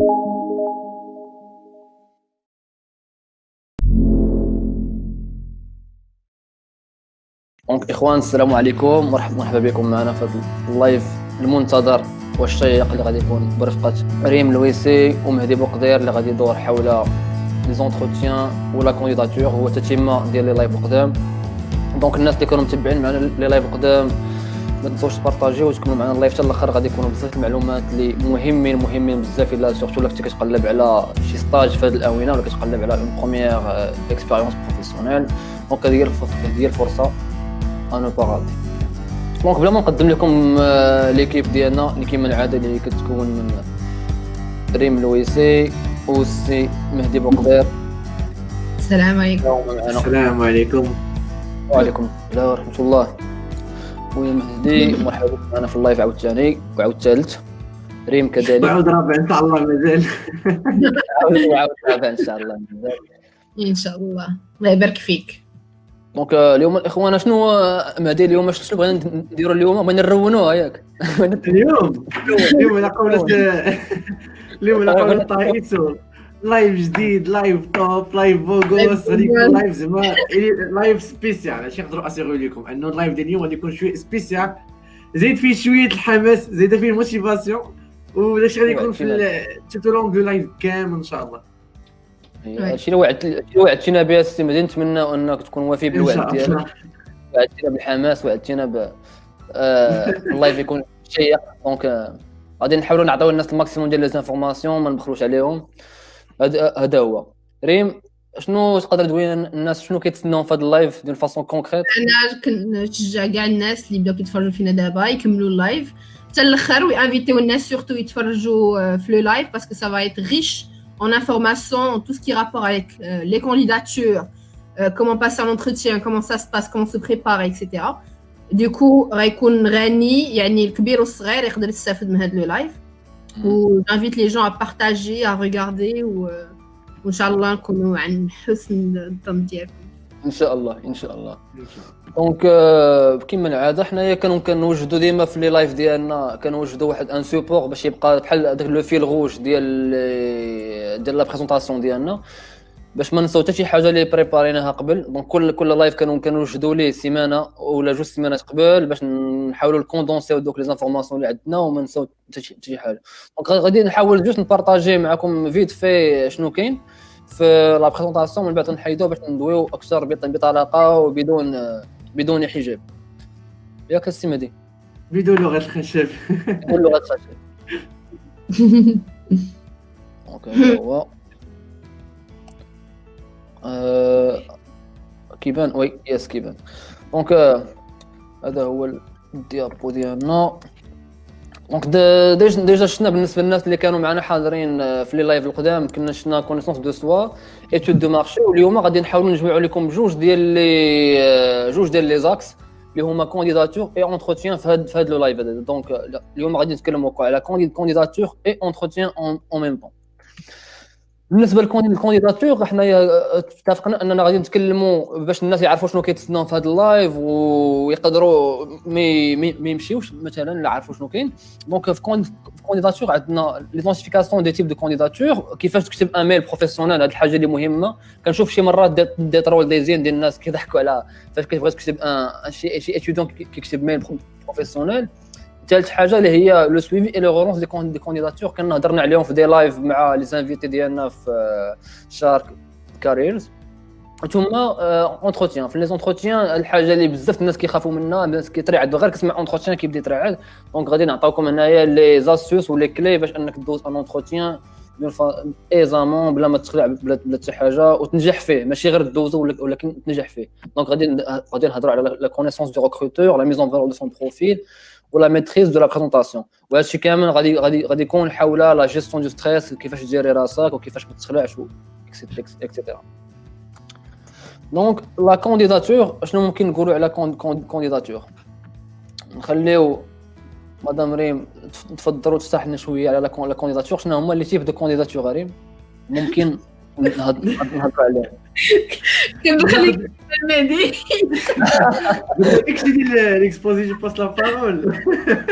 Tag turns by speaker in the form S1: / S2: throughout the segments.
S1: دونك اخوان السلام عليكم، مرحبا بكم معنا في هذا اللايف المنتظر والشيق اللي غادي يكون برفقه ريم الويسي ومهدي بوقدير، اللي غادي يدور حول لي زونتروتيان ولا كونديداتور. هو تتمه ديال لي لايف قدام. دونك الناس اللي كانوا متابعين معنا لي لايف قدام ما تنسوش تبارطاجيو وتكونوا معنا اللايف حتى الاخر. غادي يكونوا بزاف المعلومات اللي مهمين بزاف، الا سورتو كنتي كتقلب على شي ستاج في هذه الاونه ولا كتقلب على اون بروميير اكسبيريونس بروفيسيونيل. دونك هذه هي الفرصه انا باغادي. دونك بلا ما نقدم لكم ليكيب ديالنا اللي كيما العاده اللي كتكون من ريم الويسي والسي مهدي بوقدير.
S2: السلام عليكم.
S3: السلام عليكم.
S1: وعليكم السلام ورحمه الله. ويا مهدي مرحبا بك معنا في اللايف عاود ثاني وعاود ثالث. ريم كذلك
S3: وعاود رابع ان شاء الله مازال.
S1: وعاود رابع ان شاء الله مازال
S2: ان شاء الله. الله يبارك فيك.
S1: دونك اليوم الاخوان شنو مهدي اليوم شنو بغينا نديروا اليوم؟ بغينا نرونوها ياك
S3: اليوم انا قولت اليوم انا قولت طايتو لايف جديد، لايف توب، لايف بوغوس، لايف زعما لايف سبيسيال. اش نقدروا اسيغو لكم انه اللايف ديال اليوم غادي يكون شويه سبيسيال، زيد فيه شويه الحماس، زيد فيه الموتيفاسيون، وداش غادي يكون في تو لونغ دو لايف كامل ان شاا الله.
S1: هادشي اللي وعدتينا به السي مهدي، نتمنى انك تكون وافي بالوعد ديالك. وعدتينا بالحماس، وعدتينا اللايف يكون شيق. دونك غادي نحاولوا نعطيو الناس الماكسيموم ديال لي زانفورماسيون، ما نبخلوش عليهم. هذا هو. ريم شنو تقدر تقول الناس شنو كيتسناو في هذا اللايف دون فاصون كونكريت؟
S2: انا كنشجع كاع الناس اللي بداو كيتفرجوا فينا دابا يكملوا اللايف حتى الاخر، وانفيتيو الناس سورتو يتفرجوا في لو لايف باسكو سا فا ايت ريش en information, tout ce qui est rapport avec les candidatures, comment passer un entretien, comment ça se passe, comment se préparer, etc. Du coup, غيكون غني يعني الكبير والصغير يقدر يستافد من هذا لو لايف. وجانفيت لي جون à partager, à regarder وان شاء الله نكونوا عن حسن الظن ديالكم
S1: ان شاء الله. دونك كيما العاده حنايا كنوجدوا ديما في لي لايف ديالنا كنوجدوا واحد ان سوبور باش يبقى بحال داك لو فيل روج ديال لا بريزونطاسيون ديالنا، باش ما نساو حتى شي حاجه اللي بريباريناها قبل. دونك كل لايف كنوجدوا ليه سيمانه ولا جوج سيمانات قبل باش نحاولوا نكوندونسيو دوك لي زانفورماسيون اللي عندنا وما نساو حتى شي حاجه. دونك غادي نحاول جوست نبارطاجي معكم فيت في شنو كاين في لا بريزونطاسيون، من بعد نحيدوه باش ندويو اكثر بطلاقه وبدون حجاب. ياك السي مهدي؟
S3: بدون لغه الخشب.
S1: بدون لغه الخشب. اوكي هو كيبان وي يس كيبان. دونك هذا هو الديابو ديالنا. دونك ديجا شفنا بالنسبه للناس اللي كانوا معنا حاضرين في لي لايف القدام، كنا شفنا كونيسونس دو سوا ايتود دو مارشي. واليوم غادي نحاولوا نجمعوا لكم جوج ديال لي زاكس اللي هما كونديداتور اي اونتروتيان في هذا لو لايف هذا. دونك اليوم غادي نتكلموا على كونديداتور اي اونتروتيان اون ميم طون. بالنسبه للكونديداتور حنايا اتفقنا اننا غادي نتكلموا باش الناس يعرفوا شنو كيتسناو في هذا اللايف ويقدروا ما يمشيوش مثلا لا عرفوا شنو كاين. دونك في كونديداتور عندنا ليدونتيفيكاسيون دي تيب دو كونديداتور، كيفاش تكتب ايميل بروفيسيونيل. هذه الحاجه اللي مهمه. كنشوف شي مرات دي ترول ديزين ديال الناس كيضحكوا على فاش كتبغي تكتب شي اتيديون كيكتب ميل بروفيسيونيل. ثالث حاجه اللي هي لو سويفي اي لو رونس دي كونديداتور. كنا هضرنا عليهم في دي لايف مع لي انفيتي ديالنا في شارك كاريرز. ثم اونتروتيان. في لي اونتروتيان الحاجه اللي بزاف الناس كيخافوا منها، الناس كيترعد غير كتسمع اونتروتيان كيبدا يترعد. دونك غادي نعطيوكم هنايا لي زاستوس ولا كلي باش انك دوز ان اونتروتيان ايزامون بلا ما تخلع بلا حتى حاجه وتنجح فيه، ماشي غير دوزو ولكن تنجح فيه. دونك غادي نهضروا على لا كونيسونس دو ريكروتور، لا ميزون فالور دو سون بروفيل ولا ميتريز دو لا بريزونطاسيون. وهادشي كامل غادي يكون حول لا جيستيون دو ستريس، كيفاش تجيري راسك وكيفاش ما تخلعش اكسيتيرا. دونك لا كونديداتور شنو ممكن نقولوا على كونديداتور؟ نخليو مدام ريم تفضلوا تفتح لنا شويه على لا كونديداتور. شنو هما لي تيب دو كونديداتور ريم ممكن نهضروا عليهم؟
S2: كنخليك مهدي
S3: داكشي ديال ليكسبوزي جو باس لا بارول.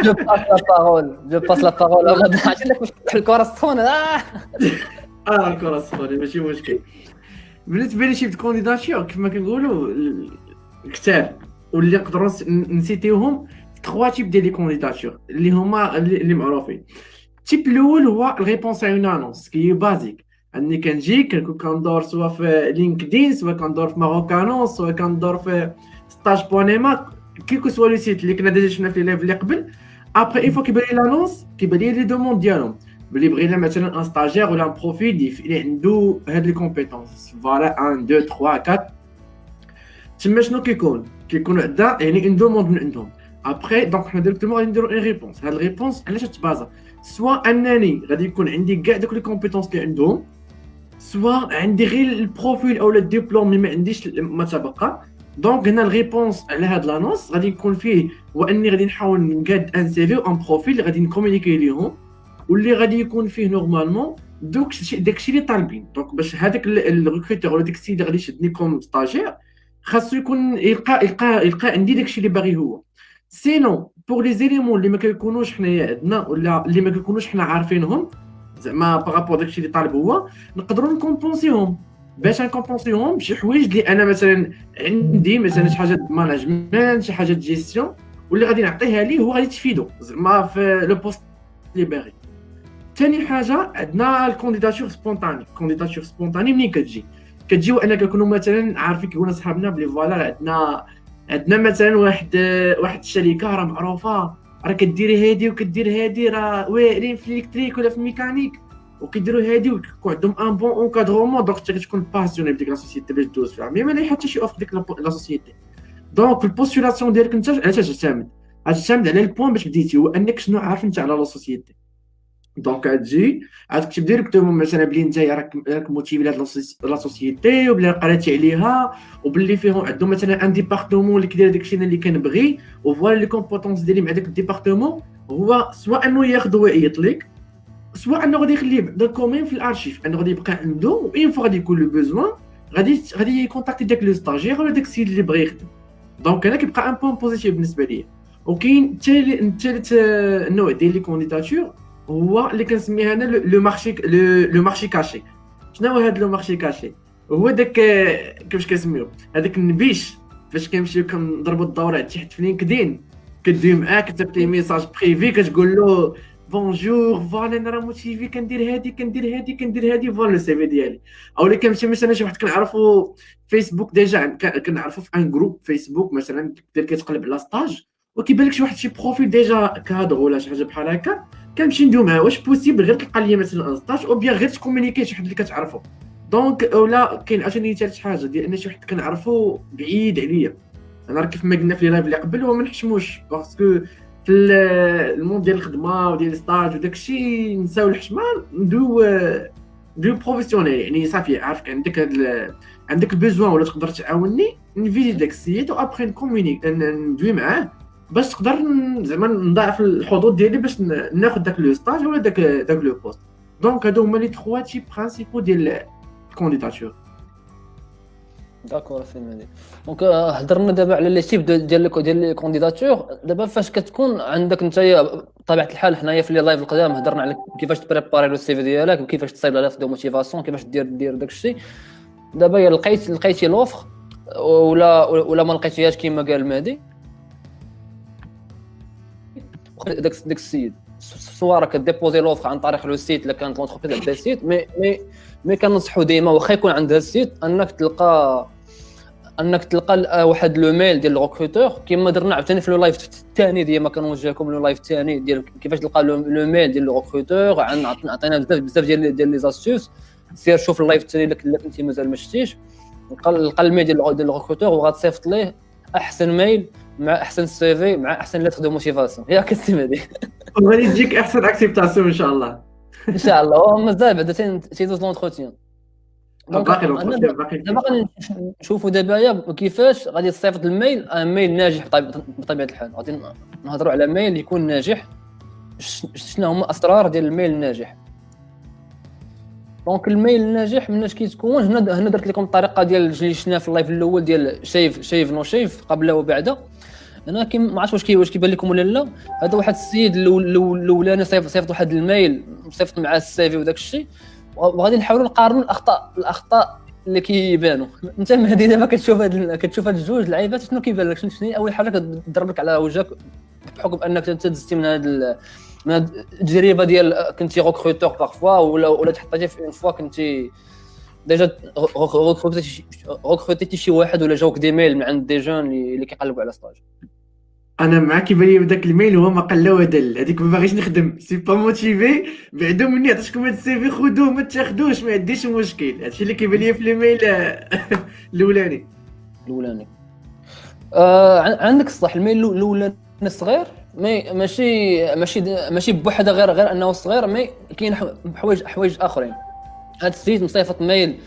S1: جو باس لا بارول عرفتي لك واش تفتح الكره السخونه
S3: الكره الصغيره ماشي مشكل. بالنسبه لي شي كونديداتور كيما كنقولوا كثار واللي نقدروا نسيتيوهم 3 تيب ديال لي كونديداتور اللي هما اللي معروفين. التيب الاول هو الريبونس ا اون انونس كي بازيك، اني كنجي كندور سوا في لينكدين، سوا كندور في ماروكانو، سوا كندور في ستاج بوانيما، كيلكو سوا لو سيت اللي كنا ديجا شفنا في لي لايف اللي قبل. ابري اي فوا كيبان لي لانونس كيبان لي دوموند ديالهم بلي بغينا مثلا ان ستاجير ولا ان بروفيل اللي عنده هاد لي كومبيتونس فوالا 1 2 3 4. تما شنو كيكون عندنا يعني ان دوموند من عندهم. ابري دونك حنا ديريكتومون غادي نديرو ان ريبونس. هاد الريبونس علاش تبازا؟ سوا انني غادي يكون عندي كاع دوك لي كومبيتونس اللي عندهم، سوا عندي غير البروفيل او الدبلوم اللي ما عنديش ما تبقى. دونك هنا الريبونس على هاد لانونس غادي يكون فيه هو اني غادي نحاول نقاد ان سي في او ان بروفيل اللي غادي نكومونيكي ليهم واللي غادي يكون فيه نورمالمون داكشي اللي طالبين. دونك باش هذاك الريكروتور ولا داك السيد اللي غادي يشدني كوم ستاجير خاصو يكون يلقى عندي داكشي اللي باغي هو. سينو بور لي زيليمون اللي ما كيكونوش حنايا عندنا ولا اللي ما كيكونوش حنا عارفينهم زعما بارابور داكشي اللي طالب هو، نقدروا نكومبونسيهم. باش نكومبونسيهم بشي حوايج اللي انا مثلا عندي مثلا شي حاجه د ماناجمنت، شي حاجه د جيستيون واللي غادي نعطيها ليه هو غادي تفيدو زعما في لو بوست اللي باغي. ثاني حاجه عندنا الكونديداتور سبونطاني. الكونديداتور سبونطاني منين كتجي وانا كنكونوا مثلا عارفين كيقولوا صحابنا بلي فوالا عندنا مثلا واحد الشركه راه معروفه راه كديري هادي وكدير هادي راه واعرين في الالكتريك ولا في الميكانيك وكيديروا هادي ويكون عندهم ان بون اونكادرومون. دونك انت كتكون باسيوني بديك لا سوسيتي باش دوز فيها مي ما لاقي حتى شي اوفر ديك لا سوسيتي. دونك في البوستولاسيون ديالك انت علاش تعتمد على البوين باش بديتي هو انك شنو عارف انت على لا سوسيتي. دونك تجي تكتب ديريكتومون مثلا بلي انت راك موتيفي لهاد لا سوسيتي وبلي قراتي عليها وبلي فيهم عندهم مثلا ان ديبارتمون اللي كيدير داكشي اللي كنبغي وفوالا لي كومبوتونس ديالي مع داك الديبارتمون. هو سواء انه ياخذ ويعيط لك، سواء انه غادي يخليه بعدا كومين في الارشيف انه غادي يبقى عنده وين فوا غادي يكون لو بوزوان غادي يكونتاكتي داك لو ستاجير ولا داك السيد اللي بغى يخدم. دونك انا كيبقى ان بوين بوزيتيف بالنسبه ليا. وكاين الثالث نوع ديال لي كونديداتور هو اللي كنسميه انا لو مارشي كاشي. شنو هو هذا لو مارشي كاشي؟ هو داك كيفاش كنسميو هذاك النبيش فاش كنمشيو كنضربوا الدورات تحت في لينكدين كدوي معاك كتبتي ميساج بريفي كتقول له بونجور فوالا انا راه موتيفي كندير هادي فوالا السي في ديالي. او اللي كنمشي مثلا شي واحد كنعرفو فيسبوك ديجا كنعرفو في ان جروب فيسبوك مثلا كتقلب على ستاج وكيبان لك شي واحد شي بروفيل ديجا كادر ولا شي حاجه بحال هكا كنمشي ندوي معاه واش بوسيبل غير تلقى لي مثلا ان ستاج او بيان غير تكومونيكي شي حد اللي كتعرفو. دونك اولا كاين عاوتاني ثالث حاجه ديال ان شي واحد كنعرفو بعيد عليا. انا راه كيف ما قلنا في لي لايف اللي قبل هو ما نحشموش باسكو في الموند ديال الخدمه وديال الستاج وداك الشيء نساو الحشمه ندوي بروفيسيونيل يعني صافي عارفك عندك البيزوان ولا تقدر تعاوني نفيدي داك السيد وابخي نكومونيك ندوي معاه باش تقدر زعما نضاعف الحظوظ ديالي باش ناخذ داك لو ستاج ولا داك لو بوست. دونك هادو هما لي 3 تيب برينسيبو ديال الكونديداتور.
S1: داكور سي مهدي. دونك هضرنا دابا على لي تيب ديال لي كونديداتور. دابا فاش كتكون عندك نتايا بطبيعه الحال حنايا في لي لايف القدام هضرنا على كيفاش تبريباري لو سي في ديالك وكيفاش تصايب لا ليست دو موتيفاسيون كيفاش دير داك الشيء. دابا يا لقيتي لوفر ولا ما لقيتيهاش كيما قال مهدي داك السيد سواء راك ديبوزي لوفر عن طريق لو سيت الا كانت لونتربريز عندها سيت مي كننصحوا ديما واخا يكون عندها السيت انك تلقى واحد لو ميل ديال الريكروتور كما درنا عاوتاني في لو لايف الثاني ديما كنوجهكم لو لايف الثاني ديال كيفاش تلقى لو ميل ديال الريكروتور. عطينا بزاف ديال لي زاستوس. سير شوف اللايف الثاني الا كنتي مازال ما شفتيش لقى الميل ديال الريكروتور وغتصيفط ليه احسن ميل مع احسن سي في مع احسن ليتر دو موتيفاسيون. ياك السيمه دي
S3: وغادي تجيك احسن اكسبتاسيون ان شاء الله.
S1: ان شاء الله مازال بعدا تيدوز لونتروتيان.
S3: باقي
S1: دابا نشوفوا دابا كيفاش غادي تصيفط الميل ميل ناجح بطبيعه الحال. غادي نهضروا على ميل يكون ناجح. شنو هما اسرار ديال الميل الناجح؟ دونك الميل الناجح مناش كيتكون هنا درت لكم الطريقه ديال اللي شفنا في اللايف الاول ديال شيف نو شيف قبل وبعد. انا ما عرفتش واش كيبان لكم ولا لا. هذا واحد السيد الاولاني صيفط واحد الميل صيفط معاه السي في وداك الشيء، وغادي نحاولوا نقارنوا الاخطاء اللي كيبانوا. انت مهدي دابا كتشوف هاد الجوج العيبات شنو كيبان لك؟ شنو هي اول حاجه كتضرب لك على وجهك بحكم انك انت دزتي من هاد التجربه ديال كنتي ريكروتور بارفوا ولا تحطيتي في اون فوا كنتي ديجا ريكروتيتي شي واحد ولا جاوك دي ميل من عند دي جون اللي كيقلبوا على ستاج.
S3: انا معاك كيبان لي بداك الميل هو ما قال له هذا هذيك ما باغيش نخدم سي با موتيفي بعدو مني عطيتكم هذا السي في خذوه ما تاخذوش ما عنديش مشكل. هادشي اللي كيبان لي في الميل الاولاني.
S1: عندك الصح الميل الاولاني صغير ماشي بوحده غير انه صغير، مي كاين حوايج اخرين. هذا السيد مصيفط ميل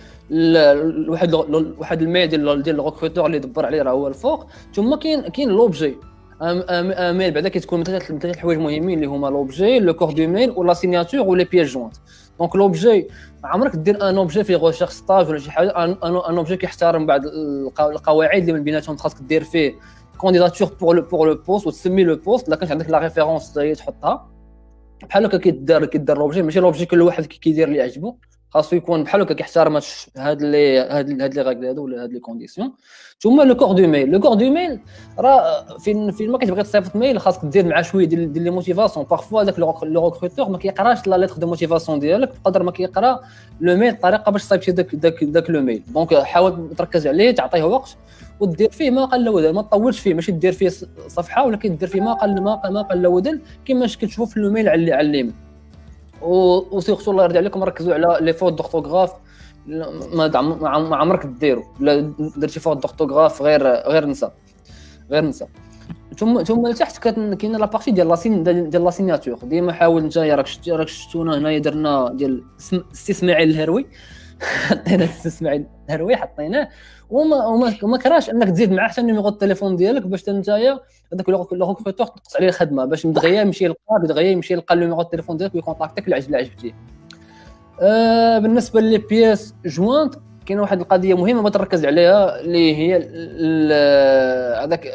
S1: واحد الميل ديال الريكروتور اللي دبر عليه راه هو الفوق، ثم كاين لوبجي ميل بعدا كتكون مثلا الحوايج مهمين اللي هما لوبجي لو كور دو ميل ولا سيناتور ولا بياج جوانت. دونك لوبجي عمرك دير ان اوبجي في غوشيغ ستاج ولا شي حاجه، ان اوبجي كيحترم بعض القواعد اللي من بيناتهم خاصك دير فيه كانديداتور بور لو بوست وتسمي لو بوست. لا كانت عندك لا ريفيرونس هي تحطها بحال هكا كيدار لوبجي، ماشي لوبجي كل واحد كيدير اللي عجبو، خاصو يكون بحال هكا كيحترم هاد لي غاغل هادو ولا هاد لي كونديسيون. ثم لو كور دو ميل راه فين ما كتبغي تصيفط ميل خاصك دير معاه شويه ديال لي موتيفاسيون. بارفوا داك لو ريكروتور ما كيقراش لا ليتر دو موتيفاسيون ديالك بقدر ما كيقرا لو ميل الطريقه باش تصيفطي داك لو ميل. دونك حاول تركز عليه، تعطيه وقت ودير فيه ما قل ودل، ما تطولش فيه، ماشي دير فيه صفحه ولكن دير فيه ما قل ودل كما كتشوفوا في الميل على اليمين. وسيرتو الله يرضي عليكم ركزوا على لي فوت دورتوغراف، ما عمرك ديروا لا درتي فوت دورتوغراف غير نسى. ثم لتحت كاينه لا بارتي ديال لا سيناتور. ديما حاول نتايا راك شفتونا هنايا درنا ديال استسماعيل الهروي حطينا استسماعيل الهروي حطيناه وما كراش انك تزيد معاه حتى النيميرو التليفون ديالك باش نتايا هذاك لو ريكروتور تنقص عليه الخدمه باش دغيا يمشي يلقى النيميرو التليفون ديالك ويكونتاكتك اللي عجبتيه. بالنسبه لي بياس جوانت كاين واحد القضيه مهمه ما تركز عليها اللي هي هذاك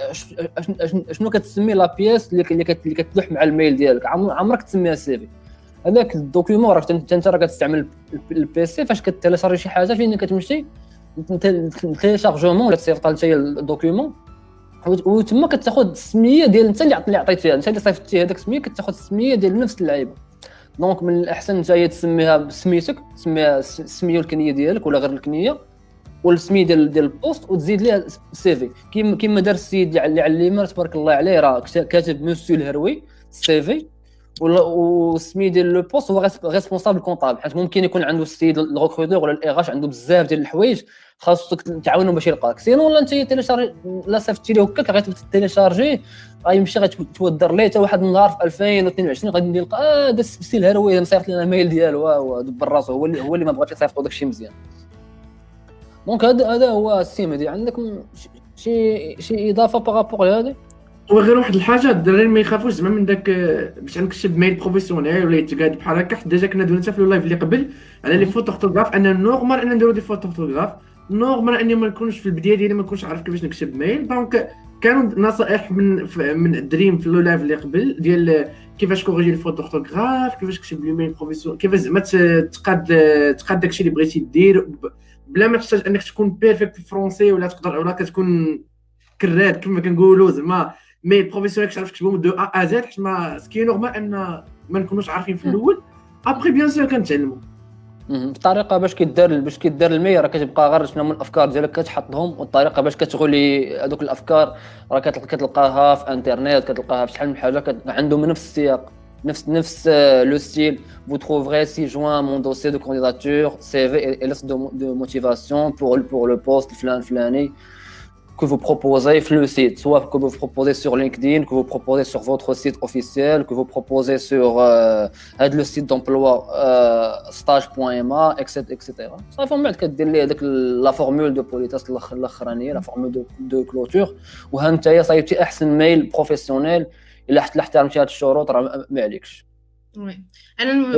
S1: شنو كتسمي لا بياس اللي كتلوح مع الميل ديالك. عمرك تسميها سي في. هذاك الدوكيومون راك انت راه كتستعمل البي سي فاش كتيليشارجي شي حاجه فين كتمشي تيليشارجمون ولا تصيفط حتى الدوكيومون وتما كتاخذ السميه ديال انت اللي عطيتيها، انت اللي صيفطتي هذاك السميه كتاخذ السميه ديال نفس اللعيبه. دونك من الاحسن انت تسميها بسميتك، تسميها السميه والكنيه ديالك ولا غير الكنيه والسميه ديال البوست وتزيد ليها سي في كيما دار السيد اللي علمنا تبارك الله عليه راه كاتب مسيو الهروي سي في والسميه ديال لو بوست هو ريسبونسابل كونطابل، حيت ممكن يكون عنده السيد الريكروتور ولا الاغاش عنده بزاف ديال الحوايج خاصك تعاونوا باش يلقاك. سينو ولا انت تيليشارجي لا صيفطتي ليه هكاك غتيليشارجي غيمشي غتودر ليه حتى واحد النهار في 2022 غادي يلقى هذا السي الهروي مصيفط لنا الميل ديالو ودبر راسو هو اللي ما بغاش يصيفطو داكشي مزيان. دونك هذا هو السيم دي. عندكم شي اضافه بارابور لهذا؟
S3: وغير واحد الحاجه الدراري ما يخافوش زعما من داك باش نكتب ميل بروفيسيونيل ولا يتقاد بحال هكا. حيت ديجا كنا دوينا حتى في اللايف اللي قبل على لي فوت اورتوغراف ان نورمال ان نديرو دي فوت اورتوغراف نورمال اني ما نكونش في البدايه ديالي ما نكونش عارف كيفاش نكتب ميل. دونك كانوا نصائح من الدريم في اللايف اللي قبل ديال كيفاش كوريجي لي فوت اورتوغراف، كيفاش تكتب لي ميل بروفيسيونيل، كيفاش زعما تقاد داكشي اللي بغيتي دير بلا ما تحتاج انك تكون بيرفكت في الفرونسي ولا تقدر ولا كتكون كراد كما كنقولوا زعما ميل بروفيسيونيل كتعرف تكتبهم دو ا زد. حيت ما سكي نورمال ان ما نكونوش عارفين في الاول ابري بيان سور كنتعلموا
S1: الطريقه باش كيدار الميل راه كتبقى غير شنو من الافكار ديالك كتحطهم، والطريقه باش كتغولي هذوك الافكار راه كتلقاها في انترنيت، كتلقاها في شحال من حاجه عندهم نفس السياق نفس لو ستيل. vous trouverez si joint mon dossier de candidature CV et liste de motivation pour le poste الفلاني que vous proposez sur le site, soit que vous proposez sur LinkedIn, que vous proposez sur votre site officiel, que vous proposez sur le site d'emploi stage.ma, etc. Ça fait mal que la formule de politesse الاخرانيه la formule de clôture وهانتيا صايبتي احسن ميل بروفيسيونيل الا احترمتي هاد الشروط راه ما عليكش.
S2: وي انا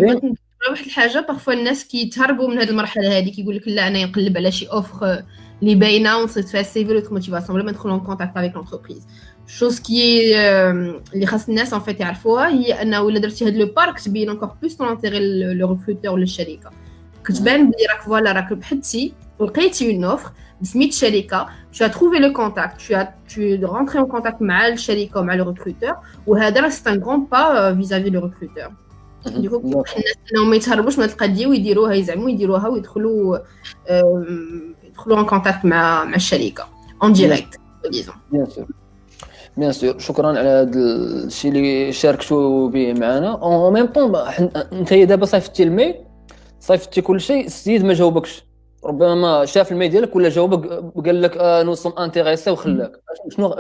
S2: واحد الحاجه بارفوا الناس كيتهربوا من هذه المرحله هذه كيقول لك لا انا نقلب على شي اوفر اللي باينه ونصيد فيها السيفي لو موتيفاسيون بلا ما ندخلوا ان كونتاكت افيك لونتربريز شوز كي اللي خاص الناس ان فيت يعرفوها هي انه الا درتي هذا لو بارك تبين انكور بلوس طون انتيغي لو ريكروتور ولا الشركه كتبان بلي راك فوالا راك بحثتي ولقيتي اون اوفر بسميت شركه tu as trouvé le contact tu es rentré en contact مع الشركه ومع لو ريكروتور وهذا راه سي ان غران با فيزافي لو ريكروتور ديكو الناس انهم ما يتهربوش من هاد القضيه ويديروها يزعموا يديروها ويدخلوا ان كونتاكت مع الشركه اون ديريكت ديزون
S1: بيان سور شكرا على هذا الشيء اللي شاركتوا به معنا اون ميم طون انت دابا صيفطتي الميل صيفطتي كل شيء السيد ما جاوبكش ربما شاف الميل ديالك ولا جاوبك قال لك نو سوم انتريسي وخلاك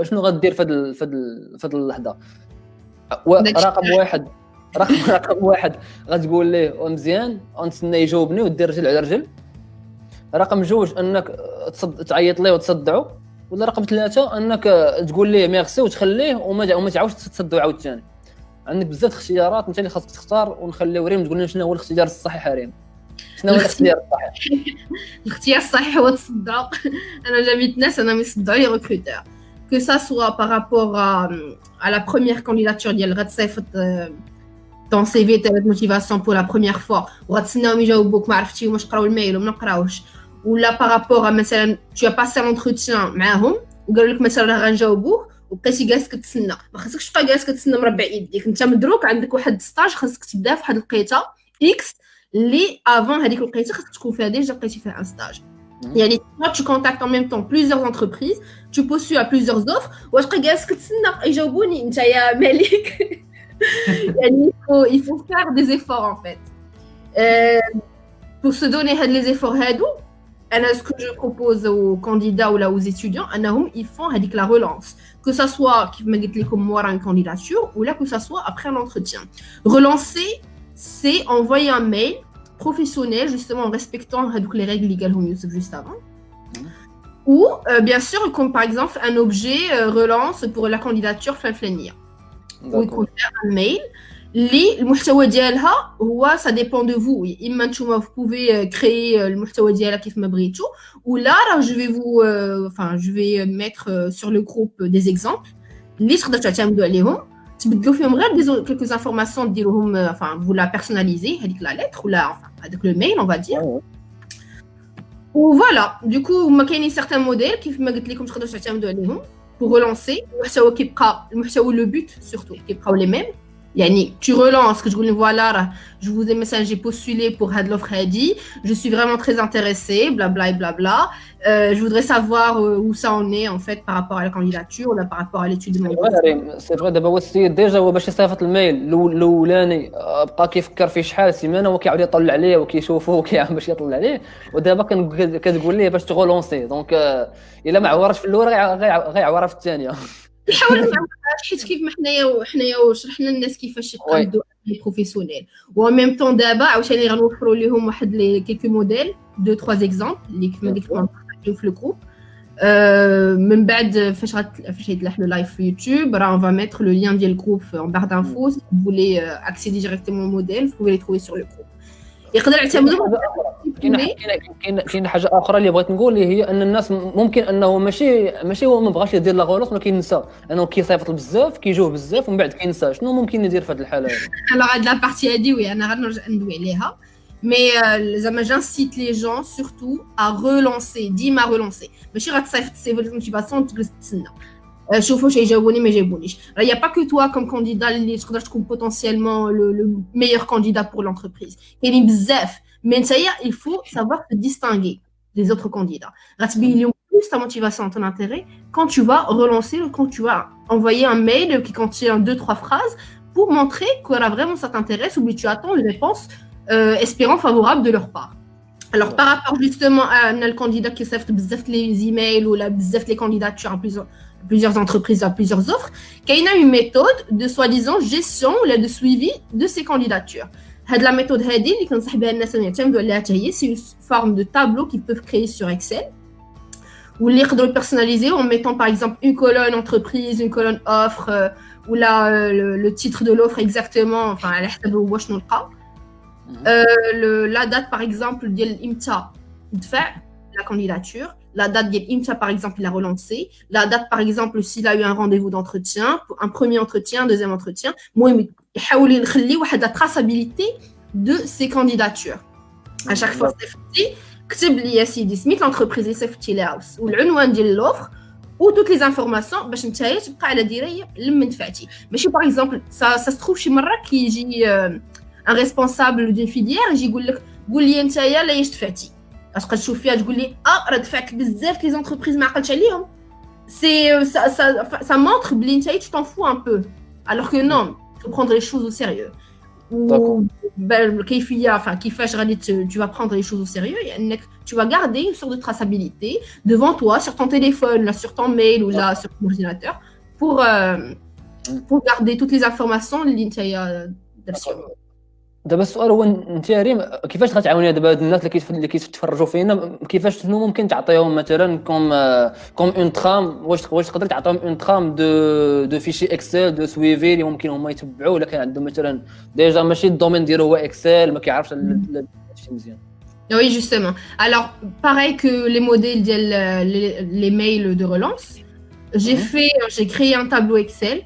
S1: شنو غدير في هذه اللحظه رقم واحد غتقول ليه مزيان غنتسنى يجاوبني ودير رجل على رجل رقم جوج انك تعيط ليه وتصدعو ولا رقم ثلاثة انك تقول ليه ميرسي وتخليه وما تعاودش تصدعو عاوتاني عندك بزاف اختيارات انت اللي خاصك تختار ونخليو ريم تقول لنا شنو هو الاختيار الصحيح ريم شنو هو الاختيار الصحيح
S2: الاختيار الصحيح هو تصدعوا انا جابيت ناس انا يصدعوا لي ريكروتور que ça soit par rapport à la première candidature ديال غتصيفط ton CV ta motivation pour la première fois وغتسناهم يجاوبوك ما عرفتي واش قراو الميل وما قراوش ولا par rapport à مثلا tu as passé l'entretien معاهم وقالوا لك مثلا راه غنجاوبوك وبقيتي جالس كتسنى ما خاصكش تبقى جالس كتسنى مربع يديك انت مدروك عندك واحد ستاج خاصك تبدا في واحد الوقيته اكس اللي افون هذيك الوقيته خاصك تكون فيها ديجا لقيتي فيها ان ستاج يعني tu contactes en même temps plusieurs entreprises tu postules à plusieurs offres وتبقى جالس كتسنى يجاوبوني انت يا مالك يعني il faut faire des efforts en fait pour se donner les efforts هادو انا ce que je propose aux candidats ou là aux étudiants انهم ils font هذيك la relance que ça soit كيف ما قلت لكم مورا une candidature ou là que ça soit après un entretien relancer c'est envoyer un mail professionnel justement en respectant les règles اللي قالهم يوسف juste avant ou bien sûr comme par exemple un objet relance pour la candidature فلانية ويكون un mail اللي المحتوى ديالها هو ça dépend de vous اما نتوما vous pouvez créer المحتوى ديالها كيف ما بغيتو ولا راه je vais vous je vais mettre sur le groupe des exemples اللي تقدروا تعتمدوا عليهم تبدلوا فيهم غير quelques informations ديروهم vous la personnalisez هذيك la lettre ولا هذاك le mail on va dire و voilà du coup ما كاينين certains modèles كيف ما قلت لكم تقدروا تعتمدوا عليهم pour relancer المحتوى كيبقى المحتوى le but surtout كيبقاو les mêmes يعني tu relances que je voulais voilà je vous ai message j'ai postulé pour had l'offre hadi je suis vraiment très intéressée blabla et blabla je voudrais savoir où ça en est en fait par rapport à la candidature ou là par rapport à l'étude de mon
S1: c'est vrai دابا هو السيد ديجا هو باش يصيفط الميل الاولاني بقى كيفكر فيه شحال سيمانه وكيعاود يطلع عليه وكيشوفه وكيعاود باش يطلع عليه ودابا كتقول ليه باش تغولونسي دونك الا ما عورش في الاول غيعورها في الثانيه
S2: نحاول نعرفش حيت كيف ما حنايا وشرحنا للناس كيفاش يقادوا لي بروفيسيونيل و ميم طون دابا عاوتاني غنوفروا لهم واحد لي كيلكو موديل 2-3 اكزامبل اللي كيف ما قلت لكم في الجروب من بعد فاش يتلاح لو لايف في يوتيوب راه on va mettre le lien ديال الجروب en barre d'infos si vous voulez accéder directement au modèle vous pouvez les trouver sur le groupe يقدر يعتمدوا
S1: كاين حاجه اخرى اللي بغيت نقول اللي هي ان الناس ممكن انه ماشي هو ما بغاش يدير لا غولوس ولكن ينسى انه كيصيفط بزاف كيجوه بزاف ومن بعد كينسى شنو ممكن يدير في هذه الحاله هذه
S2: alors هاد لا بارتي هادي وي انا غنرجع ندوي عليها مي زعما جانسيت لي جون سورتو ا ريلانسي ديما ريلانسي ماشي غتصيفط السيفي ديال الموتيفاسيون تجلس تسنى شوفوا شي يجاوبوني ما يجاوبونيش راه يا با كو توا كوم كانديدا اللي تقدر تكون بوتونسيالمون لو ميور كانديدا بور لونتربريز كاينين بزاف مي نتايا il faut savoir te distinguer des autres candidats غتبين لهم plus ta motivation ton intérêt quand tu vas relancer quand tu vas envoyer un mail qui contient 2-3 phrases pour montrer que vraiment ça t'intéresse ou que tu attends une réponse espérant favorable de leur part alors par rapport justement à le candidat qui صيفط بزاف les emails ou la بزاف les candidatures à plusieurs entreprises à plusieurs offres qu'il y a une méthode de soi-disant gestion ou de suivi de ces candidatures هاد la méthode هادي اللي كنصح بها الناس يعتمدوا عليها حتى هي c'est une forme de tableau qu'ils peuvent créer sur Excel واللي يقدروا personnaliser en mettant par exemple une colonne entreprise une colonne offre ou là le titre de l'offre exactement على حسب هو شنو لقى La date par exemple ديال امتى دفع la candidature, la date ديال امتى par exemple il a relancé, la date par exemple s'il a eu un rendez-vous d'entretien, un premier entretien, un deuxième entretien. المهم يحاول يخلي واحد la traçabilité de ses candidatures. À chaque fois صيفطتي كتب لي يا سيدي سميت l'entreprise اللي صيفطتي لها والعنوان ديال l'offre ou toutes les informations باش نتايا تبقى على درايه لما دفعتي. ماشي par exemple ça se trouve شي مره كيجي ان ريسبونسابل دون فيليير يجي يقول لك قول لي نتايا لاش دفعتي اش تشوف فيها تقول لي راه دفعت بزاف لي زونتربريز ما عقلتش عليهم سي ça montre بلي نتايا tu t'en fous un peu alors que non il faut prendre les choses au sérieux ou الكيفيه enfin كيفاش غادي tu vas prendre les choses au sérieux انك tu vas garder une sorte de traçabilité devant toi sur ton téléphone là sur ton mail ou là sur ton ordinateur pour garder toutes les informations اللي نتايا درتيهم.
S1: دابا السؤال هو انت يا ريم كيفاش غتعاوني دابا هاد الناس اللي كيتفرجوا فينا كيفاش شنو ممكن تعطيهم مثلا كوم اون ترام واش تقدر تعطيهم اون ترام دو فيشي اكسل دو سويفي اللي ممكن هما يتبعوا ولا كان عندهم مثلا ديجا ماشي الدومين ديالو هو اكسل ما كيعرفش هادشي مزيان.
S2: Oui, justement. Alors, pareil que les modèles les mails de relance, j'ai créé un tableau Excel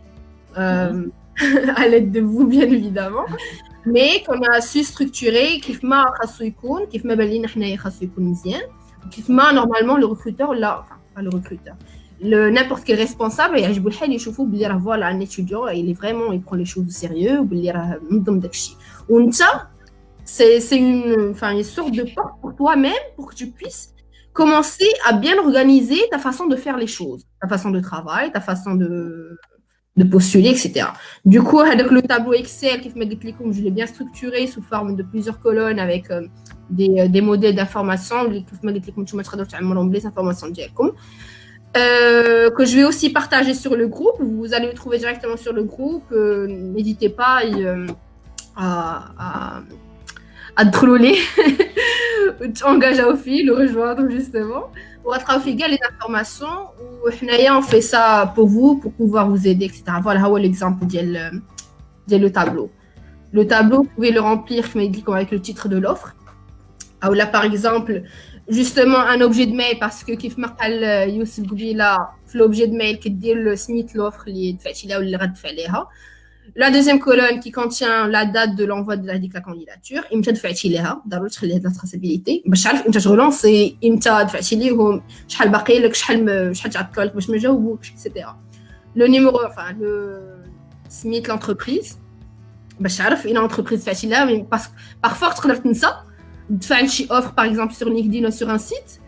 S2: à l'aide de vous bien évidemment. Mais qu'on a su structurer كيف ما خاصو يكون كيف ما بالينا حنايا خاصو يكون مزيان كيف ما normalement le recruteur là enfin pas le recruteur le n'importe quel responsable يعجبو الحال يشوفوا بلي راه فوالا un étudiant il est vraiment il prend les choses au sérieux وبلي راه منظم داكشي وانت c'est une sorte de porte pour toi-même pour que tu puisses commencer à bien organiser ta façon de faire les choses ta façon de travail ta façon de postuler, etc. Du coup, avec le tableau Excel, je l'ai bien structuré sous forme de plusieurs colonnes avec des modèles d'information, les informations que je vais aussi partager sur le groupe. Vous allez le trouver directement sur le groupe. N'hésitez pas à troller, t'engager au fil, le rejoindre justement. Pour attraper les informations, on fait ça pour vous, pour pouvoir vous aider, etc. Voilà l'exemple le tableau. Le tableau, vous pouvez le remplir avec le titre de l'offre. Ou là, par exemple, justement, un objet de mail, parce que كيف ما قال يوسف قبيله في l'objet de mail كدير سميت l'offre اللي دفعتي لها واللي غتدفع ليها. La deuxième colonne qui contient la date de l'envoi de la candidature. إمتى دفعتي لها ضروري تخلي هاد لا تراسابيليتي باش تعرف إمتى تغلونسي إمتى دفعتي ليهم شحال باقي لك شحال تعطلوا لك باش ما جاوبوكش اكسيتيرا. لو نيميرو enfin le سميت l'entreprise باش تعرف إن entreprise دفعتي لها parce parfois تقدر تنسى تدفع لشي offre par exemple sur LinkedIn ou sur un site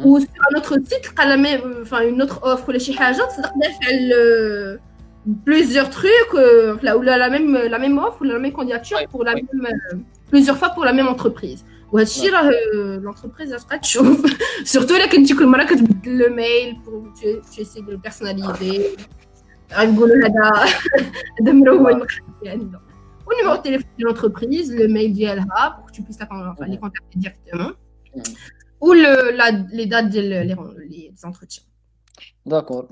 S2: ou sur un autre site تلقى la même enfin une autre offre ولا شي حاجه تصدق دافع plusieurs trucs ou la même offre ou la même candidature pour la même plusieurs fois pour la même entreprise وهادشي راه l'entreprise غتبقى تشوف surtout là كنتي كل مره كتبدل le mail pour tu essaies de le personnaliser غنقولوا هذا مروّن عندهم والنيميرو تليفون de l'entreprise le mail ديالها pour que tu puisses les contacter directement ou les dates les entretiens.
S1: داكور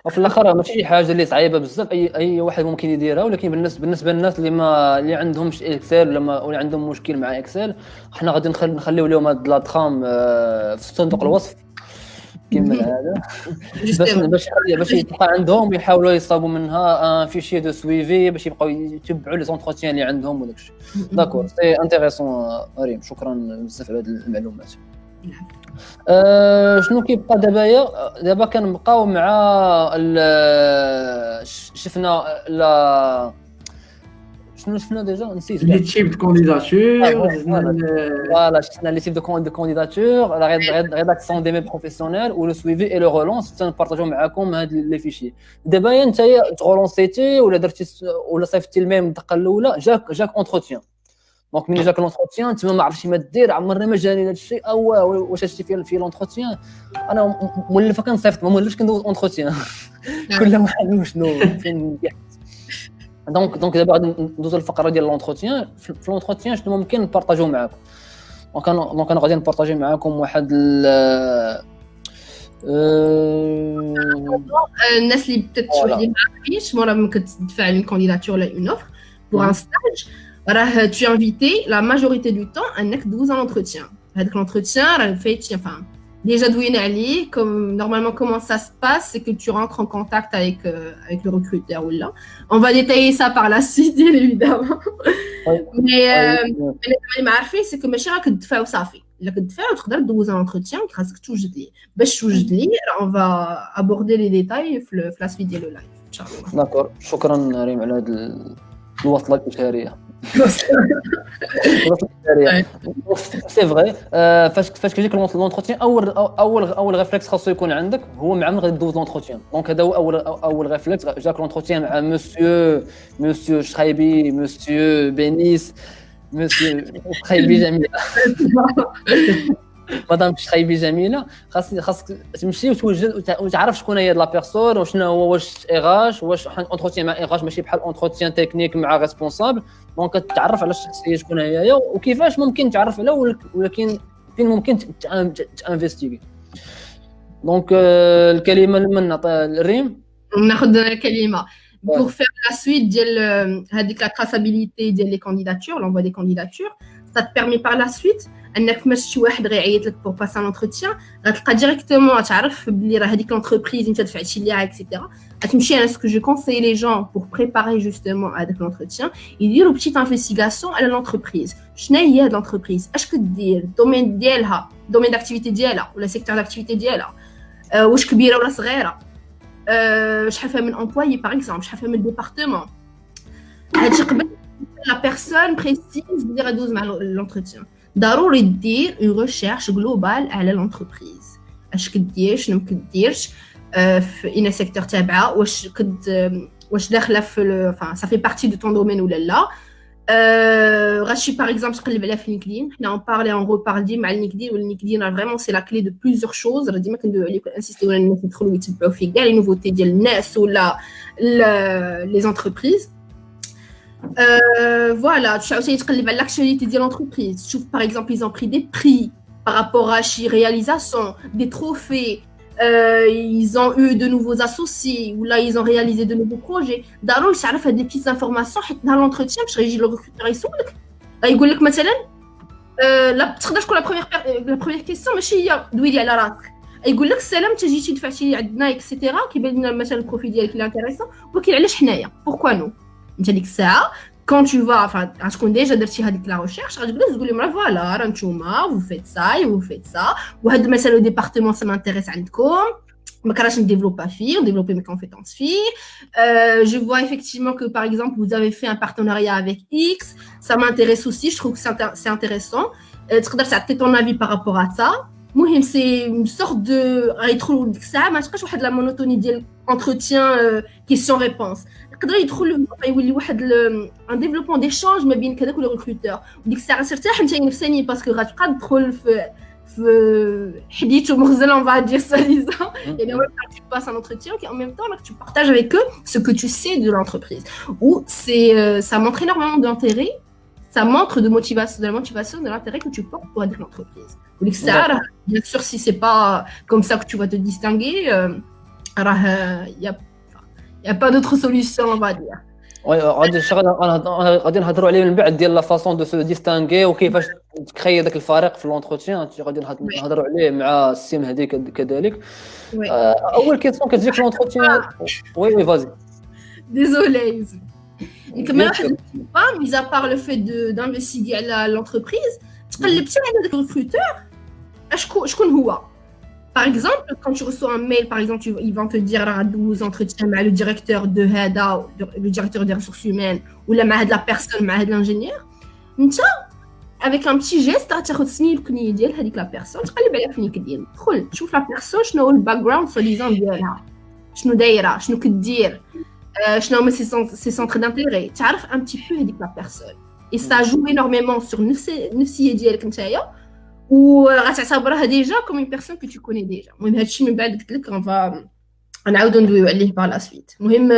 S1: وفي الاخر ماشي شي حاجه اللي صعيبه بزاف اي واحد ممكن يديرها ولكن بالنسبه للناس اللي عندهمش اكسل ولا عندهم مشكل مع اكسل حنا غادي نخليو لهم هاد لا ترام في صندوق الوصف كما العاده باش يبقى عندهم يحاولوا يصاوبوا منها فيشي دو سويفي باش يبقاو يتبعوا لي زونتروتيان اللي عندهم وداكشي. داكور سي انتريسون ريم شكرا بزاف على هاد المعلومات. شنو كيبقى دابا كنبقاو مع شفنا شنو شفنا ديجا نسيت
S3: لي تيب دو كانديداتور
S1: فوالا شفنا لي تيب دو كانديداتور لا ريداكسيون دي مي بروفيسيونيل و لو سويفي اي لو ريلونس تنبارطاجيو معكم هاد لي فيشي. دابا انت تغولونسيتي ولا درتي ولا صيفطتي الميم الدقه الاولى جاك اونتروتيان دونك ملي جاك لونتروتيان تما ما عرفتش ما دير عمرنا ما جاني هذا الشيء او واش هادشي في لونتروتيان انا مولفه كنصيفط ما مولفش كندوز اونتروتيان كل واحد وشنو فين دونك دابا غادي ندوزو الفقره ديال لونتروتيان. في لونتروتيان شنو ممكن نبارطاجيو معكم دونك انا غادي نبارطاجي معكم واحد
S2: الناس اللي بتت شويه ما عارفينش مره ممكن تدفع une candidature ولا une offre pour un stage Tu es invité la majorité du temps à 12 en entretien. Avec l'entretien, enfin, déjà douine Ali, comme normalement comment ça se passe, c'est que tu rentres en contact avec le recruteur ou là. On va détailler ça par la suite, bien évidemment. Mais اللي ما عارفين c'est que ماشي راك تدفع وصافي. إلا كتدفع وتقدر دوز ان entretien خاصك توجد ليه. باش توجد ليه on va aborder les détails في la suite ديال اللايف ان شاء الله.
S1: داكور شكرا ريم على هذه الوصله الاشاريه. سي فري فاش كيجيك لونتروتيان اول ريفلكس خاصو يكون عندك هو مع من غادي دوز لونتروتيان دونك هذا هو اول ريفلكس جاك لونتروتيان مع مسيو شخايبي مسيو بينيس مسيو شخايبي جميله مدام شخايبي جميله خاصك تمشي وتوجد وتعرف شكون هي لا بيرسون وشنو هو واش ايغاش واش اونتروتيان مع ايغاش ماشي بحال اونتروتيان تكنيك مع ريسبونسابل دونك تعرف على الشخصيه شكون هي وكيفاش ممكن تعرف عليها ولكن فين ممكن تانفيستيغي دونك الكلمه من نعطي الريم
S2: ناخذ الكلمه pour faire la suite ديال هذيك la traçabilité ديال les candidatures l'envoi des candidatures ça te permet par la suite انك ماشي شي واحد غيعيط لك pour passer un entretien غتلقى ديريكتومون تعرف بلي راه هذيك l'entreprise انت دفعتي ليها etc. غتمشي à ce que je conseille les gens pour préparer justement avec l'entretien يديروا petite investigation على l'entreprise شنو هي هاد l'entreprise اش كدير الدومين ديالها الدومين داكتيفيتي ديالها ولا سيكتور داكتيفيتي ديالها واش كبيره ولا صغيره شحال فيها من امبلويي باغ اكزومبل شحال فيها من ديبارتمون هادشي قبل لا بيرسون بريسيز اللي غادوز مع l'entretien ضروري دير اون ريشيرش جلوبال على لونتربريز اش كدير شنو ما كديرش في ان سيكتور تابعه واش داخله في enfin ça fait partie de ton domaine ولا لا غاشي باغ اكزومبل تقلب عليها في لينكدين حنا اون بارلي اون ريباردي مع لينكدين واللينكدين راه فريمون سي لا كلي دو بليزيور شوز راه ديما كندوي عليكم انسيستي ولا الناس يدخلوا ويتبعوا فيه كاع لي نوفوتي ديال الناس ولا لي زونتربريز voilà tu as تقلب على l'actualité de l'entreprise tu par exemple ils ont pris des prix par rapport à chi réalisation des trophées ils ont eu de nouveaux associés ou là ils ont réalisé de nouveaux projets ضروري تعرف هاد les petites informations حيت نهار l'entretien باش غيجي le recruteur يسولك غيقول لك مثلا لا تقدر تكون la première question ماشي هي دوي لي على راسك يقول لك السلام انت جيتي دفعتي عندنا اكسيتيرا كيبان لنا مثلا البروفيل ديالك اللي انتريسون ولكن علاش حنايا بوركوا نو انت ديك الساعه quand tu vas enfin غتكون ديجا درتي هذيك لا ريشيرش غتجلس تقول لهم راه فوالا راه نتوما vous faites ça et vous faites ça وهاد مثلا لو ديبارتمون ça m'intéresse عندكم ما كراش نديفلوبا فيه نديفلوبي mes compétences فيه je vois effectivement que par exemple vous avez fait un partenariat avec X ça m'intéresse aussi je trouve que c'est intéressant تقدر تعطي ton avis par rapport à ça المهم سي une sorte de غيدخلوا ديك الساعه ما تبقاش واحد لا مونوتوني ديال entretien question réponse يقدر يدخل يولي واحد ان ديفلوبمون ديشانج ما بين كذاك والريكروتور وديك الساعه ترتاح انت نفساني باسكو غتبقى تدخل في حديث ومغزل on va dire soi-disant et en même temps tu passes un entretien et en même temps là que tu partages avec eux ce que tu sais de l'entreprise ou c'est ça montre énormément d'intérêt ça montre de la motivation de l'intérêt que tu portes pour être l'entreprise ou ديك الساعه bien sûr si c'est pas comme ça que tu vas te distinguer il y a pas d'autre solution on va dire
S1: غادي غادي نهضروا عليه من بعد ديال لا فاصون دو سو ديستانغي وكيفاش تكري داك الفريق في لونتروتيان غادي نهضروا عليه مع السي مهدي كذلك اول كيسيون كتجي في لونتروتيان وي فازي
S2: désolé كمان واحد mis à part le fait d'investiguer على l'entreprise تقلب حتى على داك الريكروتور شكون هو Par exemple, quand tu reçois un mail, par exemple, ils vont te dire vous entretiens avec le directeur de HADA, le directeur des ressources humaines, ou avec la personne, avec l'ingénieur. Avec un petit geste, tu vas te avec la personne, tu vas aller sur LinkedIn. Tu vois la personne, je le background, soi-disant, je ne sais pas, je ne sais pas, je ne sais pas ses centres d'intérêt. Tu arrives un petit peu avec la personne. Et ça joue énormément sur نفسية ديالك نتايا. وغتعتبرها ديجا كوم اون بيرسون كو تو كوني ديجا المهم هادشي من بعد قلت لك نعاودو ندويو عليه بار لا سويت المهم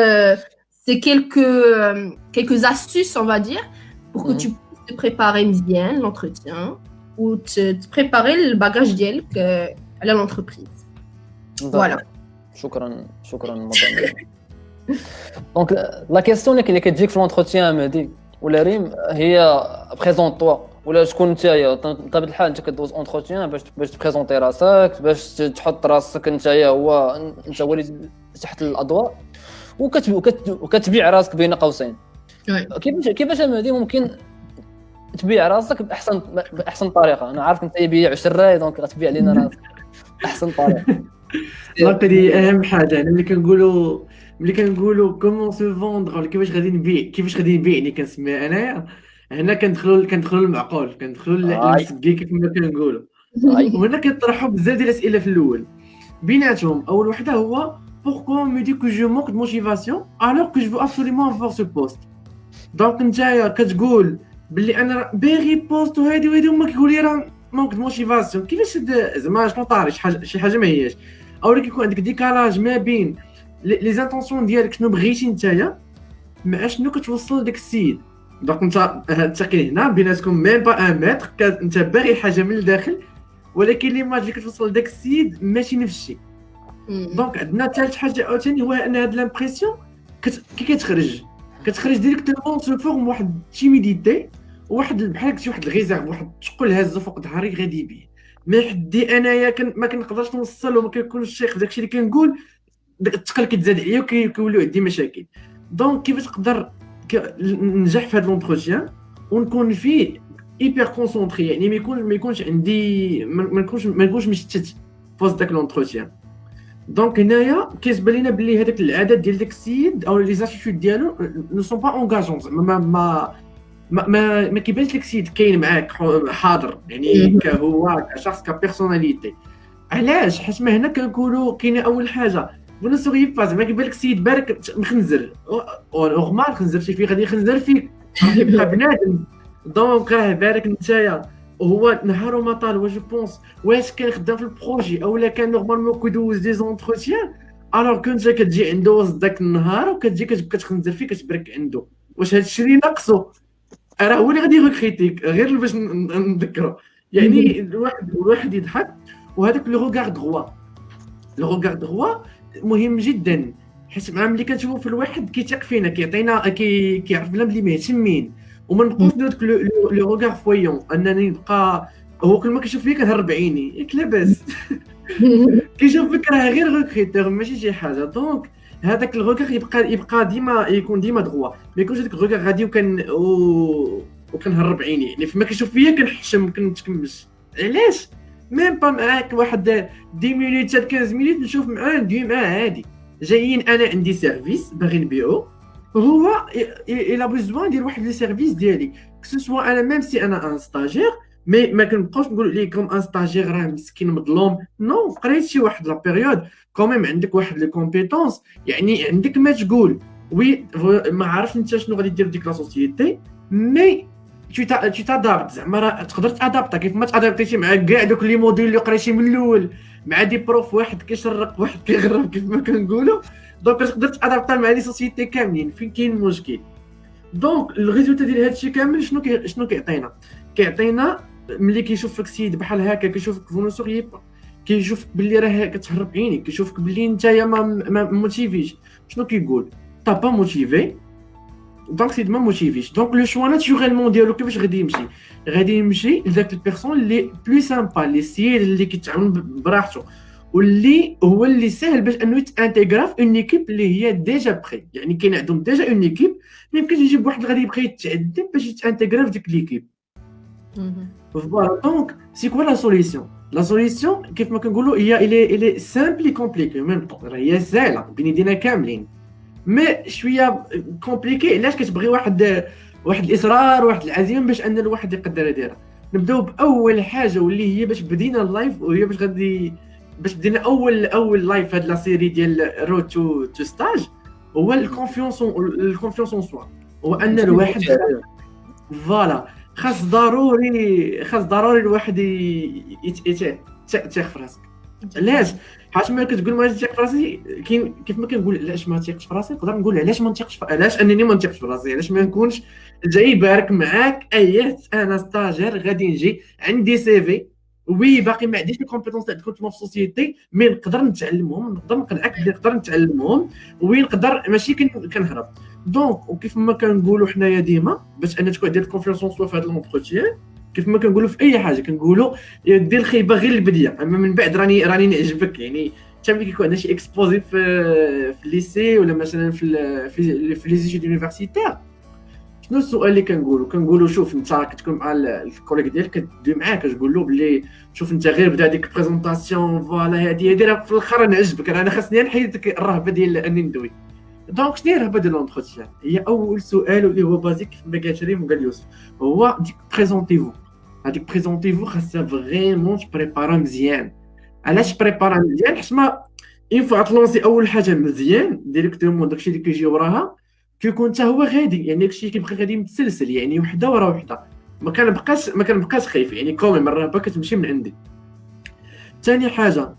S2: سي quelques astuces on va dire pour que tu puisses te préparer bien l'entretien ou te préparer le bagage ديالك على l'entreprise voilà
S1: شكرا مدام دونك لا كيسيون اللي كتجيك في لونتروتيان مهدي ولا ريم هي بريزونط توا، ولا شكون نتايا بطبيعه الحال انت كدوز اونتروتيان باش تبريزونتي راسك، باش تحط راسك نتايا انت هو اللي تحت الاضواء، وكتبيع راسك بين قوسين. كيفاش هذه ممكن تبيع راسك باحسن طريقه؟ انا عارف انت يبيع شراي دونك غتبيع لينا راسك احسن طريقه.
S3: لقدي اهم حاجه ملي كنقولوا كومون سو فوندر ولا كيفاش غادي نبيع اللي كنسميها انايا. هنا كندخلوا المعقول، كندخلوا للمسكي كيف ما كنقولوا. وهنا كيطرحوا بزاف ديال الاسئله في الاول. بيناتهم اول وحده هو pourquoi on me dit que je manque de motivation alors que je veux absolument avoir ce poste. دونك نتايا كتقول باللي انا باغي بوست وهادي وما كيقول لي راه مانك د موتيفاسيون. كيفاش زعما شنو طاري شي حاجه ما هياش، اولا كيكون عندك ديكالاج ما بين لي زانتونسيون ديالك شنو بغيتي نتايا مع شنو كتوصل لداك السيد. دونك انت التقي هنا بيناتكم ميم با ان متر، انت باغي حاجه من الداخل ولكن ليماج اللي كتوصل لداك السيد ماشي نفس الشيء. دونك عندنا ثالث حاجه عاوتاني هو ان هاد لامبرسيون كي كتخرج ديريكتومون سو فورم واحد تيميديتي، واحد بحال شي واحد الغيزار، واحد الثقل هازو فوق ظهري غادي يبين. ما حدي انايا ما كنقدرش نوصل وما كنكونش شيخ داكشي اللي كنقول، داك الثقل كيتزاد عليا وكيوليو عندي مشاكل. دونك كيفاش نقدر ننجح في هذا لونتروتيان ونكون فيه ايبر كونسونطري، يعني ما يكونش عندي ما نكونش مشتت في داك لونتروتيان. دونك هنايا كيتبان لينا بلي هذاك العادات ديال داك السيد او لي زاتيتود ديالو نو سون با انغاجون، ما كيبانش لك السيد كاين معاك حاضر، يعني كهو كشخص كبيرسوناليتي. علاش؟ حيت ما هنا كنقولوا كاينه اول حاجه ولا سوري با زعما كيبان لك السيد بارك مخنزر نورمال خنزر شي فيه غادي يخنزر فيك، كيبقى بنادم. دونك راه بارك نتايا وهو نهار ما طال واش بونس واش كان خدام في البروجي اولا كان نورمالمون كيدوز دي زونتروتيان الوغ كنت كتجي عنده وسط داك النهار وكتجي كتخنزر فيه كتبرك عنده. واش هذا الشيء اللي ناقصو؟ راه هو اللي غادي يريكريتيك غير باش نذكروا. يعني الواحد يضحك. وهذاك لو روغار دغوا مهم جدا، حيت مع ملي كنشوفوا في الواحد كيثق فينا كيعطينا كيعرف بلا بلي مهتمين وما نبقوش ندير لو روغار فويون انني نبقى هو كل ما كيشوف فيك كنهرب عيني ياك لاباس كيشوف فيك راه غير ريكريتور ماشي شي حاجه. دونك هذاك الروغار يبقى ديما يكون ديما دغوا، ما يكونش هذاك الروغار غادي وكنهرب عيني، يعني فما كيشوف فيا كنحشم كنتكمش. علاش؟ ميم با معاك واحد 10 مينوت حتى 15 مينوت نشوف معاه ندوي معاه عادي. جايين انا عندي سيرفيس باغي نبيعو، هو الى بوزوان ديال واحد لي سيرفيس ديالي كو سوا انا ميم سي انا ان ستاجير مي ما كنبقاوش نقول لكم ان ستاجير راه مسكين مظلوم. نو قريت شي واحد لا بيريود كوميم عندك واحد لي كومبيتونس، يعني عندك ما تقول وي ما عرفتش انت شنو غادي دير ديك لا سوسيتي مي tu t'adaptes. زعما راه تقدر تادابتا كيف ما تادابتيتي مع كاع دوك لي موديل اللي قريتي من الاول مع دي بروف واحد كيشرق واحد كيغرب كيف ما كنقولوا. دونك تقدر تادابتا مع لي سوسيتي كاملين فين كاين المشكل. دونك الريزولتا ديال هادشي كامل شنو كيعطينا ملي كيشوف فيك سيد بحال هكا كيشوفك فونو سوري كيشوفك باللي راه كتهرب عينيك كيشوفك باللي نتايا ما موتيفيش شنو كيقول تا با موتيفي دونك سيد ما موتيفيش. دونك لو شوا ناتوريلمون ديالو كيفاش غادي يمشي لذاك البيرسون اللي بلو سامبا اللي سيد اللي كيتعاون براحته واللي هو اللي سهل باش انه يتانتيغرا في اون ايكيب اللي هي ديجا بري. يعني كاين عندهم ديجا اون ايكيب ما يمكنش يجيب واحد غادي يبغي يتعذب باش يتانتيغرا في ديك ليكيب. فوالا دونك سي كوا لا سوليسيون كيف ما كنقولوا هي الي سامبلي كومبليكي ميم طون راه هي سهله بين يدينا كاملين مي شويه كومبليكي. علاش كتبغي واحد الاصرار واحد العزيمه باش ان الواحد يقدر يديرها. نبداو باول حاجه واللي هي باش بدينا اللايف وهي باش بدينا اول لايف هاد لا سيري ديال رود تو ستاج هو الكونفيونس اون سوا. هو ان الواحد فوالا خاص ضروري الواحد يتيق في راسك. علاش؟ حيت ما كتقول ما تيقش في راسي كاين كيف ما كنقول علاش ما تيقش في راسي نقدر نقول علاش ما نتيقش علاش انني ما نتيقش في راسي. علاش ما نكونش جاي بارك معاك ايات انا ستاجير غادي نجي عندي سي في وي باقي ما عنديش الكومبيتونس تاع كنت في السوسيتي مي نقدر نتعلمهم نقدر نقنعك بلي نقدر نتعلمهم وي نقدر ماشي كنهرب. دونك وكيف ما كنقولوا حنايا ديما باش ان تكون عندك كونفيونس اون سوا في هذا لونتروتيان، كيف ما كنقولوا في اي حاجه كنقولوا دير الخيبه غير البديه، اما من بعد راني نعجبك. يعني حتى ملي كيكون عندنا شي اكسبوزي في الليسي ولا مثلا في لي زيتود يونيفرسيتير، شنو السؤال اللي كنقولوا شوف انت كتكون مع الكوليك ديالك كدوي معاه كتقول له بلي شوف انت غير بدا هذيك البريزونطاسيون فوالا هذه راه في الاخر نعجبك، انا خاصني نحيد ديك الرهبه ديال اني ندوي. دونك شنو هي الرهبه ديال لونتروتيان؟ هي اول سؤال اللي هو بازيك كيف ما قال شريف وقال يوسف، هو ديك بريزونتيفو. هذيك بريزونتيفو خاصها فريمون تبريبارا مزيان. علاش بريبارا مزيان؟ حيت ما اين فوا تلونسي اول حاجه مزيان ديريكتومون داكشي اللي كيجي وراها كيكون حتى هو غادي، يعني داكشي كيبقى غادي متسلسل، يعني وحده ورا وحده، ما كنبقاش خايف، يعني كوميم الرهبه كتمشي من عندي. ثاني حاجه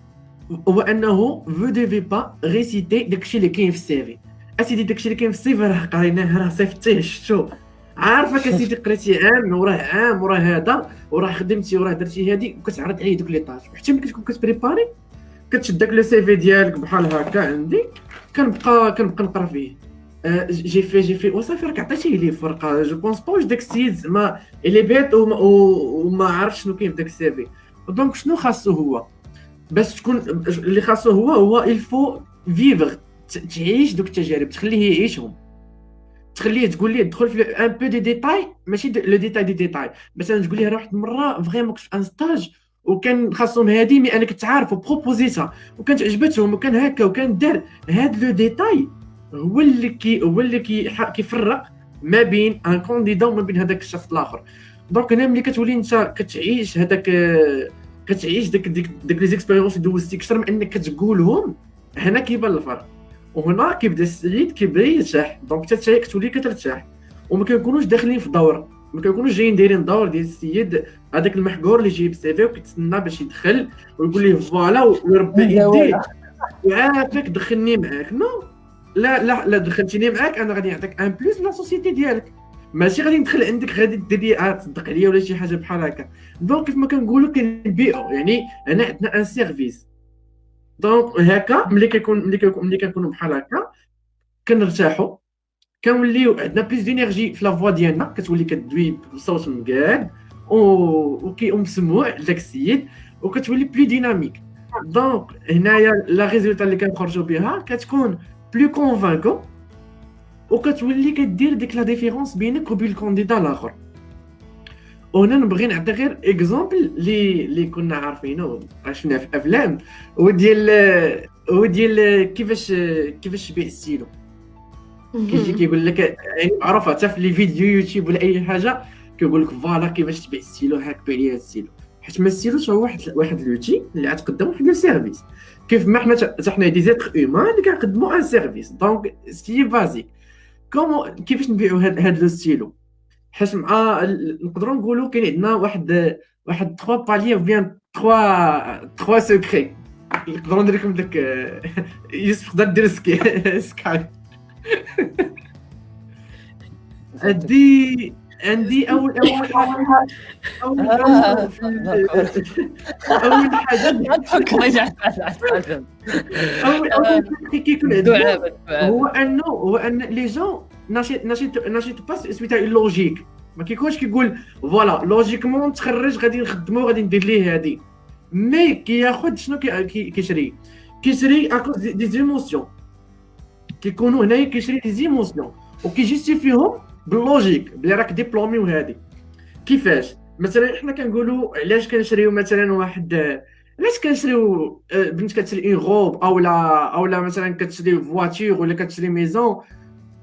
S3: هو انه فو ديفي با ريسيتي داكشي اللي كاين في السيفي. اسيدي داكشي اللي كاين في السيفي راه قريناه، راه صيفطتيه شفتو، عارفك اسيدي قريتي عام وراه هذا وراه خدمتي وراه درتي هادي، وكتعرض عليه دوك لي طاج. حتى ملي كتكون كتبريباري كتشد داك لو سيفي ديالك بحال هكا عندي، كنبقى نقرا فيه. جي في وصافي راك عطيتيه ليه فرقه. جو بونس با واش داك السيد زعما اللي بيت وما عرفش شنو كاين في داك السيفي. دونك شنو خاصو هو باش تكون اللي خاصو هو الفو فيفر، تعيش دوك التجارب، تخليه يعيشهم، تخليه تقول ليه دخل في ان بو دي ديتاي، ماشي لو ديتاي دي ديتاي. مثلا تقول ليه راه واحد المره فريمون كنت في ان ستاج وكان خاصهم هادي مي انا كنت عارف وبروبوزيتها وكانت عجبتهم وكان هكا وكان دار هاد لو ديتاي، هو اللي كيفرق ما بين ان كونديدا وما بين هذاك الشخص الاخر. دونك هنا ملي كتولي انت كتعيش هذاك كتعيش داك لي زيكسبيريونس اللي دوزتي اكثر من انك كتقولهم، هنا كيبان الفرق، وهنا كيبدا السيد كيبدا يرتاح. دونك حتى كتولي كترتاح وما كنكونوش داخلين في دور، ما كنكونوش جايين دايرين دور ديال السيد هذاك المحقور اللي جايب السي في وكيتسنى باش يدخل ويقول ليه فوالا ويربي يديه وعافاك دخلني معاك. نو لا دخلتيني معاك انا غادي نعطيك ان بلوس لا سوسيتي ديالك، ماشي غادي ندخل عندك غادي دير لي تصدق عليا ولا شي حاجه بحال هكا. دونك كيف ما كنقولوا كنبيعوا، يعني هنا عندنا ان سيرفيس. دونك هكا ملي كنكونوا بحال هكا كنرتاحوا، كنوليو عندنا بليس دينيرجي في لا فوا ديالنا، كتولي كدوي بصوت مقاد ومسموع لذاك السيد وكتولي بلي ديناميك. دونك هنايا لا ريزولتا اللي كنخرجوا بها كتكون بلو كونفانكو وكتولي كدير ديك لا ديفيرونس بينك وبين الكانديدا الاخر. وهنا نبغي نعطي غير اكزومبل اللي كنا عارفينه شفناه في افلام، هو ديال كيفاش تبيع السيلو. كيجي كيقول لك يعني معروفه حتى في لي فيديو يوتيوب ولا اي حاجه كيقول لك فوالا كيفاش تبيع السيلو، هاك بيع لي السيلو. حيت ما السيلو هو واحد لوتي اللي غتقدم واحد لو سيرفيس، كيف ما حنا دي زيتر هيومان اللي كنقدموا ان سيرفيس. دونك سي بازيك كيفاش نبيعوا هاد لو ستيلو. حيت مع نقدروا نقولوا كاين عندنا واحد 3 بالي او بيان 3 سيكري. نقدروا ندير لكم داك يوسف تقدر دير سكاي. عندي اول حاجه كيكون عندنا هو ان لي جون ناشي باس سميتها لوجيك. ما كيكونش كيقول فوالا لوجيكمون تخرج غادي نخدمو غادي ندير ليه هادي، مي كياخذ شنو كيشري اكوز دي زيموسيون، كيكونوا هنايا كيشري دي زيموسيون وكيجيستيفيهم باللوجيك بلي راك ديبلومي. وهادي كيفاش مثلا حنا كنقولوا علاش كنشريو مثلا علاش كنشريو بنت كتشري اون غوب اولا مثلا كتشري فواتور ولا كتشري ميزون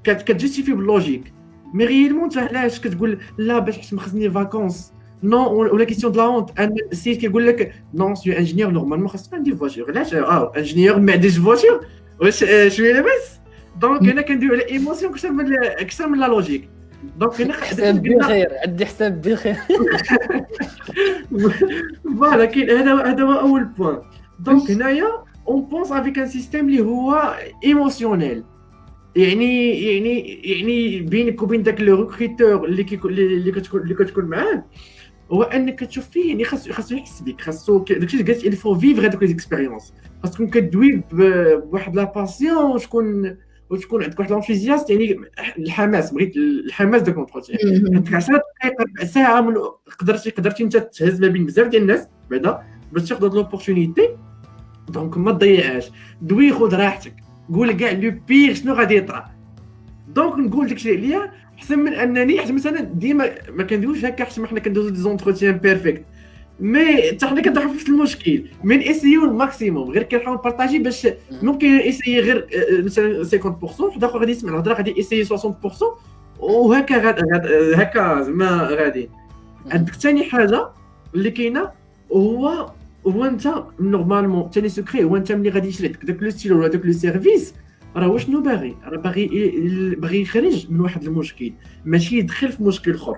S3: كتجيستيفي باللوجيك. مي ريالمون انت علاش كتقول لا باش مخزني فاكونس نو ولا كيسيون د لا هونت. انا السيد كيقول لك نون سي انجينيور نورمالمون خاصك عندي فواتور، علاش انجينيور ما عنديش فواتور واش شويه لاباس. دونك هنا كندويو على ايموسيون اكثر من لا لوجيك. دونك هنا
S1: حساب بخير عندي حساب بخير
S3: فوالا كاين هذا هو اول بوين. دونك هنايا اون بونس افيك ان سيستيم اللي هو ايموسيونيل، يعني بينك وبين داك لو ريكروتور اللي كتكون معاه، هو انك تشوف فيه يعني خاصو يحس بك، خاصو داكشي اللي قالت الفو فيفغ هذوك لي اكسبيريونس، خاص تكون كدوي بواحد لا باسيون وتكون عندك واحد لونفيزياست يعني الحماس بغيت الحماس داك لونتروتيان عندك 10 دقائق ربع ساعه من قدرتي انت تهز ما بين بزاف ديال الناس بعدا باش تاخذ هاد لوبورتونيتي دونك ما تضيعهاش دوي خذ راحتك قول كاع لو بير شنو غادي يطرا دونك نقول داكشي عليا احسن من انني حيت مثلا ديما ما كندويوش هكا حيت ما حنا كندوزو دي زونتروتيان بيرفكت مي حتى حنا كنضحكوا في نفس المشكل من اسيو الماكسيموم غير كنحاول نبارطاجي باش ممكن اسيي غير مثلا 50% حدا اخر غادي يسمع الهضره غادي اسيي 60% وهكا هكا زعما غادي عندك ثاني حاجه اللي كاينه هو انت نورمالمون ثاني سكري هو انت ملي غادي يشري داك لو ستيل ولا داك لو سيرفيس راه واش باغي راه باغي يخرج من واحد المشكل ماشي يدخل في مشكل اخر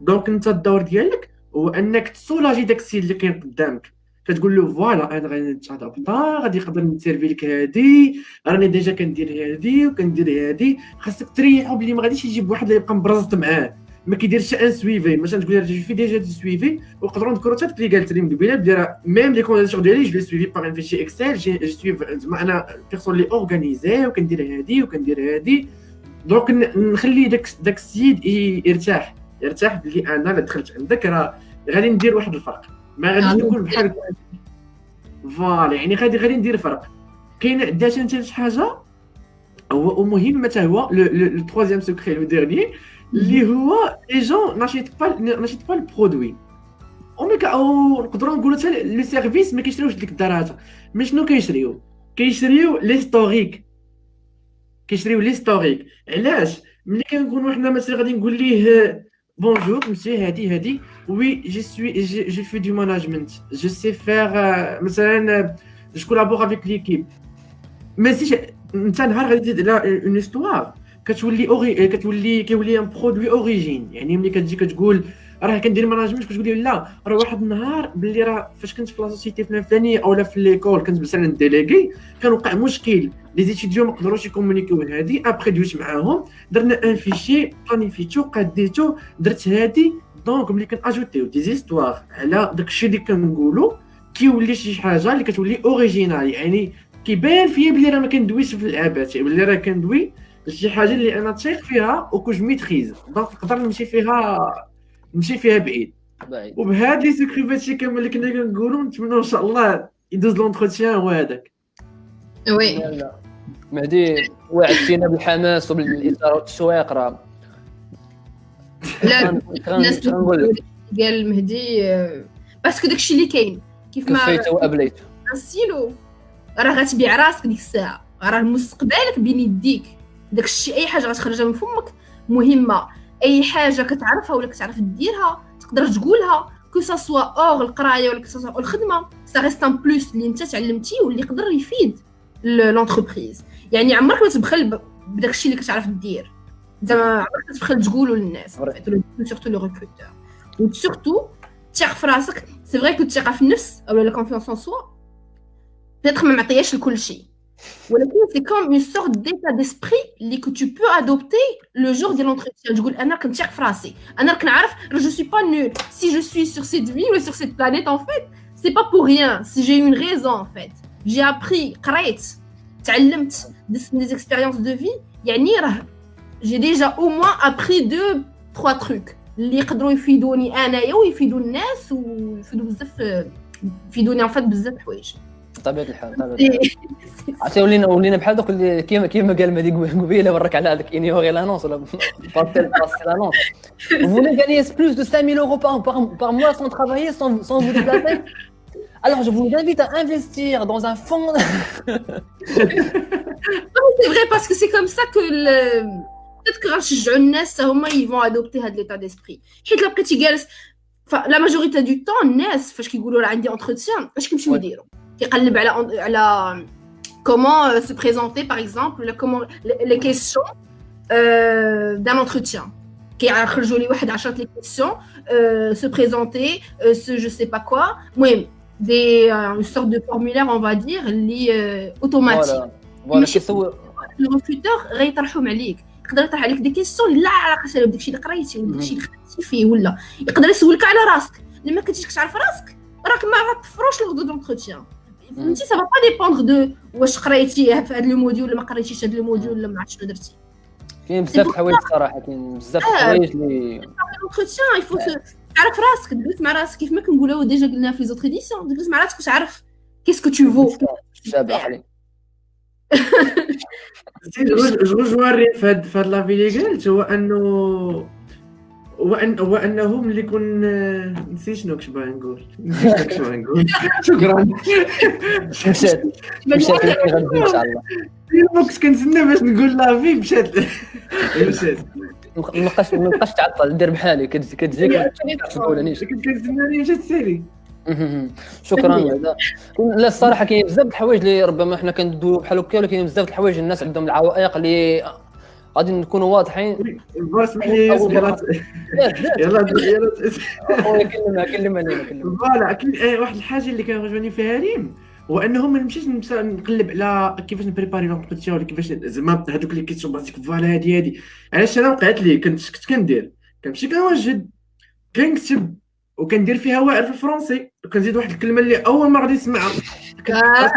S3: دونك انت الدور ديالك هو انك تسولاجي داك السيد اللي كاين قدامك كتقول له فوالا انا غادي نتادابطا غادي نقدر نسيرفي لك هادي راني ديجا كندير هادي وكندير هادي خاصك تريحو بلي ما غاديش يجيب واحد اللي يبقى مبرزط معاه ما كيديرش ان سويفي مثلا تقول لها في ديجا دي سويفي ويقدروا نذكروا حتى اللي قالت لي من قبيله بلي ميم لي كونديسيون ديالي جو سويفي باغ ان فيشي اكسل جو سويف زعما انا بيرسون لي اورغانيزي وكندير هادي وكندير هادي دونك نخلي داك السيد يرتاح بلي انا لا دخلت عندك راه غادي ندير واحد الفرق ما غاديش نكون بحال فوالا يعني غادي ندير فرق كاين عندها ثالث حاجه هو مهم حتى هو لو troisième secret لو dernier اللي هو لي جون ناشيت با البرودوي او نقدروا نقولوا حتى لو سيرفيس ما كيشريوش ديك الدراجه مي شنو كيشريو لي ستوريك علاش ملي كنكونوا حنا مثلا غادي نقول ليه بونجور مسيو هادي وي جو في دو ماناجمنت جو سي فير مثلا جو كولابور افيك ليكيب ماشي انت نهار غادي تزيد على اون هيستوار كيولي ان برودوي اوريجين يعني ملي كتجي كتقول راه كندير ماناجمنت كتقول لي لا راه واحد النهار باللي راه فاش كنت في لاسوسيتي فلانيه اولا في ليكول كنت مثلا ديليغي كان وقع مشكل لي زيتيديون ما قدروش يكومونيكيو هادي ابري دويت معاهم درنا ان فيشي بلانيفيتو قاديتو درت هادي دونك ملي كناجوتيو دي زيستوار على داكشي اللي كنقولوا كيولي شي حاجه اللي كتولي اوريجينال يعني كيبان فيا بلي راه ما كندويش في العبات بلي راه كندوي شي حاجه اللي انا تايق فيها وكو جو ميتريز دونك نقدر نمشي فيها بعيد وبهاد لي سكري هادشي كامل اللي كنا كنقولوا نتمنوا ان شاء الله يدوز لونتروتيان هو هذاك
S2: وي
S1: مهدي وعدتينا بالحماس وبالاثاره والتشويق راه
S2: لا الناس قال مهدي باسكو داكشي اللي كاين كيف ما
S1: كفيت وابليت
S2: السيلو راه غتبيع راسك ديك الساعه راه مستقبلك بين يديك داكشي اي حاجه غتخرجها من فمك مهمه اي حاجه كتعرفها ولا كتعرف ديرها تقدر تقولها كو سا سوا اور القرايه ولا كو سا سوا الخدمه سا ريست ان بلوس اللي انت تعلمتيه واللي يقدر يفيد لونتربريز يعني عمرك ما تبخل بداكشي اللي كتعرف دير زعما عمرك ما تبخل تقولوا للناس سورتو لو ريكروتور وسورتو تثق في راسك سي فري كو الثقه في النفس او لا كونفيونس ان سوا بيتر ما معطياش لكل شيء ولكن سي كوم اون سورت ديتا ديسبري اللي كو تو بو ادوبتي لو جور ديال لونتروتيان تقول انا كنثق في راسي انا كنعرف جو سوي با نول سي جو سوي سور سيت في ولا سور سيت بلانيت ان فيت سي با بور ريان سي جي اون ريزون ان فيت جي ابري قريت تعلمت دي اكسبيريونس دو في يعني راه جي ديجا او موان ابري 2 3 تروك اللي يقدروا يفيدوني انايا ويفيدوا الناس ويفيدوا بزاف يفيدوني ان فيت بزاف حوايج
S1: طبيعه الحال عرفتي ولينا بحال دوك اللي كيما قال مهدي قبيله ورك على هذاك انيوري لانونس ولا بارتيل لانونس vous voulez gagner plus de 5 000 € par mois sans travailler sans vous déplacer alors je vous invite à investir dans un fonds
S2: non c'est vrai parce que c'est comme ça que peut-être que غنشجعوا الناس هما ils vont adopter هذا l'état d'esprit حيت لا بقيتي جالس لا ماجوريتي دو طون الناس فاش كيقولوا راه عندي انتروتيان اش كيمشيو يديروا كيقلب على comment se présenter par exemple ou comment les questions d'un entretien كيخرجوا لي واحد 10 لي questions se présenter ce je sais pas quoi المهم des une sorte de formulaire on va dire اللي automatique
S1: voilà كيسوي
S2: le recruteur غيطرحهم عليك يقدر يطرح عليك دي كيسيون لا علاقه لها بداكشي اللي قريتي ولا داكشي اللي خدمتي فيه ولا يقدر يسولك على راسك لما كنتيش كتعرف راسك راك ما غتفروش لو دونتروتيان فهمتي سا با ديبوندر دو واش قريتي في هذا الموديول ولا ما قريتيش هذا الموديول ولا ما عرفتش شنو درتي.
S1: كاين بزاف د الحوايج الصراحه، كاين بزاف د الحوايج اللي
S2: لونتروتيان يفو تعرف راسك، تجلس مع راسك كيف ما كنقولوا ديجا قلنا في لي زوتر ايديسيون، تجلس مع راسك وتعرف كيسكو تو فو.
S1: شابه عليك.
S3: جوج في هاد لافي لي قالت هو انه وانه ملي كون نسيت شنو كنت باغي نقول شكرا
S1: مشات غادي ان شاء الله.
S3: ما كنت كنتسنى باش نقول لافي مشات
S1: ما بقاش تعطل، دير بحالي كتجيك ما تقولنيش.
S3: كنت كنتسنى مشات سيري.
S1: شكرا. لا الصراحه كاين بزاف د الحوايج اللي ربما حنا كندويو بحال هكا، ولكن بزاف د الحوايج الناس عندهم العوائق اللي غادي نكونوا واضحين.
S3: اسمح لي يلا
S1: كلم علينا.
S3: فوالا كاين واحد الحاجه اللي كيعجبني فيها ريم، هو انه ما نمشيش نقلب على كيفاش نبريباري لونتروتيان ولا كيفاش زعما هذوك اللي كيتشوف باسيك. فوالا هذه علاش انا وقعت لي كنت كندير كنمشي كنوجد كنكتب وكندير فيها واعر في الفرنسي، وكنزيد واحد الكلمه اللي اول مره غادي نسمعها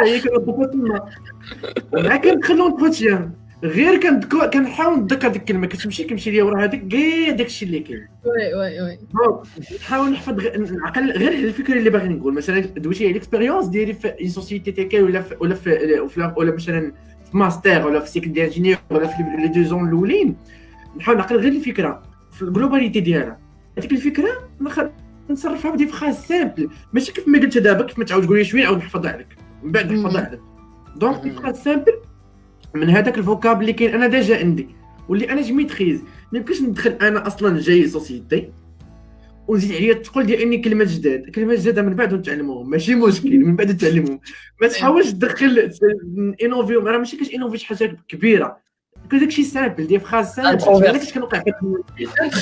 S3: هي كنضبطها تما، ومع كندخل لونتروتيان غير كنحاول نتذكر ديك الكلمه كتمشي ليا ورا هذاك كاع داكشي اللي كاين.
S2: وي
S3: نحاول نحفظ نعقل غير الفكره اللي باغي نقول. مثلا دويتي على الاكسبيريونس ديالي في اون سوسيتي تيكاي ولا مثلا في ماستر ولا في سيكل دينجينيور ولا في لي دو زون الاولين، نحاول نعقل غير الفكره في الجلوباليتي ديالها. هذيك الفكره نصرفها بدي فخاص سامبل، ماشي كيف ما قلت دابا كيف ما تعاود تقول لي شويه نعاود نحفظها عليك من بعد نحفظها عليك. دونك فخاص سامبل من هذاك الفوكاب اللي كاين انا ديجا عندي واللي انا جميتريز. ما يمكنش ندخل انا اصلا جاي سوسيتي ونزيد عليا تقول ديال اني كلمات جداد من بعد نتعلموهم، ماشي مشكل من بعد نتعلموهم. ما تحاولش تدخل انوفيهم، راه ماشي كاش انوفي شي حاجه كبيره، داكشي سامبل ديال فراز سامبل. علاش كنوقع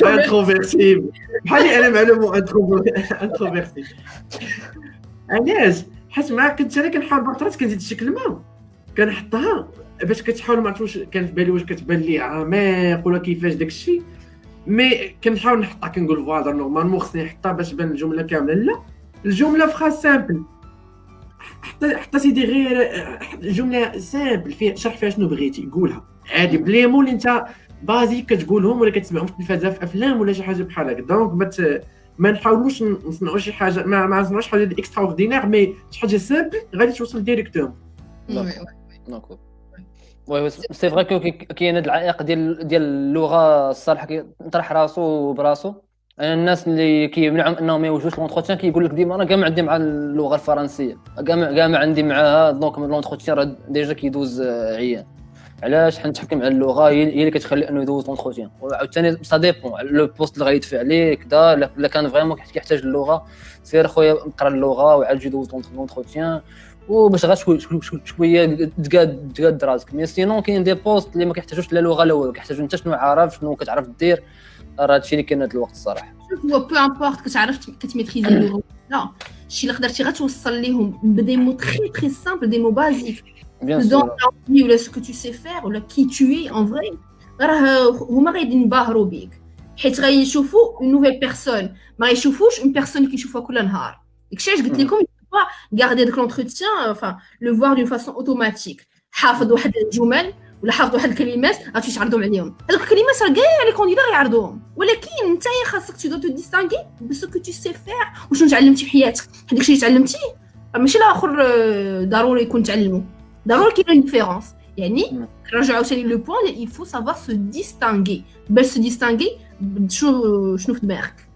S3: انتروفيرسي بحالي انا معلوم انتروفيرسي. علاش؟ حيت معاك كنت انا كنحاول بطرات كنزيد شي كلمه كنحطها باش كتحاول ما عرفتش كان في بالي واش كتبان لي عميق ولا كيفاش داكشي، مي كنحاول نحطها كنقول فوالا نورمالمون خصني نحطها باش تبان الجمله كامله. لا الجمله فراز سامبل حتى سيدي غير جمله سامبل فيها شرح فيها شنو بغيتي قولها عادي بلي مول انت بازيك كتقولهم ولا كتسمعهم في التلفازه في افلام ولا شي حاجه بحال هكا. دونك ما نحاولوش نصنعوا شي حاجه ما نصنعوش حاجه اكسترا اوردينير، مي شي حاجه سامبل غادي توصل ديريكتوم.
S1: دونك وي سي فري كاين هاد العائق ديال اللغه الصراحه كيطرح راسو براسو. الناس اللي كيمنعهم انهم ما يوجدوش لونتروتيان كيقول لك ديما انا كاع ما عندي مع اللغه الفرنسيه، كاع ما عندي معاها. دونك لونتروتيان راه ديجا كيدوز عيان. علاش؟ حنا نتحكم على اللغه هي اللي كتخلي انه يدوز لونتروتيان. وعاوتاني سا ديبون لو بوست اللي غيدفع عليه كذا. الا كان فريمون كيحتاج اللغه سير خويا اقرا اللغه وعاد جي دوز لونتروتيان وباش غير شويه تقاد راسك. مي سينون كاين دي بوست اللي ما كيحتاجوش لا لغه لا والو، كيحتاجوا انت شنو عارف شنو كتعرف دير. راه هادشي اللي كاين هاد الوقت الصراحه.
S2: شوف هو بو امبورط كتعرف كتميتريزي اللغه لا شي اللي قدرتي غتوصل ليهم بدي مو تري سامبل دي مو بازيك دون ولا سو كو تو سي فير ولا كي تو اي ان فري. راه هما غادي ينبهروا بيك حيت غيشوفوا اون نوفيل بيرسون، ما غيشوفوش اون بيرسون اللي كيشوفوها كل نهار. داكشي علاش قلت لكم garder de l'entretien, enfin le voir d'une façon automatique. حافظ واحد الجمل ولا حافظ واحد الكلمات غادي تعرضهم عليهم. هذوك الكلمات راه كاع لي كونديدا يعرضوهم، ولكن انت خاصك تقدر تديستانغي بسو كو تو سي فير وشنو تعلمتي في حياتك. هذاك الشيء اللي تعلمتيه ماشي الاخر ضروري يكون تعلمه، ضروري كاين ديفيرونس. يعني نرجعوا ثاني لو بوين il faut savoir se distinguer. باش se distinguer شنو في دماغك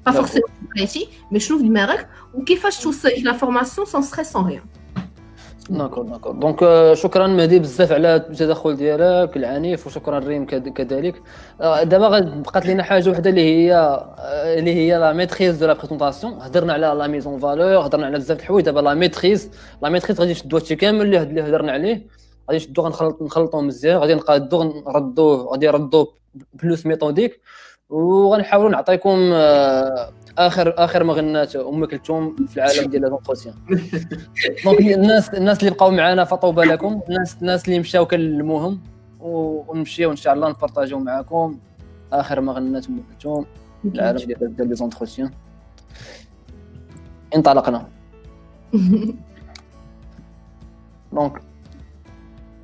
S2: pas forcément précis mais شنو في دماغك وكيفاش توصل l'information sans stress sans rien.
S1: دونك دونك شكرا مهدي بزاف على التدخل ديالك العنيف، وشكرا ريم كذلك. دابا بقات لينا حاجه وحده اللي هي لا ميتريز دو لا بريزونطاسيون. هضرنا على لا ميزون فالور، هضرنا على بزاف د الحوايج. دابا لا ميتريز غادي نشدو هادشي كامل اللي هضرنا عليه، غادي نشدو نخلطوه مزيان، غادي نقادو نردوه، غادي نردوه بلوس ميثوديك، وغنحاولوا نعطيكم اخر مغنات ام كلثوم في العالم ديال لونتروتيان. دونك الناس اللي بقاو معنا فطوبى لكم، الناس اللي مشاو كنلموهم ونمشيو ان شاء الله نبارطاجيو معكم اخر مغنات ام كلثوم في العالم ديال لي زونتروتيان. انطلقنا. دونك